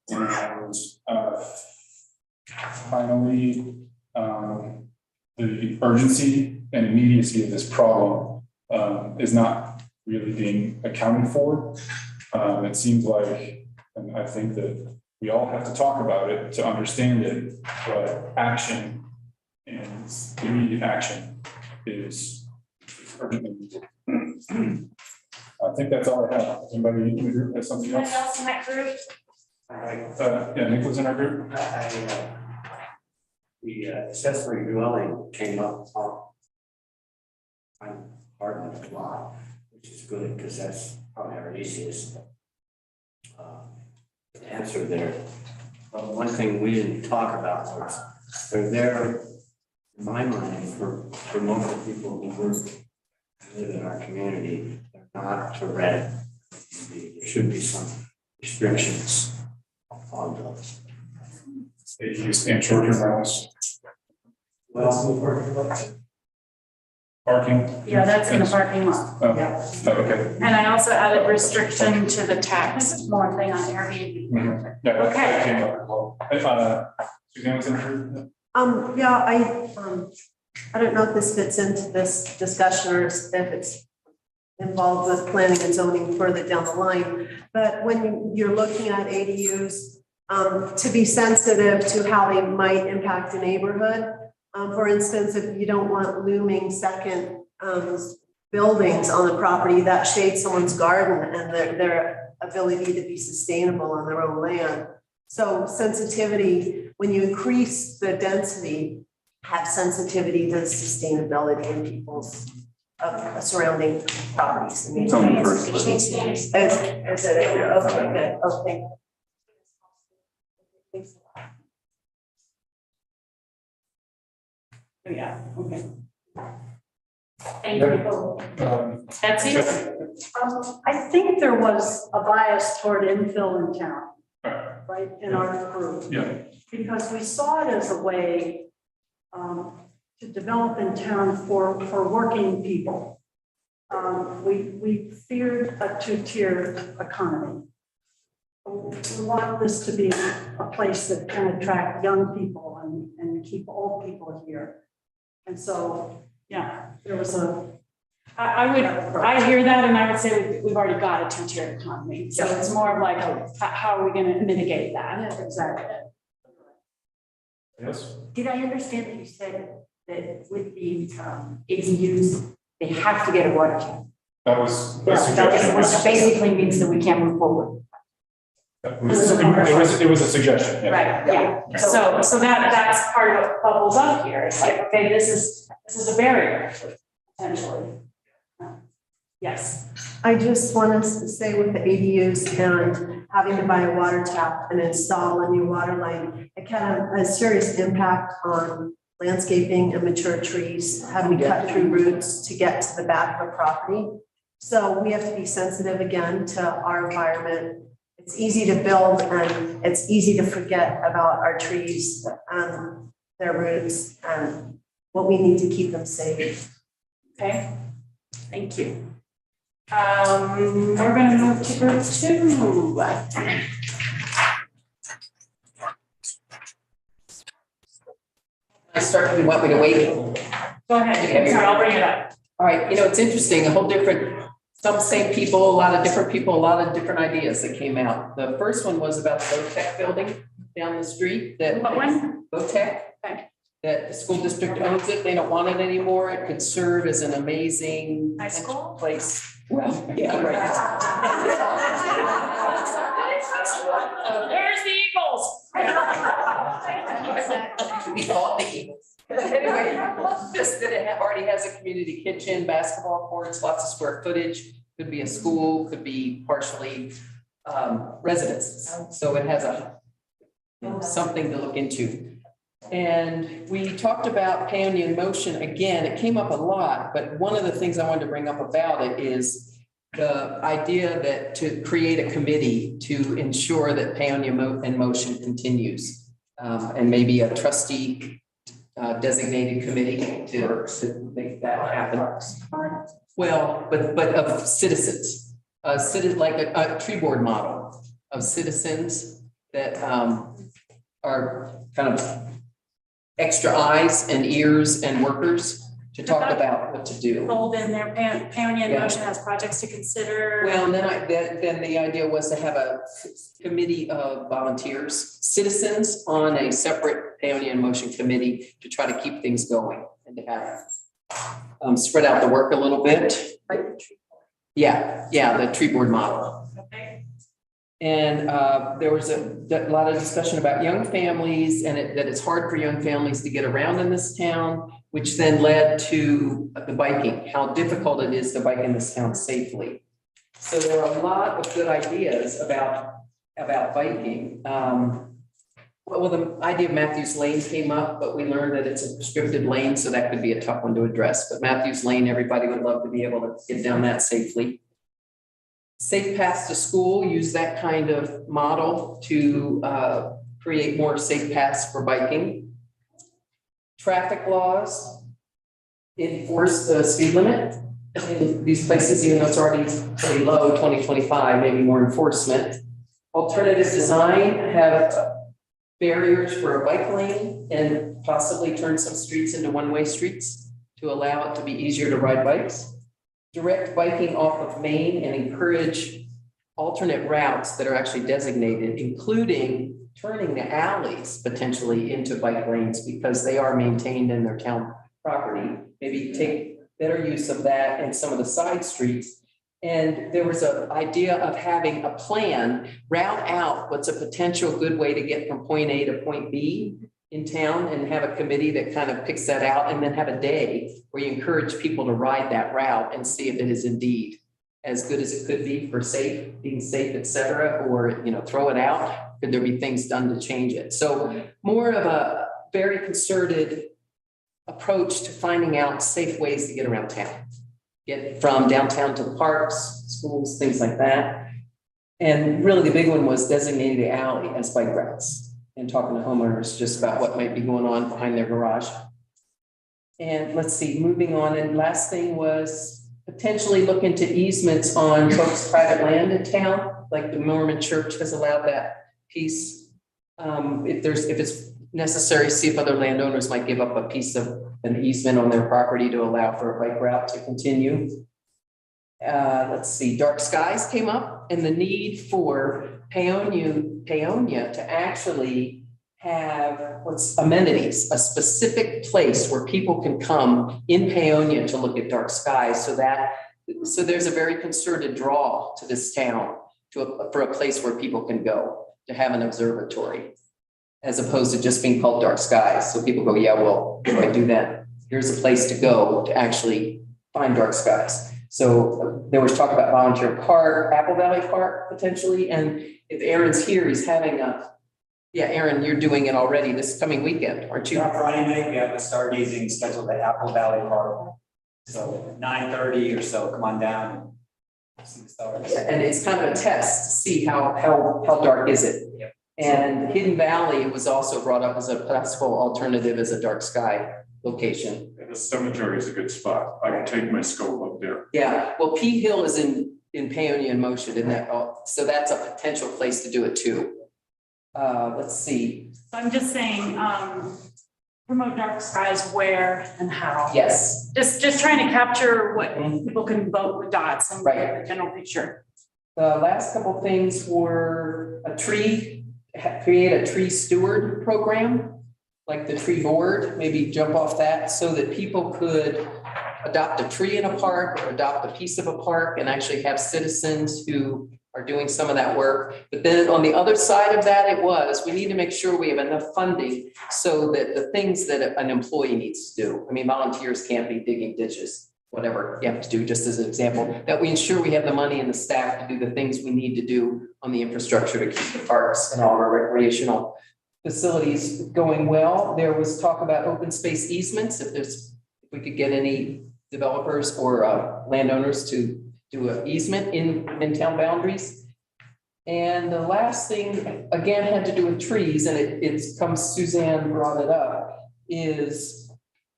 And finally, the urgency and immediacy of this problem is not really being accounted for. It seems like, and I think that we all have to talk about it to understand it, but action and immediate action is urgently needed. I think that's all I have. Anybody in the group has something else? Anyone else in that group? Yeah, Nick was in our group. The accessory dwelling came up apartment lot, which is good, because that's probably our easiest answer there. But one thing we didn't talk about was they're there, in my mind, for most of the people who work and live in our community. They're not to rent. There should be some restrictions on those. They use in short-term rentals. Well, Parking. Yeah, that's in the parking lot. Oh, Yeah. oh, okay. And I also added restriction to the tax, more thing on Airbnb. Mhm. Yeah, that Okay. came up as well. Suzanne was interested. Yeah, I don't know if this fits into this discussion or if it's involved with planning and zoning further down the line. But when you're looking at ADUs, to be sensitive to how they might impact a neighborhood. For instance, if you don't want looming second buildings on the property that shade someone's garden and their ability to be sustainable on their own land. So sensitivity, when you increase the density, have sensitivity to sustainability in people's surrounding properties. I mean, It's on the first list. Is it? Okay, good, okay. Yeah, okay. Thank you. Betsy? I think there was a bias toward infill in town, right, in our group. Yeah. Because we saw it as a way to develop in town for working people. We feared a two-tiered economy. We want this to be a place that can attract young people and keep old people here. And so, yeah, there was I hear that and I would say we've already got a two-tier economy. So it's more of like, how are we going to mitigate that? Exactly. Yes. Did I understand that you said that with the ADUs, they have to get a water tap? That was a Yeah, suggestion. which basically means that we can't move forward. It was a suggestion. Yeah. Right, yeah. So that's part of what bubbles up here. It's like, okay, this is a barrier, potentially. Yes. I just want us to say with the ADUs and having to buy a water tap and install a new water line, it can have a serious impact on landscaping and mature trees, having to cut through roots to get to the back of a property. So we have to be sensitive again to our environment. It's easy to build and it's easy to forget about our trees and their roots and what we need to keep them safe. Okay, thank you. We're going to move to group 2. I start, you want me to wait? Go ahead, sorry, I'll bring it up. All right, it's interesting, a whole different, some same people, a lot of different people, a lot of different ideas that came out. The first one was about the VOTEC building down the street. What one? VOTEC. Okay. That the school district owns it, they don't want it anymore. It could serve as an amazing High school? place. Well, yeah, right. There's the Eagles. We call it the Eagles. Anyway, just that it already has a community kitchen, basketball courts, lots of square footage, could be a school, could be partially residences. So it has something to look into. And we talked about Paonia in motion again. It came up a lot, but one of the things I wanted to bring up about it is the idea that to create a committee to ensure that Paonia in motion continues, and maybe a trustee designated committee to make that happen. Well, but of citizens, like a tree board model of citizens that are kind of extra eyes and ears and workers to talk about what to do. Fold in there, Paonia in motion has projects to consider. Well, and then the idea was to have a committee of volunteers, citizens on a separate Paonia in motion committee to try to keep things going and to have spread out the work a little bit. Yeah, the tree board model. Okay. And there was a lot of discussion about young families and that it's hard for young families to get around in this town. which then led to the biking, how difficult it is to bike in this town safely. So there are a lot of good ideas about biking. Well, the idea of Matthews Lane came up, but we learned that it's a prescriptive lane, so that could be a tough one to address. But Matthews Lane, everybody would love to be able to get down that safely. Safe paths to school, use that kind of model to create more safe paths for biking. Traffic laws, enforce the speed limit in these places, even though it's already pretty low, 2025, maybe more enforcement. Alternative design, have barriers for a bike lane and possibly turn some streets into one-way streets to allow it to be easier to ride bikes. Direct biking off of Main and encourage alternate routes that are actually designated, including turning the alleys potentially into bike lanes because they are maintained in their town property. Maybe take better use of that and some of the side streets. And there was an idea of having a plan, route out what's a potential good way to get from point A to point B in town, and have a committee that kind of picks that out, and then have a day where you encourage people to ride that route and see if it is indeed as good as it could be for being safe, et cetera, or, throw it out. Could there be things done to change it? So more of a very concerted approach to finding out safe ways to get around town. Get from downtown to the parks, schools, things like that. And really the big one was designating the alley as bike routes and talking to homeowners just about what might be going on behind their garage. And let's see, moving on. And last thing was potentially look into easements on folks' private land in town, like the Mormon Church has allowed that piece. If it's necessary, see if other landowners might give up a piece of an easement on their property to allow for a bike route to continue. Let's see, dark skies came up, and the need for Paonia to actually have amenities, a specific place where people can come in Paonia to look at dark skies. So there's a very concerted draw to this town for a place where people can go to have an observatory, as opposed to just being called dark skies. So people go, yeah, well, if I do that, here's a place to go to actually find dark skies. So there was talk about Volunteer Park, Apple Valley Park, potentially. And if Aaron's here, he's having Aaron, you're doing it already this coming weekend, aren't you? Yeah, Friday night, we have a stargazing scheduled at Apple Valley Park. So 9:30 or so, come on down and see the stars. Yeah, and it's kind of a test to see how dark is it. Yep. And Hidden Valley was also brought up as a possible alternative as a dark sky location. And the cemetery is a good spot. I can take my scope up there. Yeah, well, P Hill is in Paonia in Motion, isn't that? So that's a potential place to do it too. Let's see. So I'm just saying, promote dark skies where and how. Yes. Just trying to capture what people can vote with dots and Right. the general picture. The last couple things were create a tree steward program, like the tree board, maybe jump off that so that people could adopt a tree in a park or adopt a piece of a park and actually have citizens who are doing some of that work. But then on the other side of that, we need to make sure we have enough funding so that the things that an employee needs to do, I mean, volunteers can't be digging ditches, whatever you have to do, just as an example, that we ensure we have the money and the staff to do the things we need to do on the infrastructure to keep the parks and all our recreational facilities going well. There was talk about open space easements, if we could get any developers or landowners to do an easement in town boundaries. And the last thing, again, had to do with trees, and Suzanne brought it up, is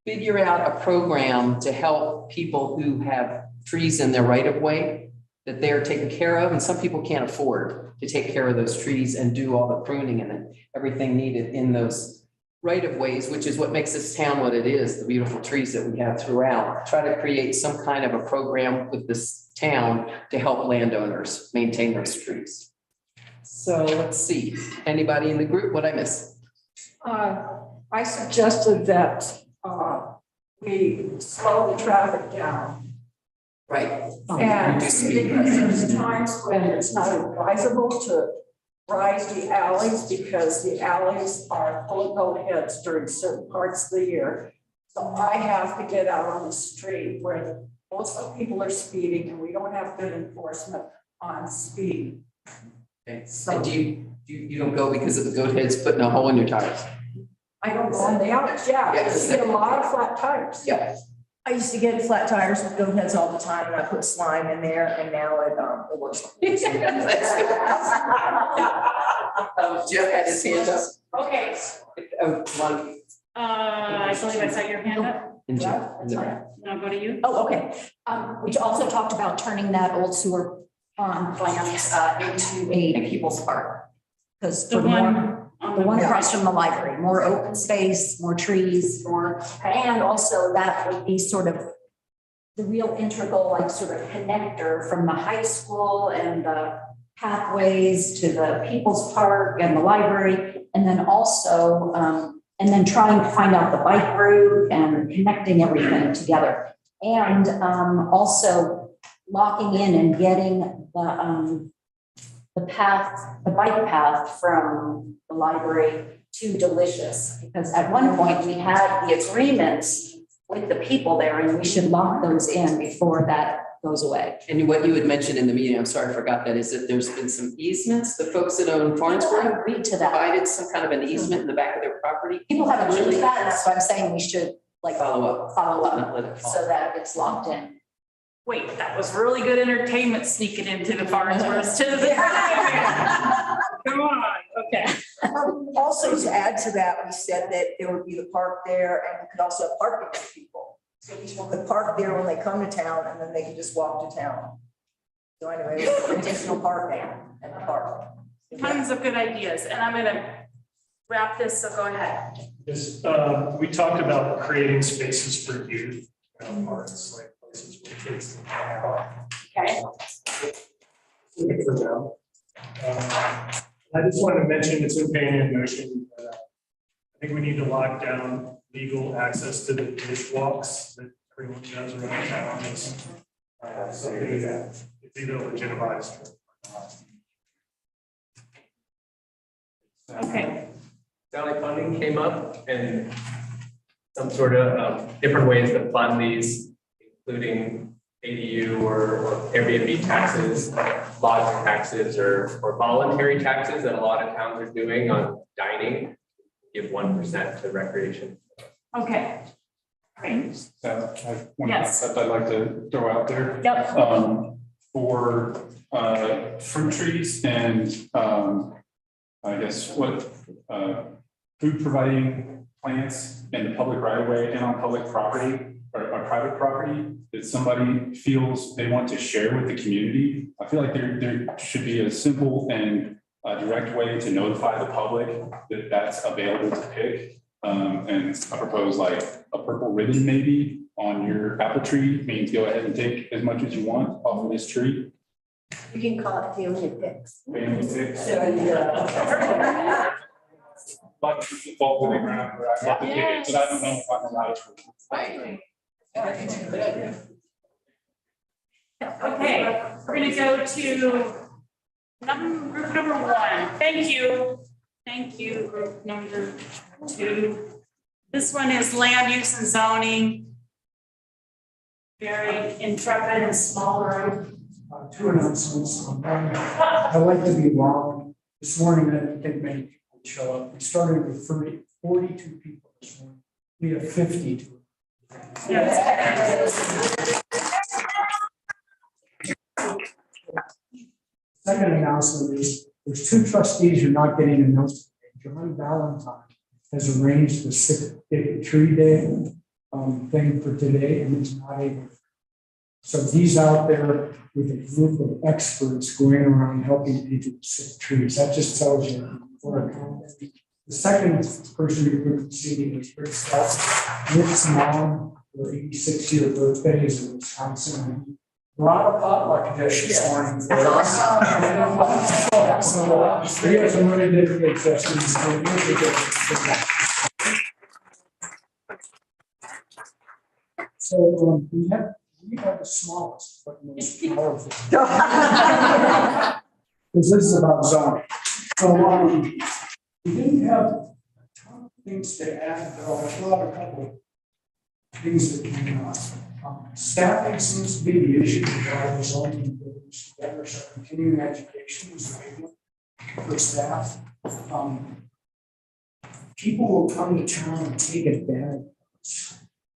figure out a program to help people who have trees in their right of way that they're taken care of. And some people can't afford to take care of those trees and do all the pruning and everything needed in those right of ways, which is what makes this town what it is, the beautiful trees that we have throughout. Try to create some kind of a program with this town to help landowners maintain those trees. So let's see, anybody in the group, what I miss? I suggested that we slow the traffic down. Right. And because there's times when it's not advisable to rise the alleys because the alleys are full of goat heads during certain parts of the year. So I have to get out on the street where most of the people are speeding and we don't have good enforcement on speed. Okay. And you don't go because of the goat heads putting a hole in your tires? I don't go on the outs, yeah, I used to get a lot of flat tires. Yeah. I used to get flat tires with goat heads all the time and I put slime in there and now it works. Jeff had his hand up. Okay, One. I believe I saw your hand up. And Jeff. I'll go to you. Oh, okay. We also talked about turning that old sewer pond plant into a people's park. Because The one the one across from the library, more open space, more trees, and also that would be sort of the real integral, like sort of connector from the high school and the pathways to the people's park and the library. And then also, and then trying to find out the bike route and connecting everything together. And also locking in and getting the bike path from the library to Delicious. Because at one point we had the agreements with the people there and we should lock those in before that goes away. And what you had mentioned in the meeting, I'm sorry, I forgot that, is that there's been some easements, the folks that own Farnsworth agreed to that. provided some kind of an easement in the back of their property. People have agreed to that, and that's why I'm saying we should like Follow up Not let it fall. so that it's locked in. Wait, that was really good entertainment sneaking into the Farnsworth too. Come on, okay. Also to add to that, we said that there would be the park there and we could also have parking for people. So people could park there when they come to town and then they can just walk to town. So anyway, additional parking at the park. Tons of good ideas, and I'm gonna wrap this, so go ahead. Yes, we talked about creating spaces for youth, parks, like places where kids can hang out. Okay. For them. I just wanted to mention, it's in Paonia motion. I think we need to lock down legal access to the dishwalks that everyone does around town. It's something that it's either legitimized or not. Okay. Valley funding came up and some sort of different ways to fund these, including ADU or Airbnb taxes, lodging taxes, or voluntary taxes that a lot of towns are doing on dining. Give 1% to recreation. Okay. Great. So I have one Yes. concept I'd like to throw out there. Yep. For fruit trees and I guess what food providing plants in the public right of way and on public property or private property that somebody feels they want to share with the community. I feel like there should be a simple and direct way to notify the public that that's available to pick. And I propose like a purple ribbon maybe on your apple tree means go ahead and take as much as you want off of this tree. You can call it Paonia Picks. Paonia Picks. Yeah. Like to fall to the ground, but I have to pick it, but I don't know if I'm allowed to. Okay, we're gonna go to group number one. Thank you. Thank you, group number two. This one is land use and zoning. Very intrepid and small room. Two announcements. I like to be wrong. This morning, I didn't think many people would show up. We started with 42 people this morning. We have 52. Second announcement is there's two trustees who are not getting a notice. John Valentine has arranged the Sick Tree Day thing for today and is not able. So he's out there with a group of experts going around helping people sick trees. That just tells you what a the second person you're going to see is Rick's mom, her 86-year birthday is in Wisconsin. A lot of potluck dish this morning for us. So he has a really good sessions. So we have the smallest, but most powerful. Because this is about zoning. So we didn't have a ton of things to add, but I'll throw out a couple things that came up. Staffing seems to be the issue with all the zoning boards together, so continuing education is a big one for staff. People will come to town and take advantage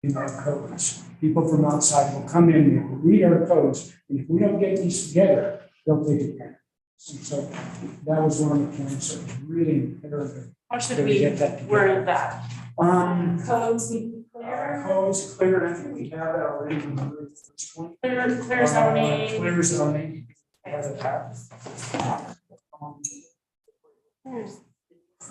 in our codes. People from outside will come in and read our codes, and if we don't get these together, they'll take advantage. And so that was one of the points that was really imperative. How should we word that? Codes need to be clear. Codes clear, I think we have that already. Remember the first one? Clear zoning. Clear zoning.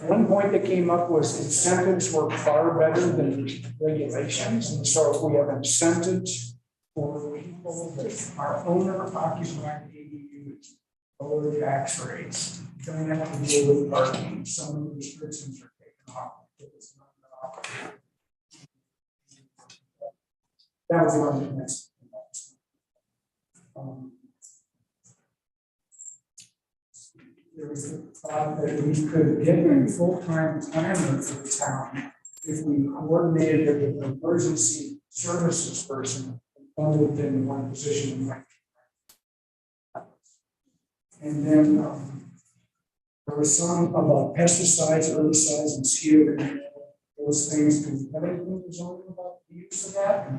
One point that came up was incentives were far better than regulations, and so if we have incentives for people that are owner occupied ADUs, lower tax rates, don't have to deal with parking, some of the restrictions are taken off. That was one of the next. There was a thought that we could get a full-time planner for the town if we coordinated it with an emergency services person all within one position. And then there was some about pesticides, herbicides, and mosquito, those things. Do we have anything zoning about the use of that? And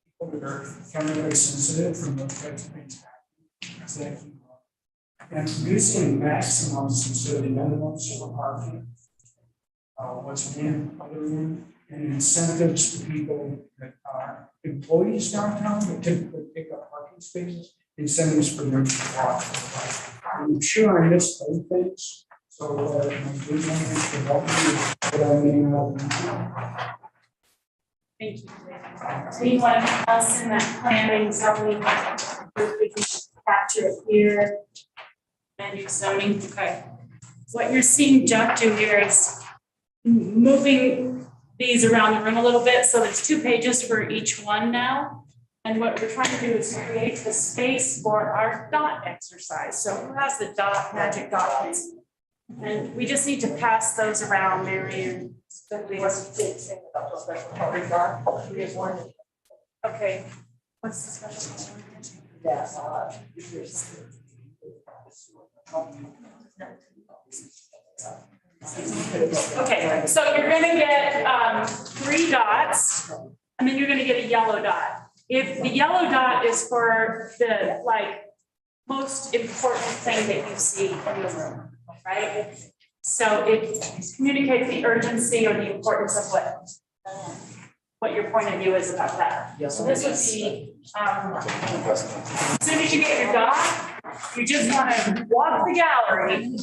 people that are chemically sensitive from those types of things happening. And producing maximums instead of minimums for parking. What's in other room and incentives to people that are employees downtown that typically pick up parking spaces, incentives for them to walk. I'm sure I missed other things, so my good members can help me, but I mean, Thank you. Anyone else in that planning zoning? We can capture it here. And zoning, okay. What you're seeing Jeff do here is moving these around the room a little bit. So there's 2 pages for each one now. And what we're trying to do is create the space for our dot exercise. So who has the dot, magic dots? And we just need to pass those around, Mary. Okay. What's the special? Okay, so you're gonna get 3 dots, and then you're gonna get a yellow dot. If the yellow dot is for the most important thing that you see in the room, right? So it communicates the urgency or the importance of what your point of view is about that. So this would be, as soon as you get your dot, you just want to walk the gallery.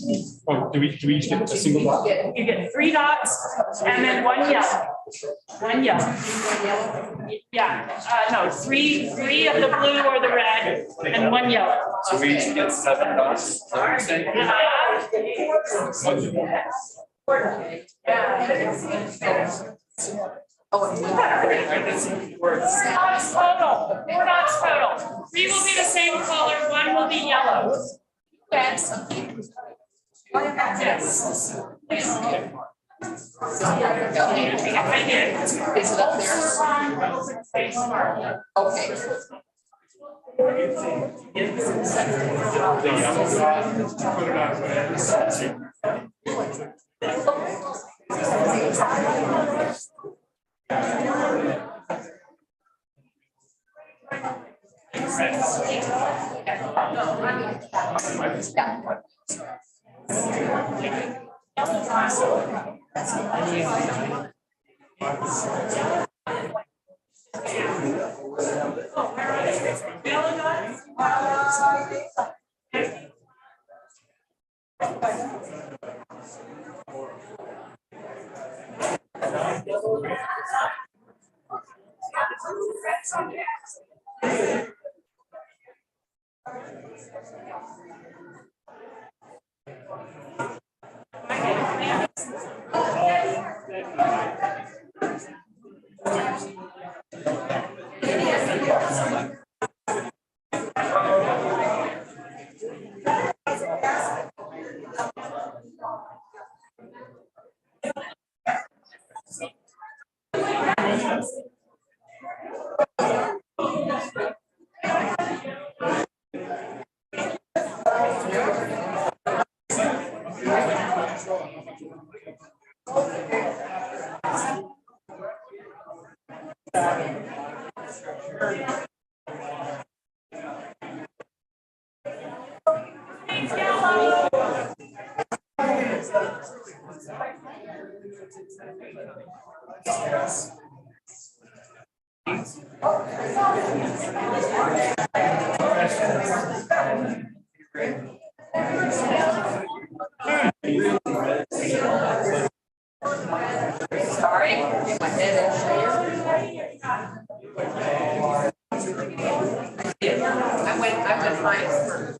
Oh, do we each get a single dot? You get 3 dots and then 1 yellow. 1 yellow. Yeah, no, three of the blue or the red and 1 yellow. So we each get 7 dots. Four dots total. 4 dots total. 3 will be the same color, 1 will be yellow. Yes. Yes. Is it up there? Okay. Sorry, my head is I went high first.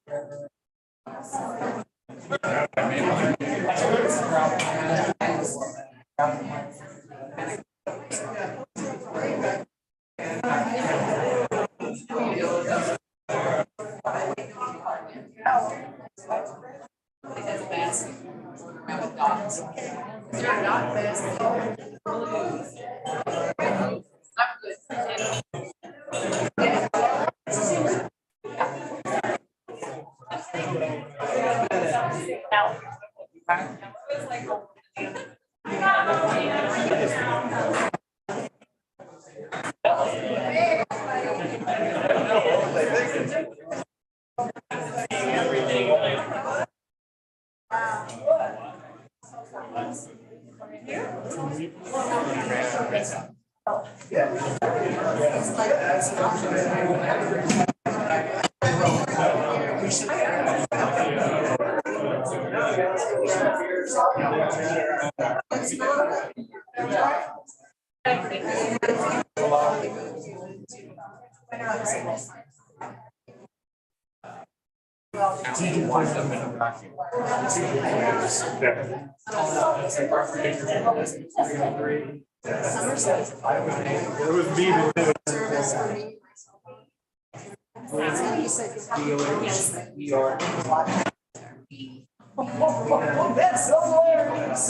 That's so hilarious.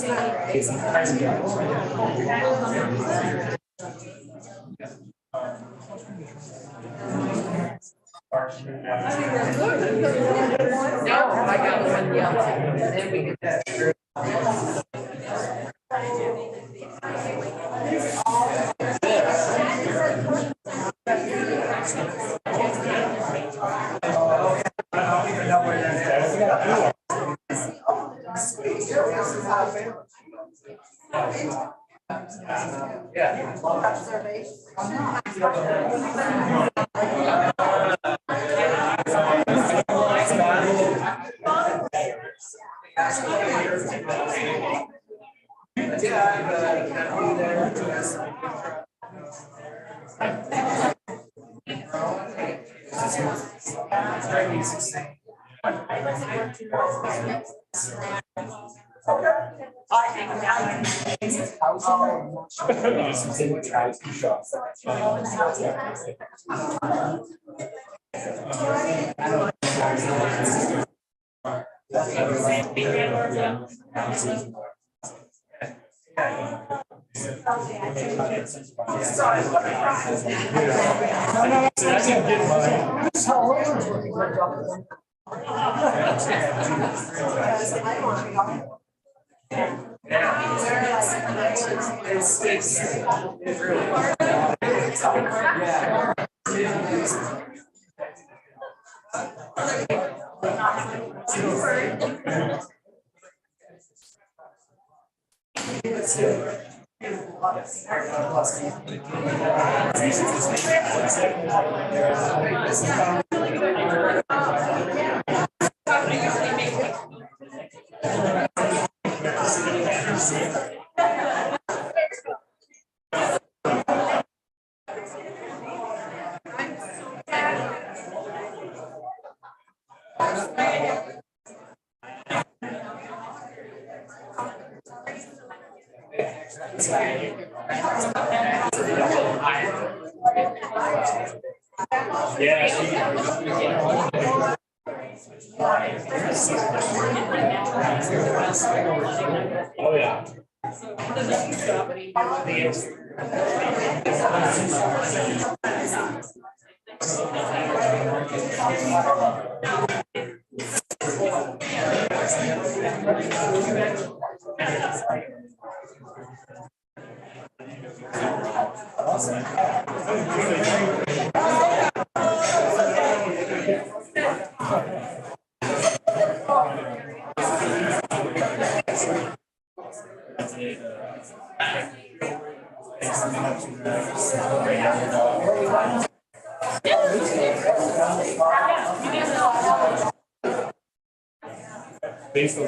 No, I got the one yellow, and then we get that. Oh, yeah. Based on.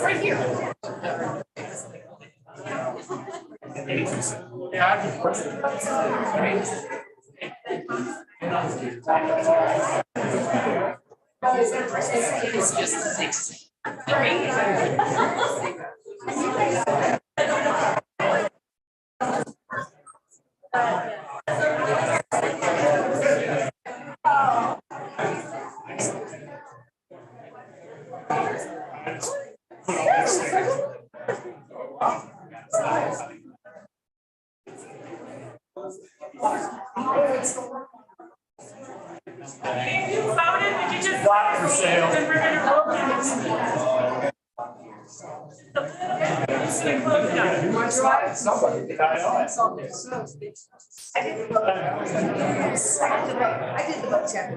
Right here. It's just 6. For sale. You might try somebody. I did the book chapter.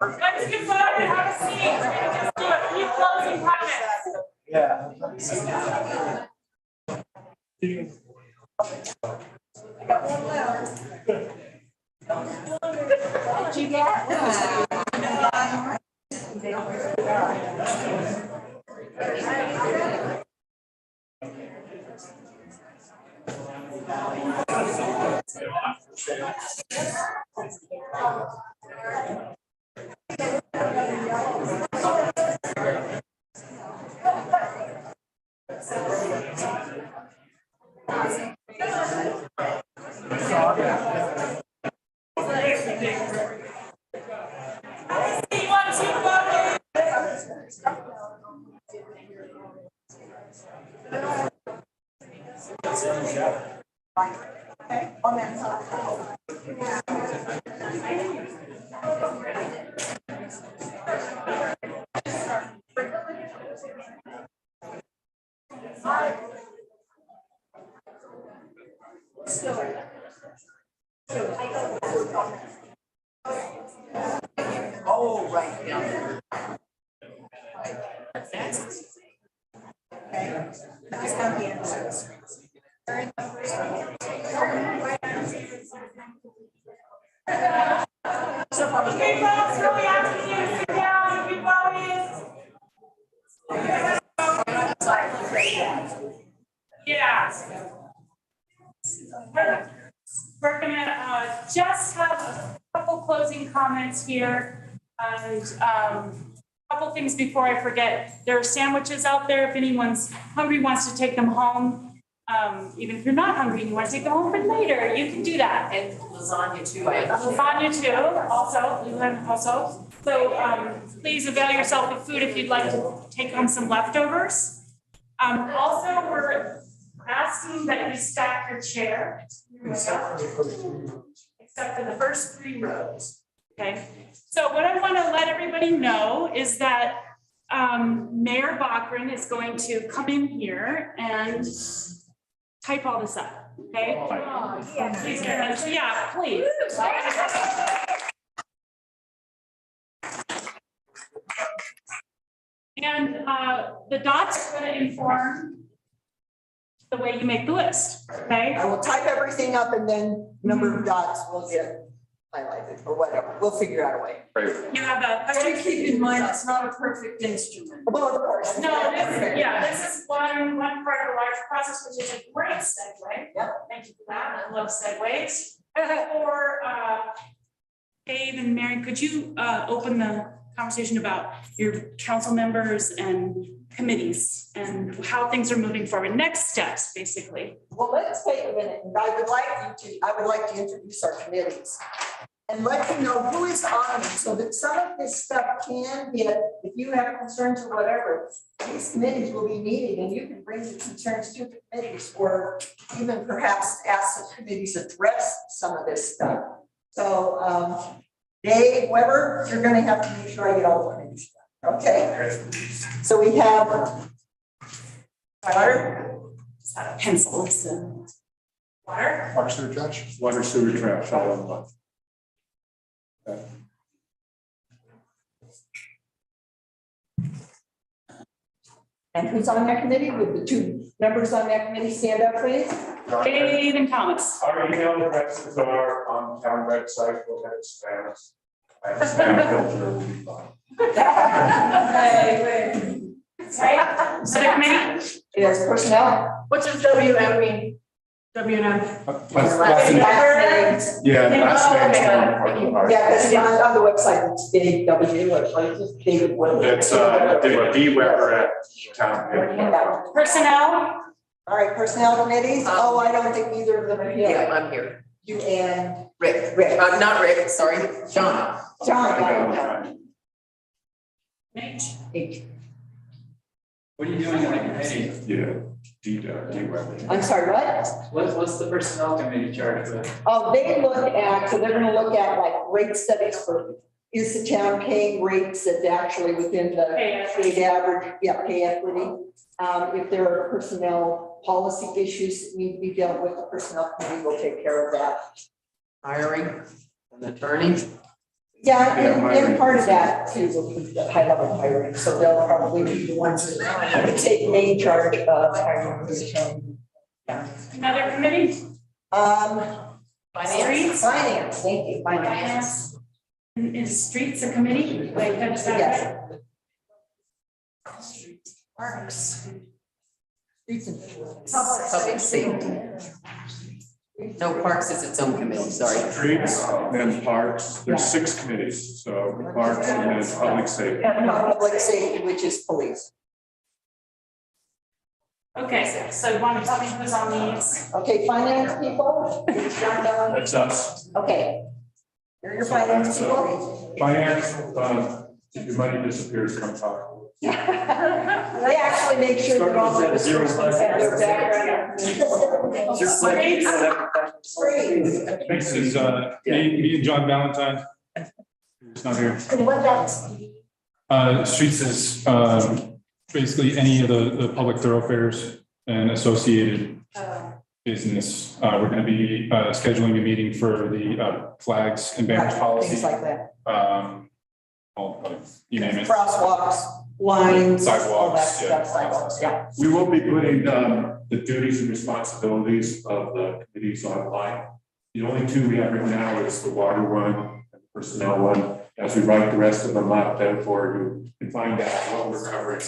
Let's get started, have a seat. We're gonna just do a few closing comments. Yeah. What did you get? Okay, on that side. Oh, right down there. Okay, that's down here. Okay, folks, really asking you to sit down, everybody. Yeah. We're gonna just have a couple closing comments here and a couple things before I forget. There are sandwiches out there if anyone's hungry, wants to take them home. Even if you're not hungry, you want to take them home for later, you can do that. And lasagna too. Lasagna too, also. So please avail yourself of food if you'd like to take home some leftovers. Also, we're asking that you stack your chair. Except for the first 3 rows. Okay. So what I want to let everybody know is that Mayor Bachran is going to come in here and type all this up. Okay. Yeah, please. And the dots are going to inform the way you make the list, okay? I will type everything up and then number of dots will get highlighted or whatever. We'll figure out a way. You have a. But keep in mind, it's not a perfect instrument. Well, of course. No, this is one part of the large process, which is a great segue. Yep. Thank you for that. I love segues. For Dave and Mary, could you open the conversation about your council members and committees and how things are moving forward? Next steps, basically. Well, let's take a minute, and I would like to introduce our committees. And let you know who is on it, so that some of this stuff can get, if you have concerns or whatever, these committees will be meeting and you can bring the concerns to the committees or even perhaps ask the committees to address some of this stuff. So, Dave Weber, you're gonna have to make sure I get all the committees done, okay? So we have water. Just had a pencil, so. Water. Water sewer trash? Water sewer trash, all in one. And who's on that committee? Would the two members on that committee stand up, please? Dave and Thomas. Our email addresses are on the town website, we'll have spam. I have a spam filter, will be fine. Right? So the committee? Yes, personnel. What's a WM mean? WM? Last name. Yeah, last name's not. Yeah, because on the website, it's Dave W. or just David Weber. It's D Weber at town. Personnel? All right, personnel committees. Oh, I don't think either of them are here. Yeah, I'm here. You and Rick. Rick. Not Rick, sorry, John. John. H. What are you doing on the committee? Yeah, D Weber. I'm sorry, what? What's the personnel committee charged with? Oh, they look at, so they're gonna look at like rate studies for, is the town paying rates that's actually within the state average, pay equity. If there are personnel policy issues that need to be dealt with, the personnel committee will take care of that. Hiring an attorney. Yeah, and part of that too will be the high level hiring, so they'll probably be the ones that take main charge of hiring. Another committee? Finance, thank you, finance. Is streets a committee? Like, that's that Yes. right? Parks. Streets and Public safety. No, parks is its own committee, sorry. Streets and parks, there's 6 committees, so parks and then public safety. And public safety, which is police. Okay, so you want to tell me who's on these? Okay, finance people? That's us. Okay. You're your finance people? Finance, if your money disappears, come talk. They actually make sure that all the districts have their background. This is me and John Valentine. He's not here. And what that's. Streets is basically any of the public thoroughfares and associated business. We're going to be scheduling a meeting for the flags and banners policy. Things like that. You name it. Crosswalks, lines, all that Sidewalks, yeah. stuff, sidewalks, yeah. We will be putting the duties and responsibilities of the committees online. The only 2 we have right now is the water one and the personnel one. As we write the rest of them up, therefore you can find out what we're covering.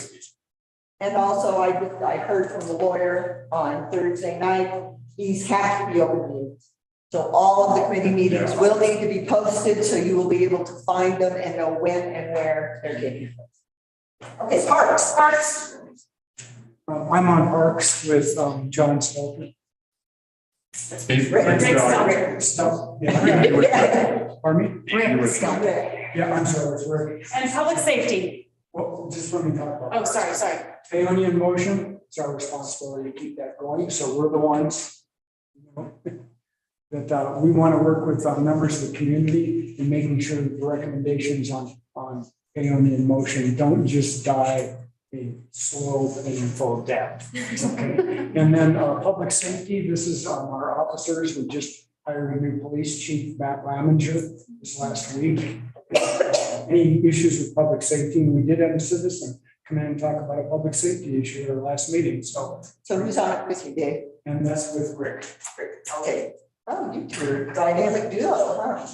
And also, I heard from the lawyer on Thursday night, these have to be open meetings. So all of the committee meetings will need to be posted, so you will be able to find them and know when and where they're taking place. Okay, parks. I'm on parks with John Stelter. Pardon me? Yeah, I'm sorry, it's Rick. And public safety. Well, just let me talk about. Oh, sorry. Paonia in motion, it's our responsibility to keep that going, so we're the ones, that we want to work with members of the community in making sure that the recommendations on Paonia in motion don't just die a slow, painful death. Okay. And then public safety, this is our officers. We just hired a new police chief, Matt Laminger, this last week. Any issues with public safety? And we did have a citizen come in and talk about a public safety issue at our last meeting. So who's on it with you, Dave? And that's with Rick. Okay. Oh, you two are a dynamic duo, huh?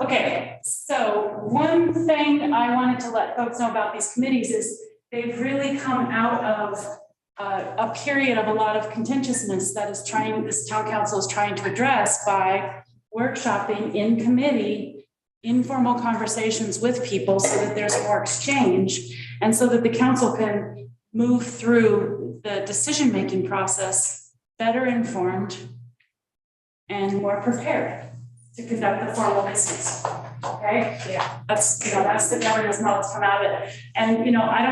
Okay, so one thing I wanted to let folks know about these committees is they've really come out of a period of a lot of contentiousness that is this town council is trying to address by workshopping in committee, informal conversations with people so that there's more exchange and so that the council can move through the decision-making process better informed and more prepared to conduct the formal business. Okay? Yeah. That's, that's the governance model that's come out of it. And, I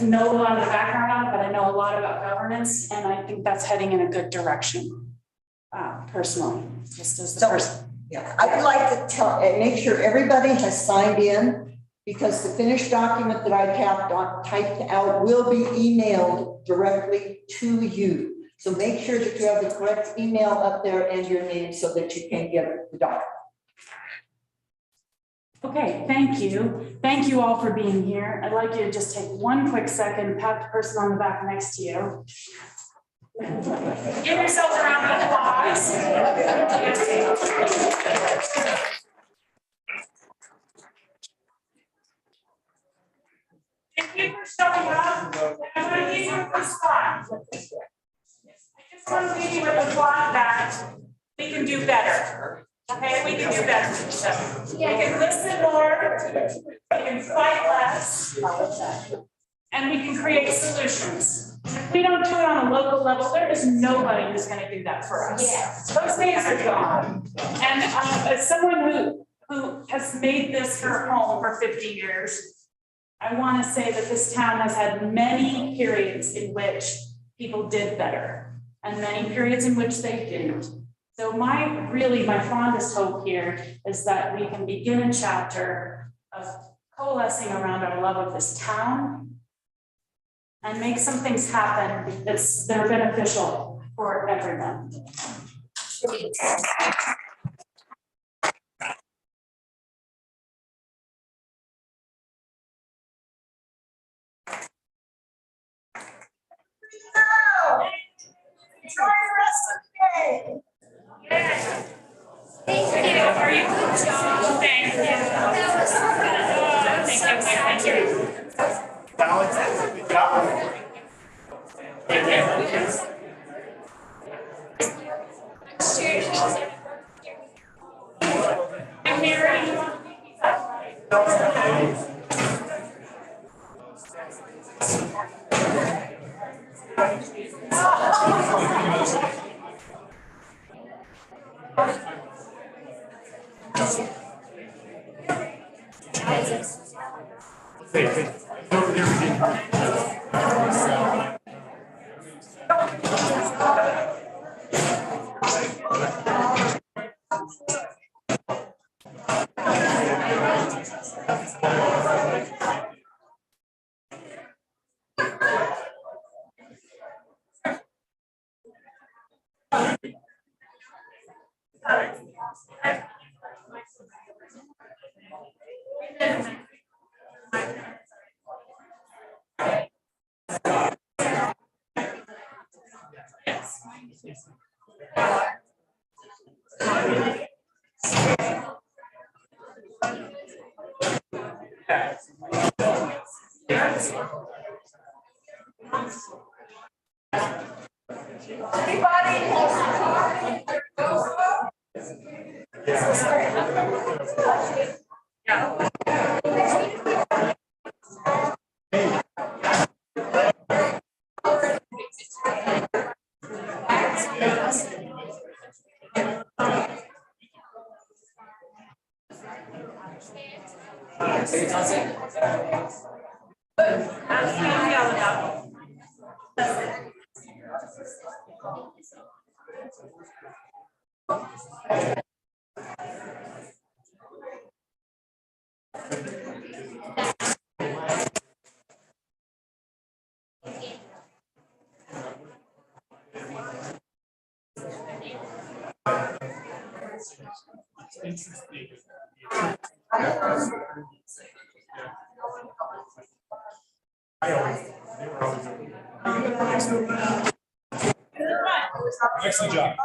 don't know a lot of the background on it, but I know a lot about governance, and I think that's heading in a good direction, personally, just as the person. Yeah, I would like to make sure everybody has signed in, because the finished document that I typed out will be emailed directly to you. So make sure that you have the correct email up there and your name so that you can get the document. Okay, thank you. Thank you all for being here. I'd like you to just take one quick second, pat the person on the back next to you. Give yourselves a round of applause. Thank you for showing up. I'm going to give you a spot. I just want to leave you with a thought that we can do better. Okay, we can do better. We can listen more, we can fight less, and we can create solutions. If we don't do it on a local level, there is nobody who's going to do that for us. Yeah. Those days are gone. And as someone who has made this her home for 50 years, I want to say that this town has had many periods in which people did better, and many periods in which they didn't. So my fondest hope here is that we can begin a chapter of coalescing around our love of this town and make some things happen that are beneficial for everyone. Enjoy the rest of the day. Yeah. Thank you. Are you good job? Thank you. Thank you. Alex, good job. And Mary, you want to pick these up, right? Excellent job.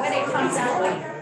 When it comes out later.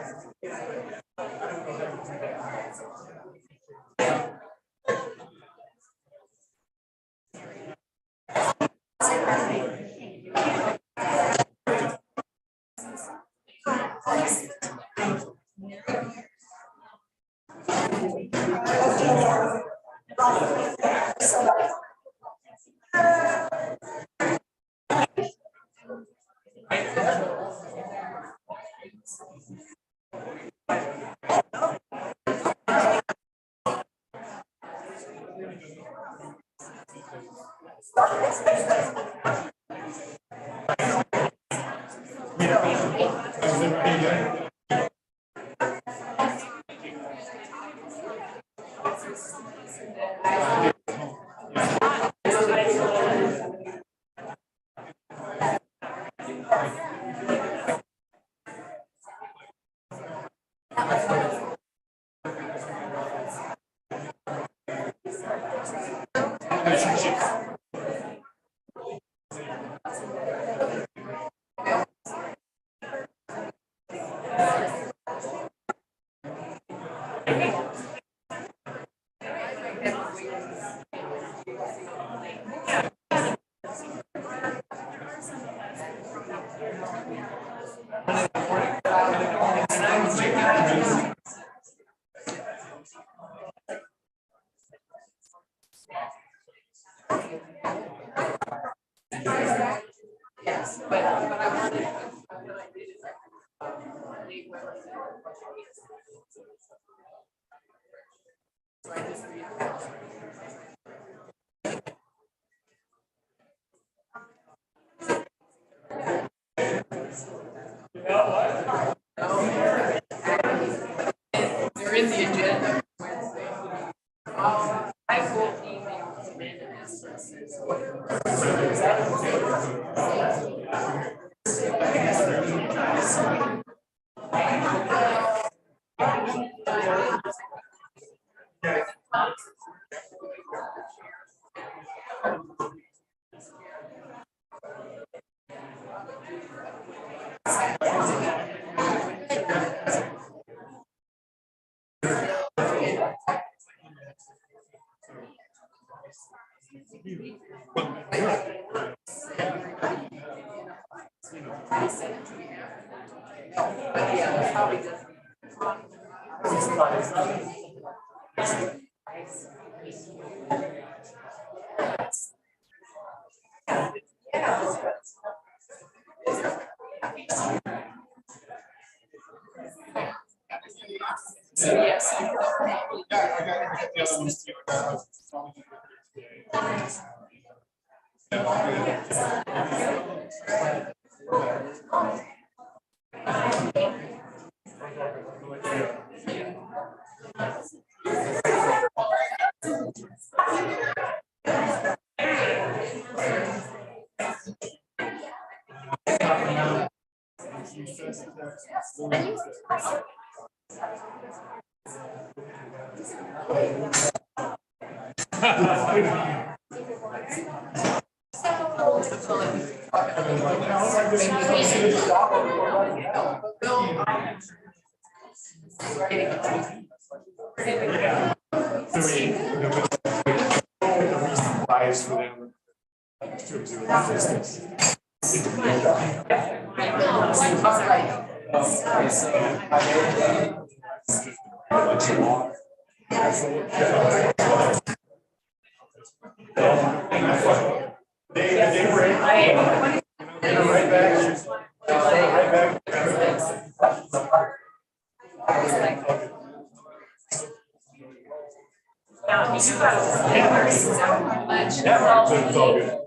Yes, but I wanted. They're in the agenda for Wednesday. I will email them in and ask them. Yes. Yeah, so it's all good.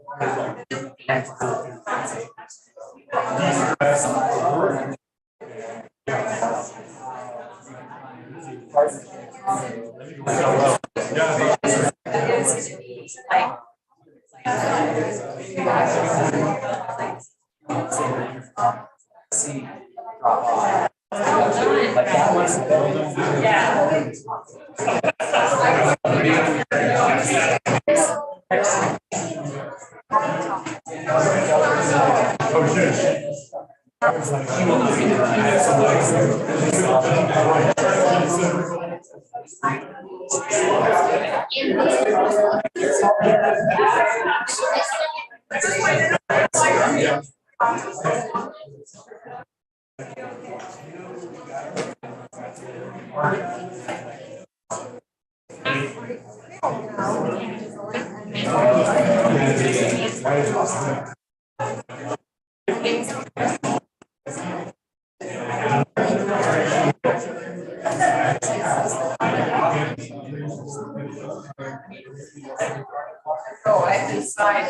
Oh, I decide.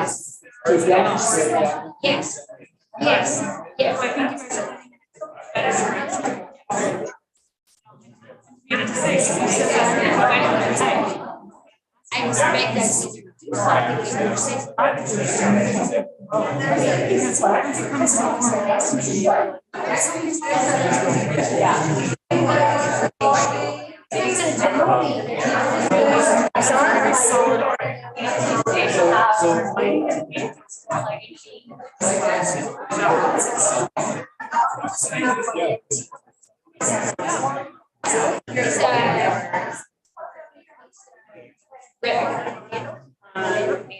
Yes. Yes. Yes. Yes. I think I respect that.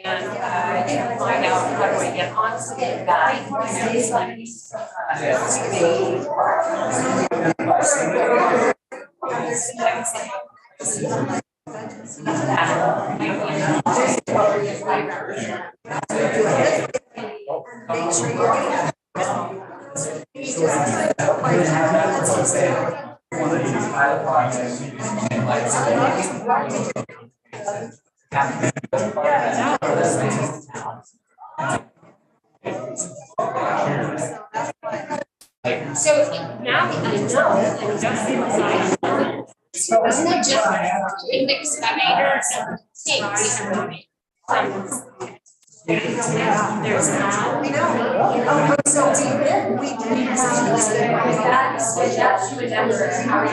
And find out how do I get onto the guide. So now that I know, and just wasn't it just in the excavator and things? There's not. We know. So we did that. So that's remember how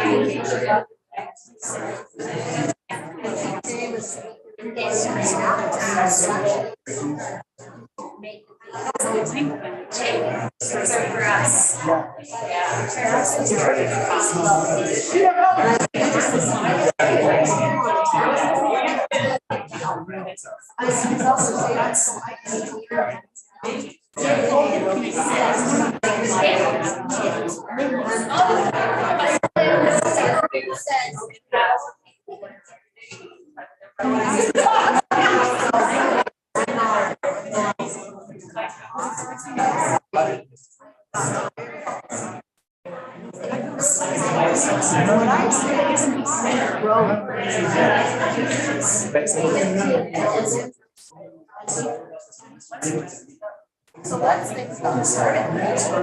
So let's get started. Yes,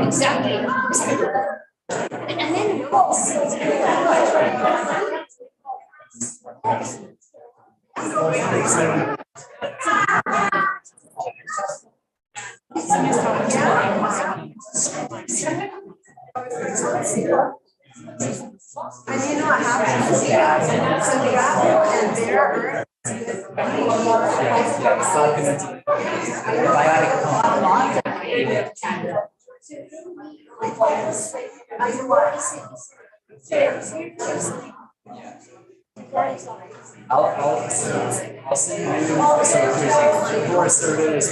exactly. And then And you know what happens? Yeah. So the apple and their I'll send you, so there's like 4 surveys,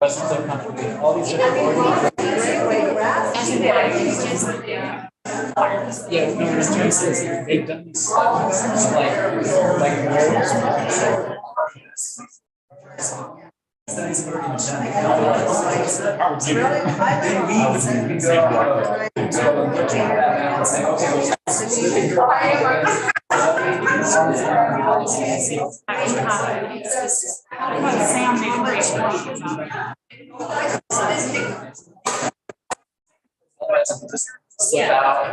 questions of company, all these different. Yeah, no, it's just they've done these studies, like studies have already Sam made a great point. slip out.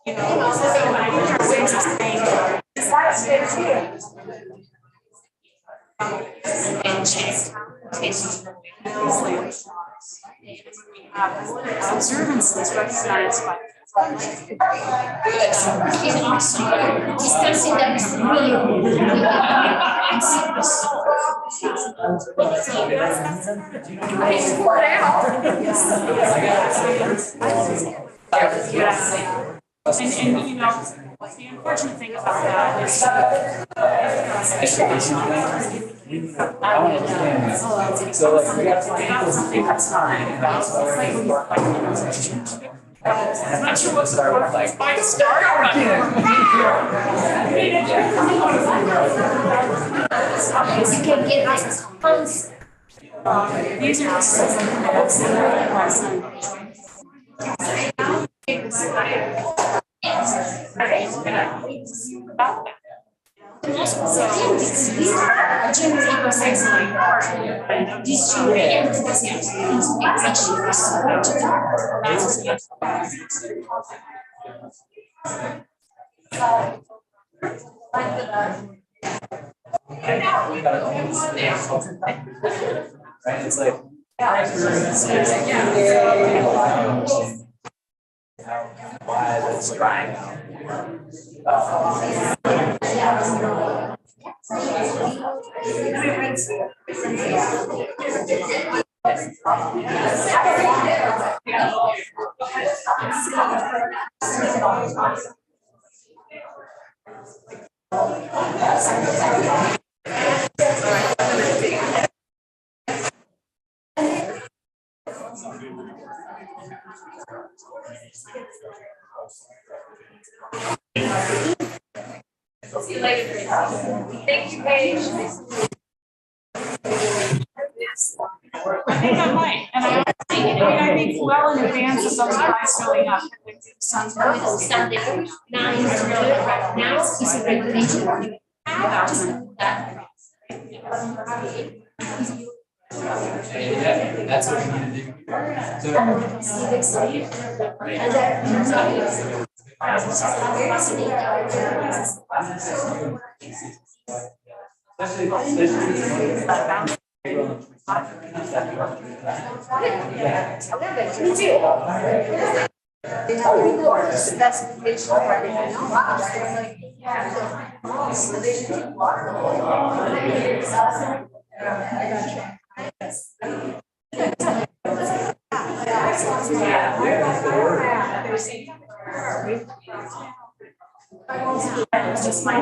You know, so I think our ways of saying and chase. Observances recognized by. Good. He's awesome. He's gonna sit next to me. I just pour it out. And you know, the unfortunate thing about that is I want to understand this. So like we got people that's time. I'm not sure what start with like. I start you can get like tons. these are the systems that are present. And also, these are generally ecosystem part. These two ecosystems actually Right, it's like. Why that's drying out. See you later. Thank you, Paige. I think I might, and I think well in advance of those guys showing up. Sun's purple. Sunday, 9 is really right now, is a regulation. How to do that? Yeah, that's what we need to do. Me too. They have reports, specification already. Wow. So they should keep walking. Just my.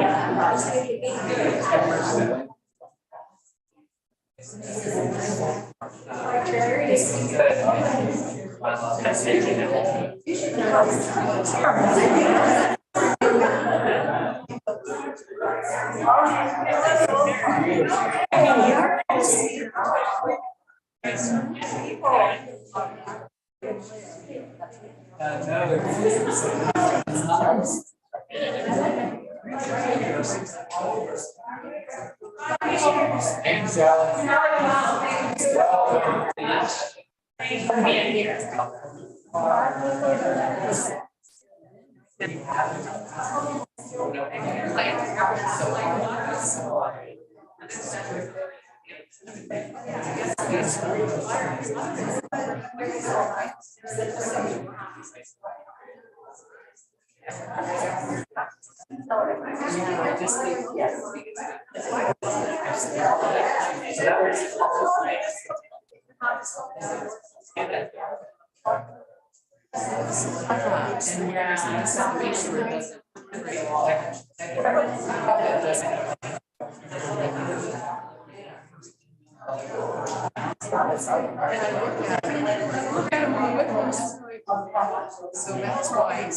Thanks, Alex. So that's why.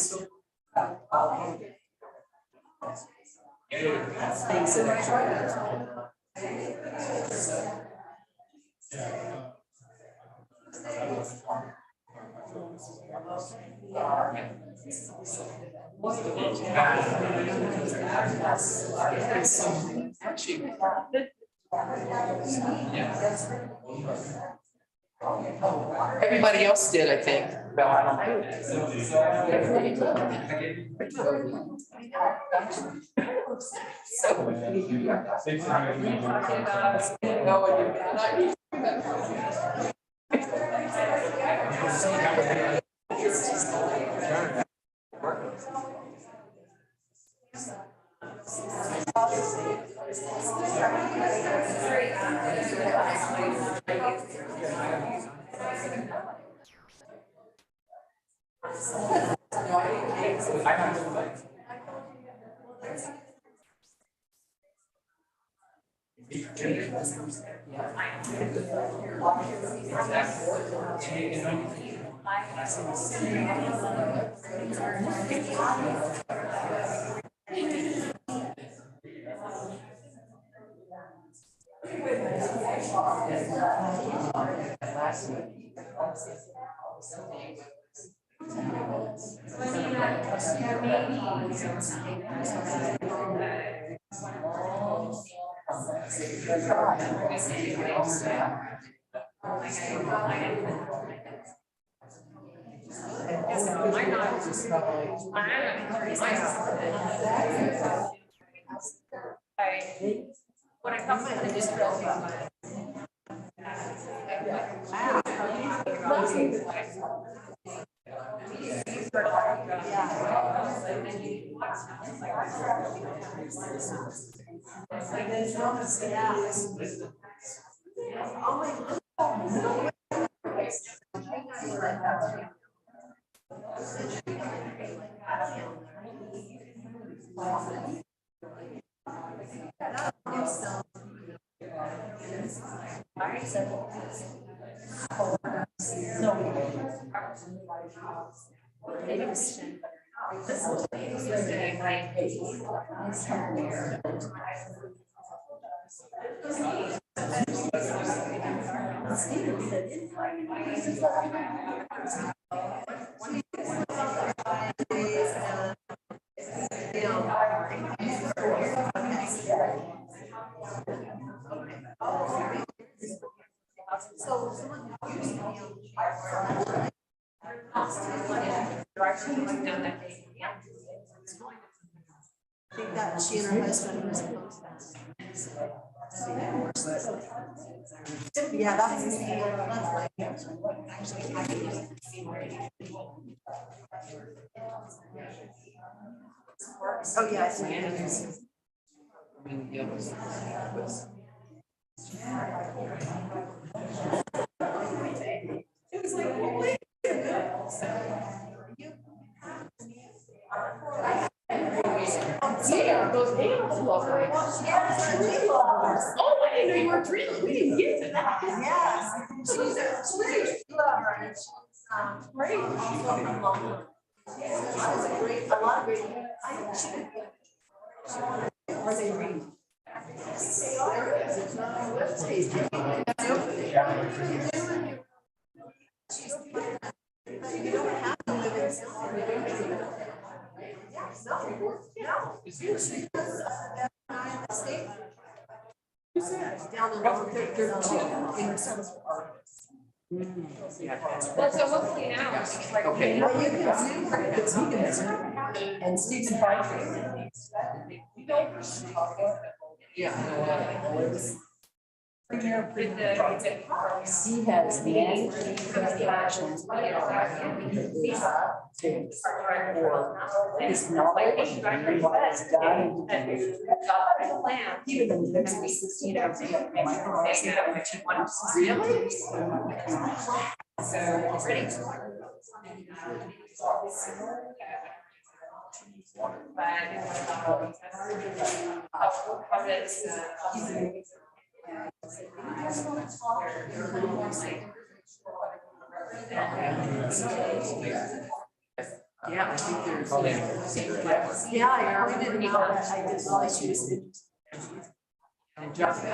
Everybody else did, I think. Well, I don't When I come in, I just realized. I think that she and her husband was opposed to that. Yeah, that's the same. Oh, yeah. It was like, well, wait a minute. Yeah, those animals lovers. Oh, I didn't know you were drilling. We didn't get to that. Yes. She's a tree lover and she's Great. also from London. She has a lot of great. I think she could. Or they read. You don't have to live in. Down in they're two in South Park. Well, so hopefully now, it's like. Okay. Well, you can Zoom her, it's you can Zoom. And Stephen Parker. Yeah. He has managed communications or his knowledge and what he's done. Even though he lives in the system, really? So ready. Yeah, I think there's. Yeah, I pointed it out, I did all I should And just.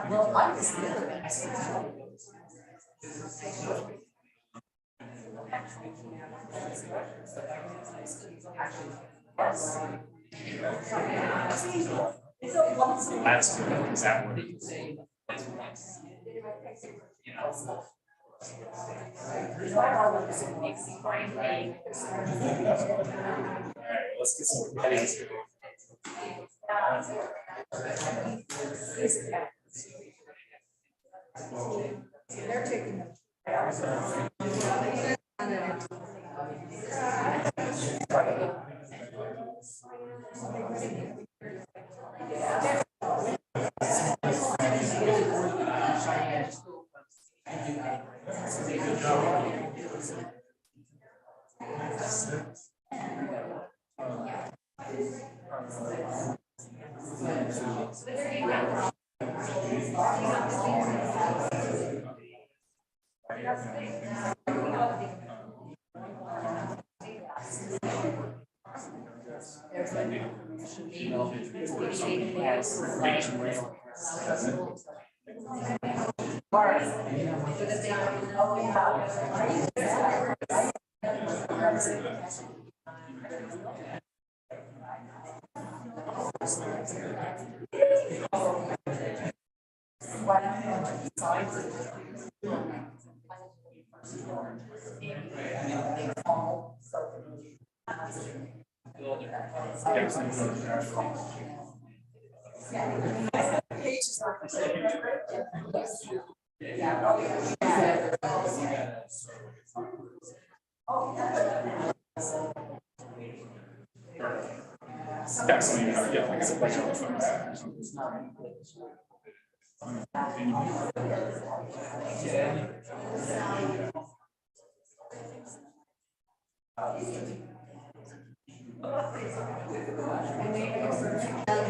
Well, I was the other guy. That's good, is that what it is? Alright, let's get some headings here. They're taking them.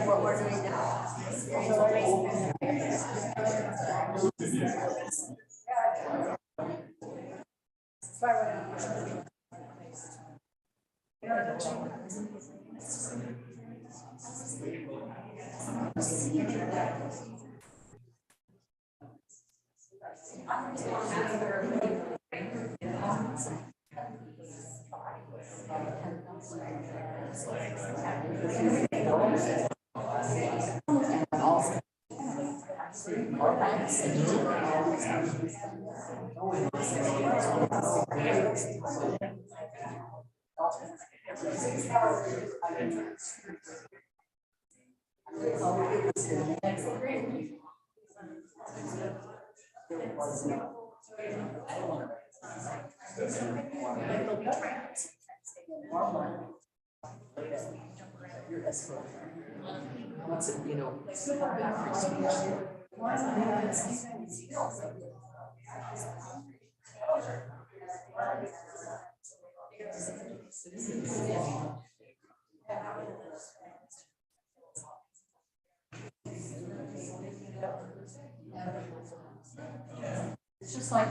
What we're doing now. It's just like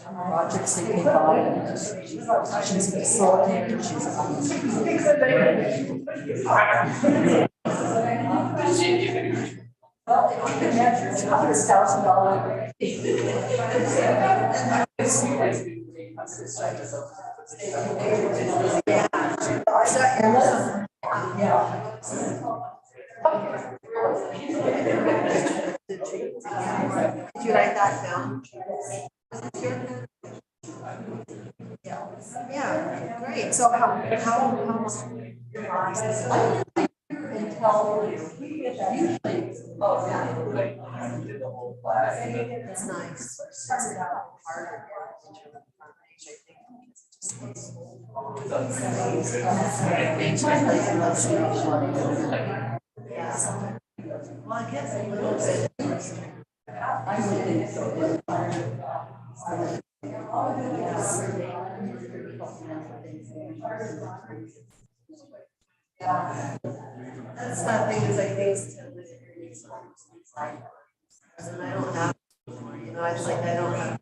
projects that came out. She's a facilitator, she's Did you write that down? Yeah, great. So how It's nice. Well, I guess a little bit. I would think so. That's not things like things to live here. And I don't have, it's like I don't have.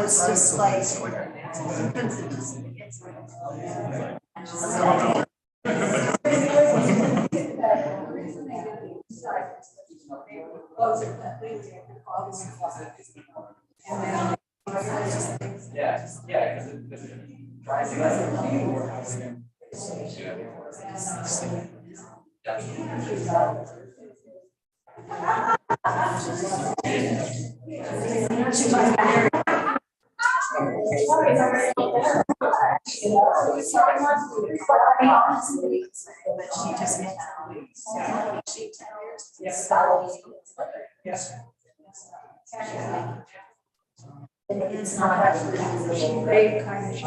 It's just like, sometimes it just gets. It's not very kind of.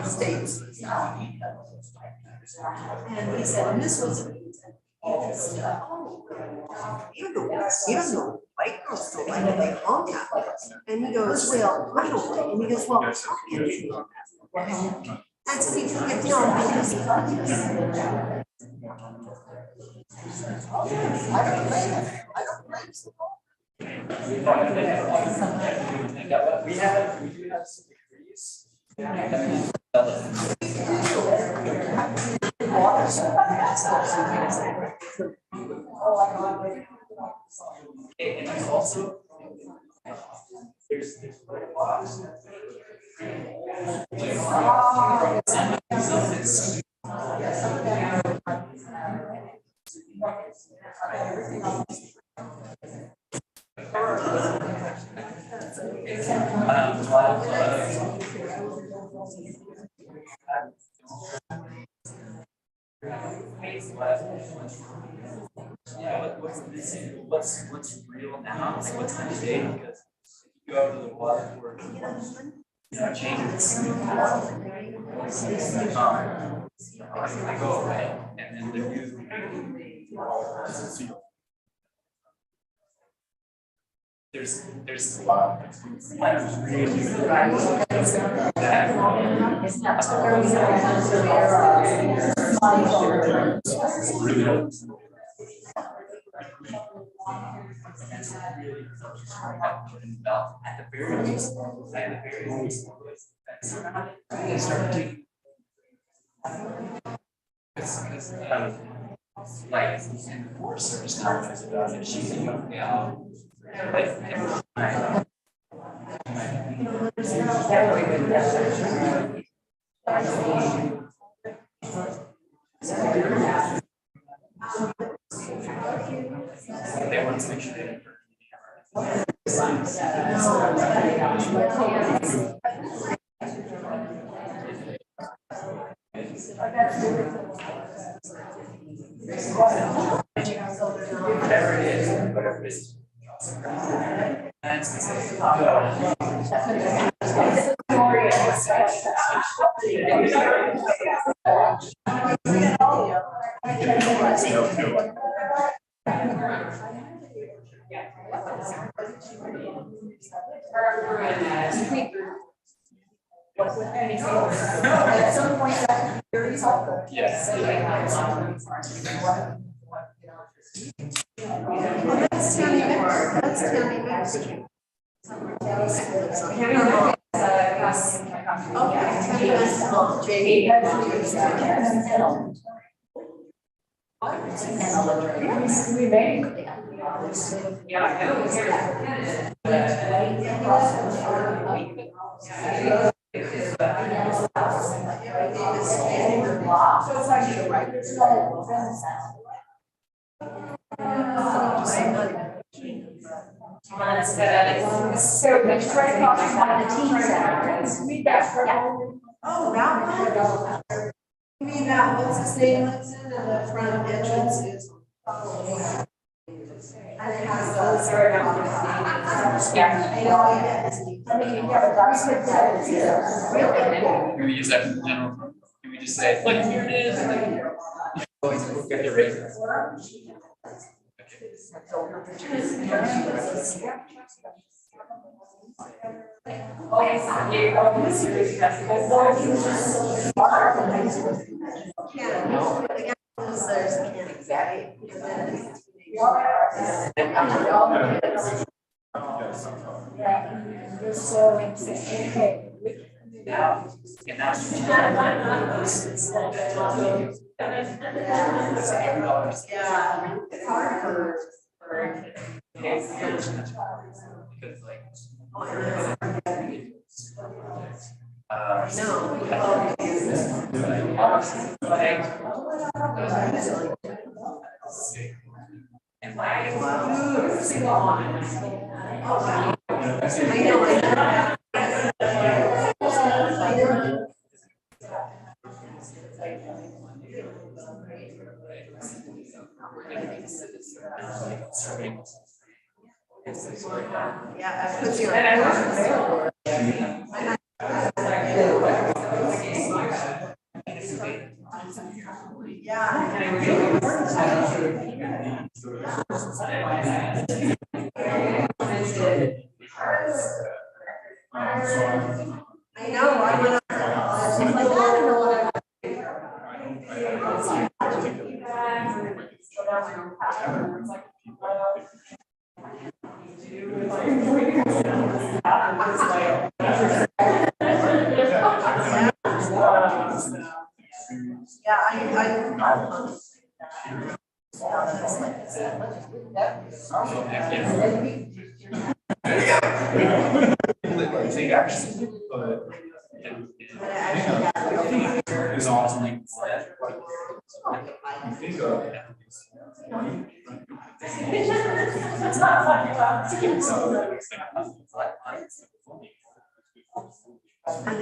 States. And he said, and this was. You know, white girls don't like it, they hung out. And he goes, well, I don't like it. And he goes, well, and so he took it down because We do have some degrees. And also there's what's real now, like what's going to stay, because if you go out to the water for changes, they go away, and then the new there's a lot of really at the very least, start to like Forest Service comments about it. She's they want to make sure they whatever it is, whatever it is. At some point, that's very helpful. Yes. That's Tammy Mix. That's Tammy Mix. So next right across from the teen center. Oh, that one? You mean that, what's his name that's in the front entrance is? And it has those. Can we use that for the general? Can we just say, look, here it is? Always get the razor.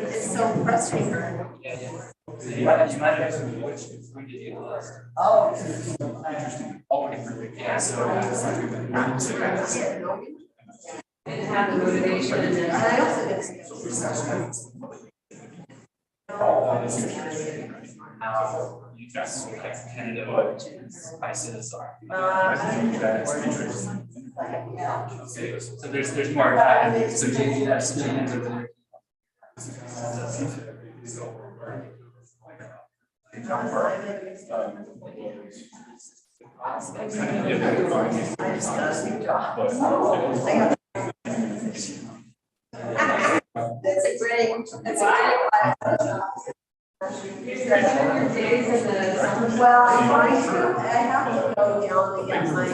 It's so frustrating. Yeah, so Didn't have the motivation and then. You just kind of spices are. So there's more. So you have students over there. Well, I'm going to, I have to go down and get my,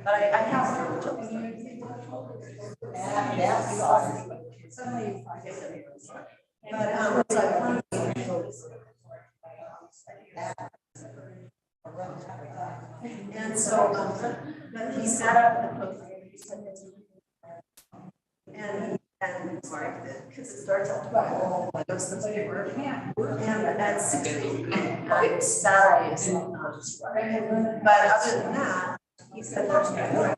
but I have to. And so, but he set up the and sorry, because it starts at 12, it goes to the work, and that's 16. Saturday is but other than that, he said there's no.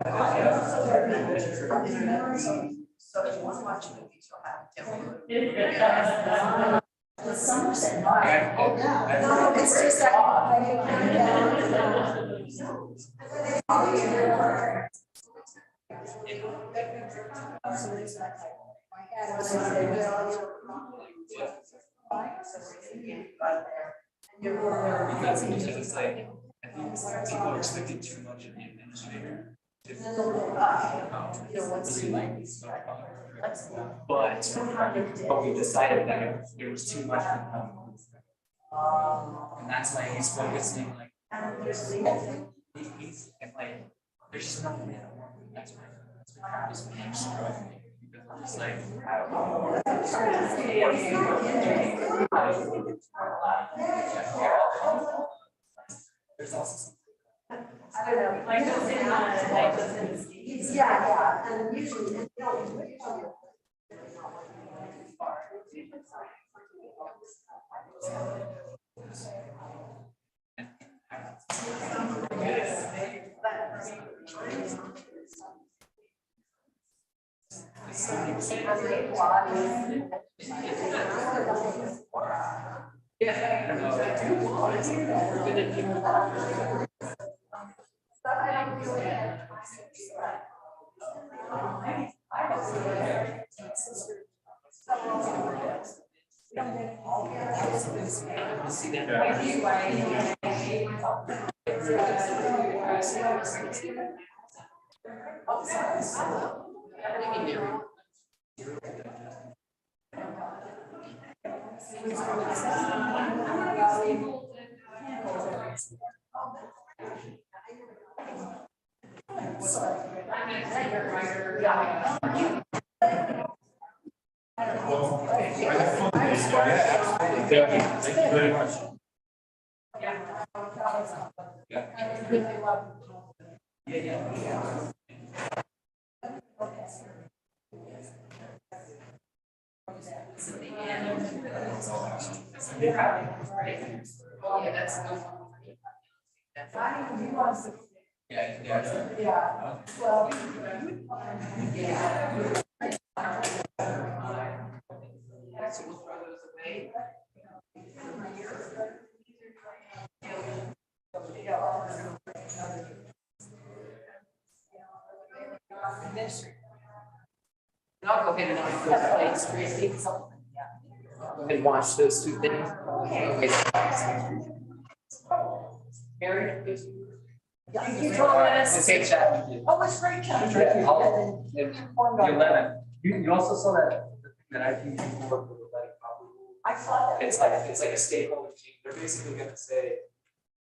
So if you want to watch movies, you'll have to. The Somerset. Oh, yeah. it's just like you count down. Because it's like, I think people are expecting too much of the administrator. But we decided that it was too much for them. And that's why he's focusing like. He's like, there's just nothing in it. That's why I'm struggling. Because it's like, I don't know. There's also I don't know, like those in like those in yeah, and usually, Thank you very much. I'll go ahead and watch those two things. Mary? Thank you, Thomas. It's great chatting with you. Oh, it's great chatting. The 11. You also saw that I think people work with like I saw that. it's like a stakeholder team. They're basically gonna say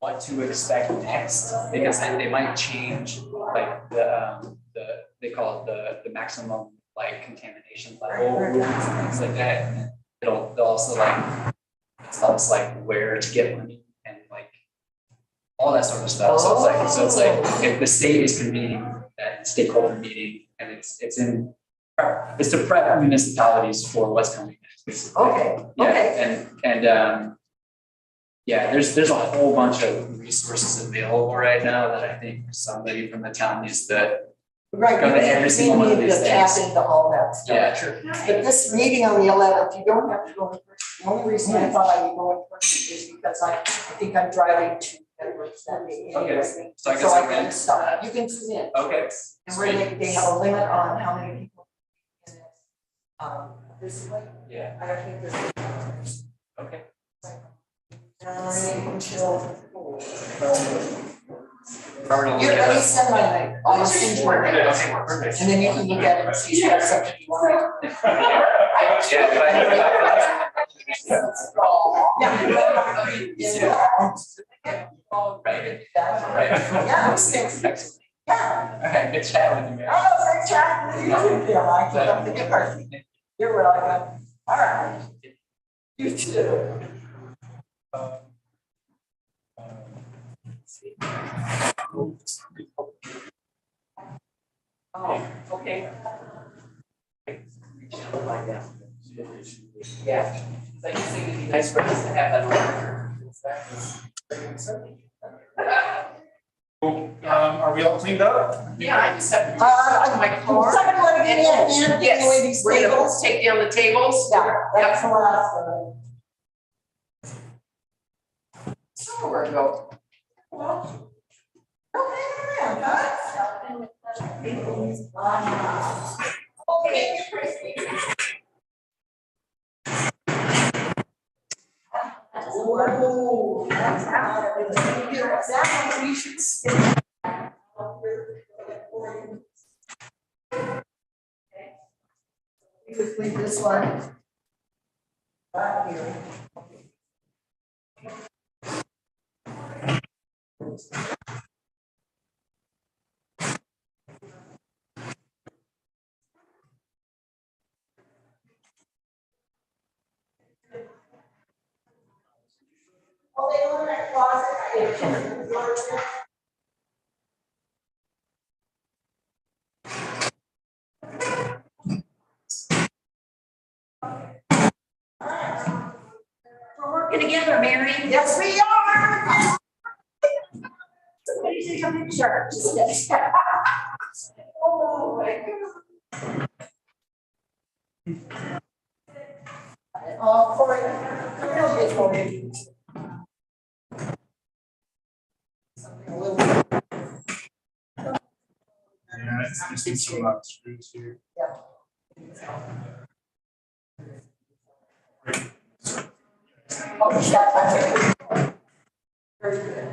what to expect next, because then they might change like they call it the maximum like contamination level and things like that. And then they'll also like tell us like where to get money and like all that sort of stuff. So it's like if the state is convening that stakeholder meeting and it's to prep municipalities for what's coming next. Basically. Okay. Yeah, yeah, there's a whole bunch of resources available right now that I think somebody from the town needs to Right, go to every single one of these tap things. into all that stuff. Yeah, true. But this meeting on the 11th, you don't have to go in person. The only reason I thought I would go in person is because I think I'm driving to Edwards that day. Okay, so I guess So I I'm can in. stop. You can tune in. Okay. And where they have a limit on how many people. This way. Yeah. I think there's. Okay. 9 until 4. Robert, Here, let me send my night. I'll send you. Perfect. And then you can look at it and see if you have something you want. Yeah, those things. Yeah. Okay, good chat with you, man. Oh, great chat with you. Yeah, I can't think of her. You're welcome. All right. You too. Oh, okay. Yeah. It's like, it's gonna be nice for us to have that on. Are we all cleaned up? Yeah, I just have my car. Somebody want to get in and take away these We're gonna tables? take down the tables. Yeah, that's the last one. Somewhere ago. Okay, Christy. Oh, that's out of it. That's what we should stay. Just leave this one right here. Oh, they go in that closet. We're working together, Mary. Yes, we are. Somebody take a picture. Oh, my goodness. Oh, Corey, real good for me. Something a little. Yeah, it's just some screws here. Oh, shut. Very good.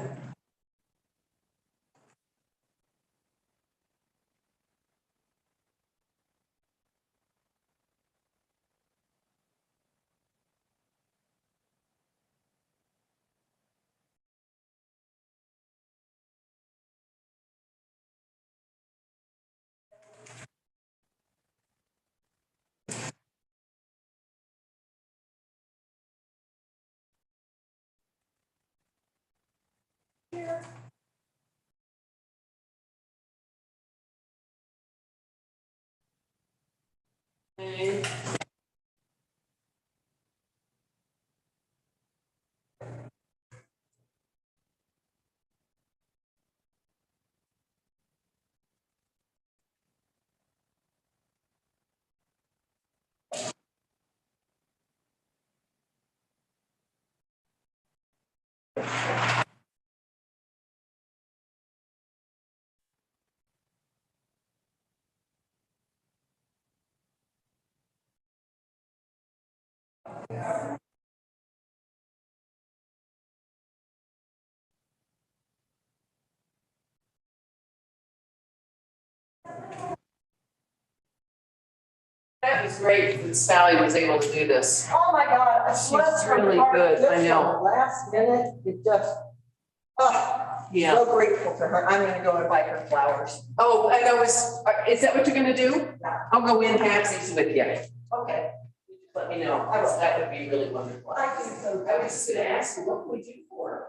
That was great that Sally was able to do this. Oh, my God. She's really good, I know. Last minute, it just, oh, Yeah. so grateful to her. I'm gonna go and buy her flowers. Oh, and is that what you're gonna do? I'll go in halfsies with you. Okay. Let me know. That would be really wonderful. I think so. I was just gonna ask you, what can we do for her?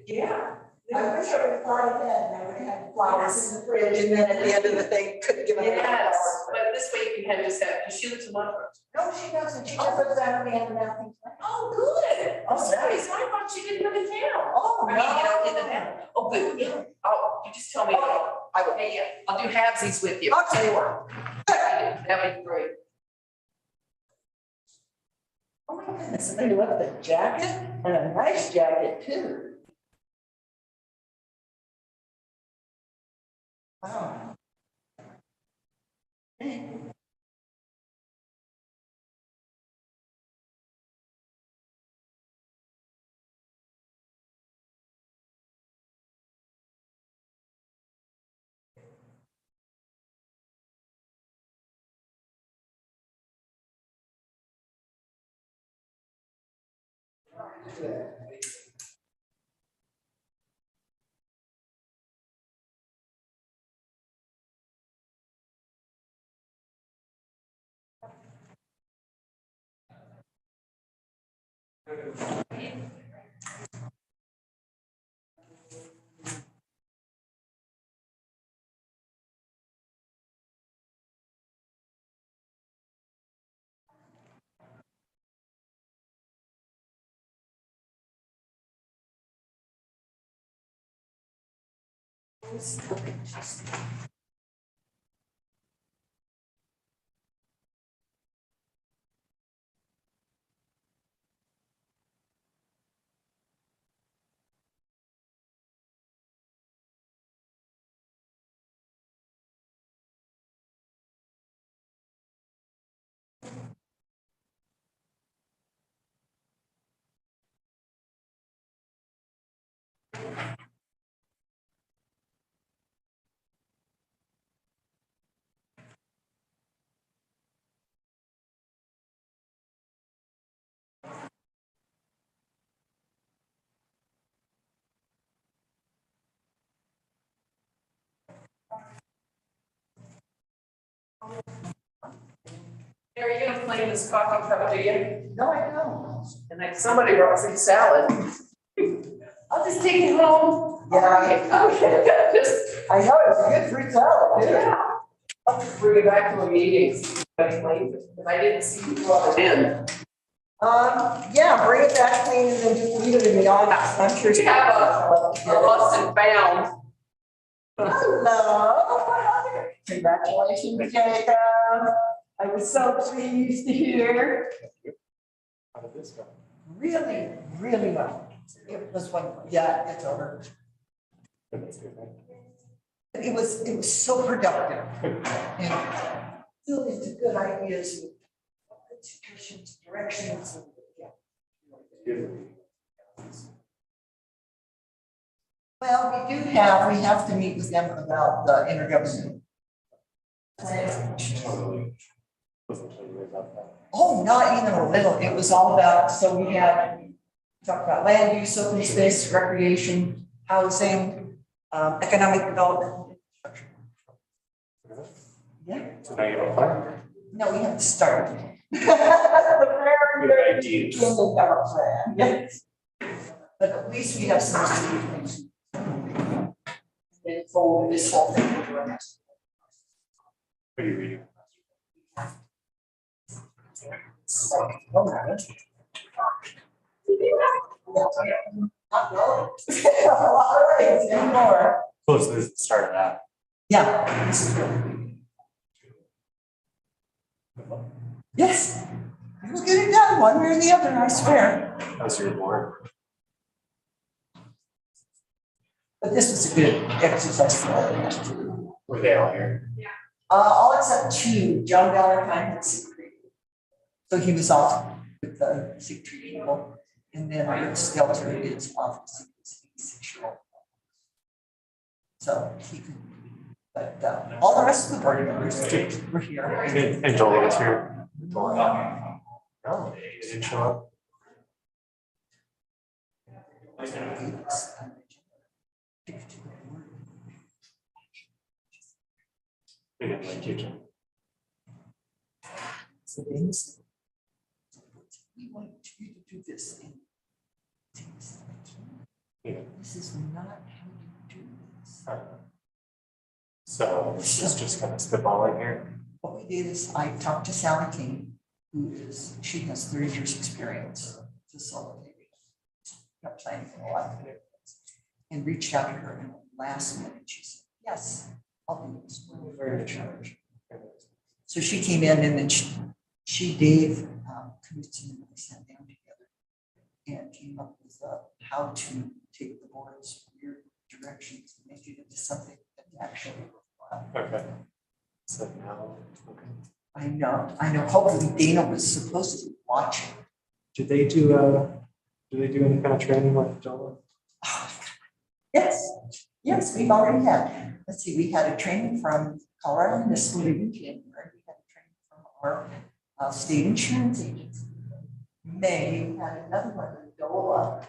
Yeah. I wish I would have thought ahead and I would have had flowers in the fridge and then at the end of the thing, couldn't give her the Yes, flowers. but this way you can have just have, because she lives in Montrose. No, she doesn't. She just lives out of the end of nothing. Oh, good. Oh, sorry, so I thought she didn't live in town. Oh, I mean, in the town. Oh, good, yeah. Oh, you just tell me. I will. Hey, yeah, I'll do halvesies with you. I'll tell you what. That'd be great. Oh my goodness, and they left the jacket and a nice jacket too. Wow. Are you gonna play this coffee cup, do you? No, I don't. And like somebody brought free salad. I'll just take it home. Yeah. Okay. Just, I know, it's a good free salad, too. yeah. I'll just bring it back to a meeting. Because I didn't see you brought it in. Yeah, bring it back clean and then just leave it in the office. I'm sure. We have a lost and found. Hello. Congratulations, Jacob. I was so pleased to hear. How did this go? Really, really well. It was wonderful. Yeah, it's over. That's good, right? It was so productive. And really into good ideas, and good suggestions, directions. And, yeah. Well, we have to meet with them about the intergovernmental. Oh, not even a little. It was all about, so we talked about land use, open space, recreation, housing, economic development. Yeah. So now you have a plan? No, we have to start. The very idea. beginning of our plan. Yes. But at least we have some things. And fold this whole thing into a mess. What are you reading? Not really. A lot of things anymore. Close this is the start of that. Yeah. This is really. Yes. We'll get it done one way or the other, I swear. How's your board? But this was a good exercise for all of us too. Were they all here? All except two. John Valentine had sick tree. So he was off with the sick tree people. And then Rick Stelter is off with sick. So he could, but all the rest of the board members were here. And Joel was here. No, he didn't show up. We didn't like you, Jim. So things. We want you to do this. This is not how you do this. So this is just kind of spitballing here. What we did is I talked to Sally King, she has 30 years experience facilitating. Got planning for a lot of it. And reached out to her in the last minute. She said, yes, I'll do this. Very in charge. So she came in and then Dave, Knudsen and I sat down together and came up with how to take the board's weird directions and make it into something that actually worthwhile. Okay. So now, okay. I know. Hopefully Dana was supposed to watch it. Do they do any kind of training with Joel? Yes, we've already had. Let's see, we had a training from Colorado Municipal League in January. We had a training from our state insurance agency. May, we had another one in DOLA.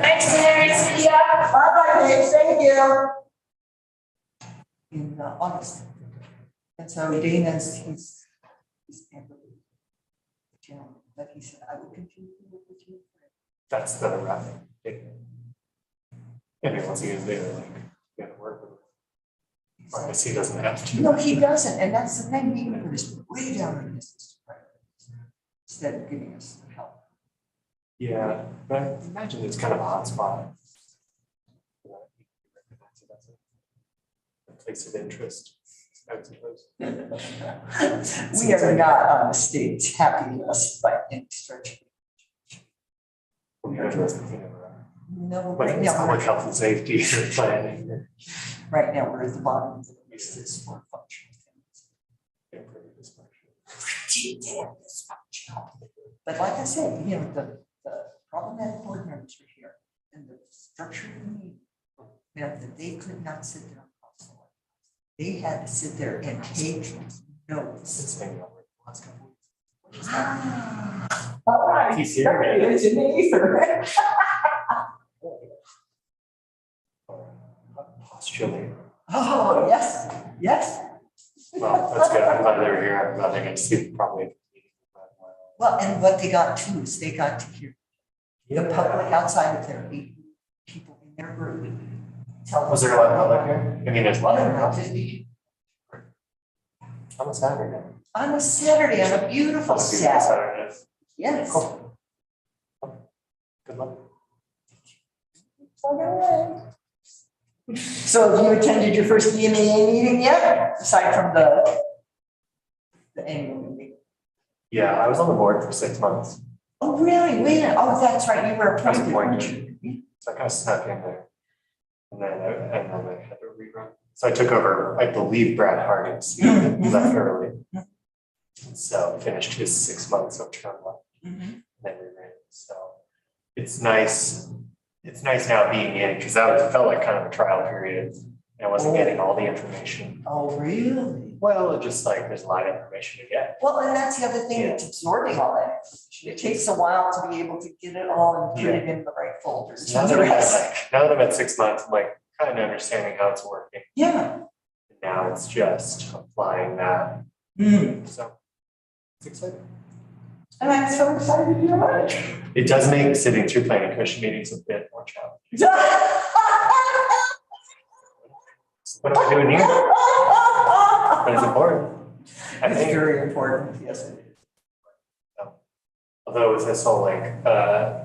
Thanks, Mary. See ya. Bye-bye, Dave. Thank you. In August. And so Dana's, he's but he said, I will continue to work with you. That's the rough thing. And once he is there, like, you gotta work with him. Or I guess he doesn't have to. No, he doesn't, and that's the thing, he put us way down on his priorities instead of giving us the help. Yeah, but I imagine it's kind of a hot spot. A place of interest, I suppose. We are not on the state's happy list by any stretch. No, But right it's now, public health and safety planning. right now, we're at the bottom of the list is for functional things. Detailed dysfunctional. But like I said, the problematic board members were here and the structure of the meeting meant that they could not sit there and consult. They had to sit there and take notes. All right. He's here. It's in the ether. Postulating. Oh, yes, yes. Well, that's good. I'm glad they were here. I'm glad they get to see probably. Well, and what they got too is they got to hear the public outside of their people in their group. Was there a lot of public here? I mean, there's a lot of on a Saturday. On a Saturday, on a beautiful Saturday. Yes. Cool. Good luck. So have you attended your first EMA meeting yet, aside from the annual meeting? Yeah, I was on the board for 6 months. Oh, really? Wait, oh, that's right, you were I was appointed, weren't you? appointed. So I kind of snuck in there. And then I had to rerun. So I took over, I believe, Brad Harden's seat. He left early. So finished his 6 months of term left. And then reran. So it's nice. It's nice now being in, because that felt like kind of a trial period. And I wasn't getting all the information. Oh, really? Well, it just like there's a lot of information to get. Well, and that's the other thing, it's absorbing all that. It takes a while to be able to get it all and put it in the right folders. Now that I'm at 6 months, I'm like kind of understanding how it's working. Yeah. Now it's just applying that. So it's exciting. And I'm so excited to hear it. It does make sitting through planning commission meetings a bit more challenging. What am I doing here? But it's important. It's very important, yes it is. Although with this whole like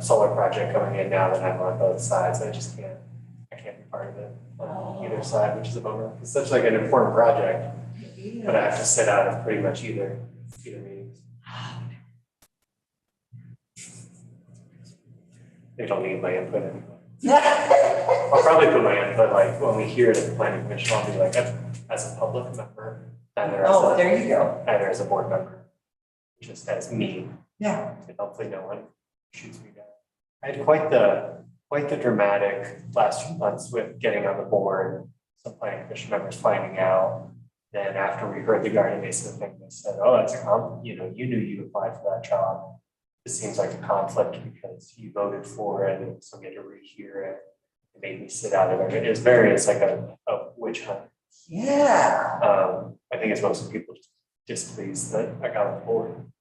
solar project coming in now that I'm on both sides, I can't be part of it on either side, which is a bummer. It's such like an important project, but I have to sit out of pretty much either meetings. They don't need my input anyway. I'll probably put my input like when we hear it at the planning commission, I'll be like as a public member, either there you go. Either as a board member, just as me. Yeah. And hopefully no one shoots me down. I had quite the dramatic last few months with getting on the board, some planning commission members finding out. Then after we heard the Garden Mesa thing, they said, oh, that's you knew you applied for that job. This seems like a conflict because you voted for it, and so we had to rehear it. It made me sit out of it. It was it's like a witch hunt. Yeah. I think it's mostly people just displeased that I got on the board,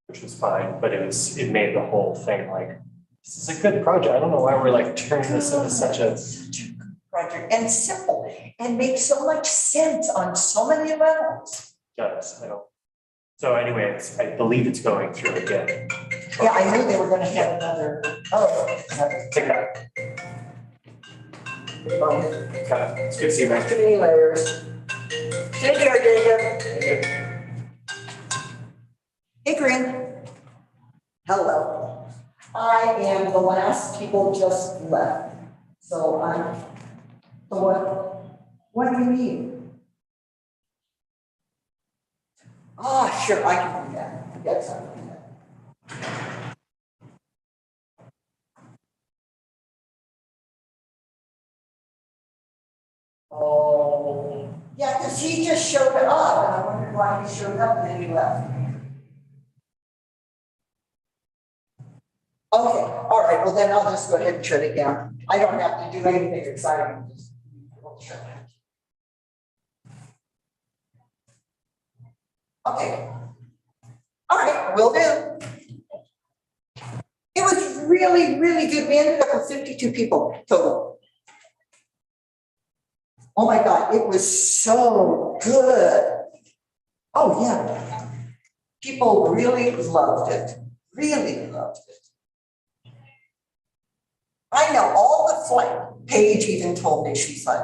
which was fine, but it made the whole thing like, this is a good project. I don't know why we're like turning this into such a good project and simple and makes so much sense on so many levels. Yes, I don't. So anyway, I believe it's going through again. Yeah, I knew they were going to have another. Take that. It's good to see you, man. Too many layers. Take care, Jacob. Hey, Corinne. Hello. I am the last people just left. So what do you need? Oh, sure, I can do that. Yes, I can do that. Oh, yeah, because he just showed up, and I wondered why he showed up and then he left. Okay, all right, well then I'll just go ahead and shut it down. I don't have to do anything exciting, just shut it. Okay. All right, will do. It was really, really good. We ended up with 52 people total. Oh my God, it was so good. Oh yeah. People really loved it. Really loved it. I know all the flight. Paige even told me, she's like,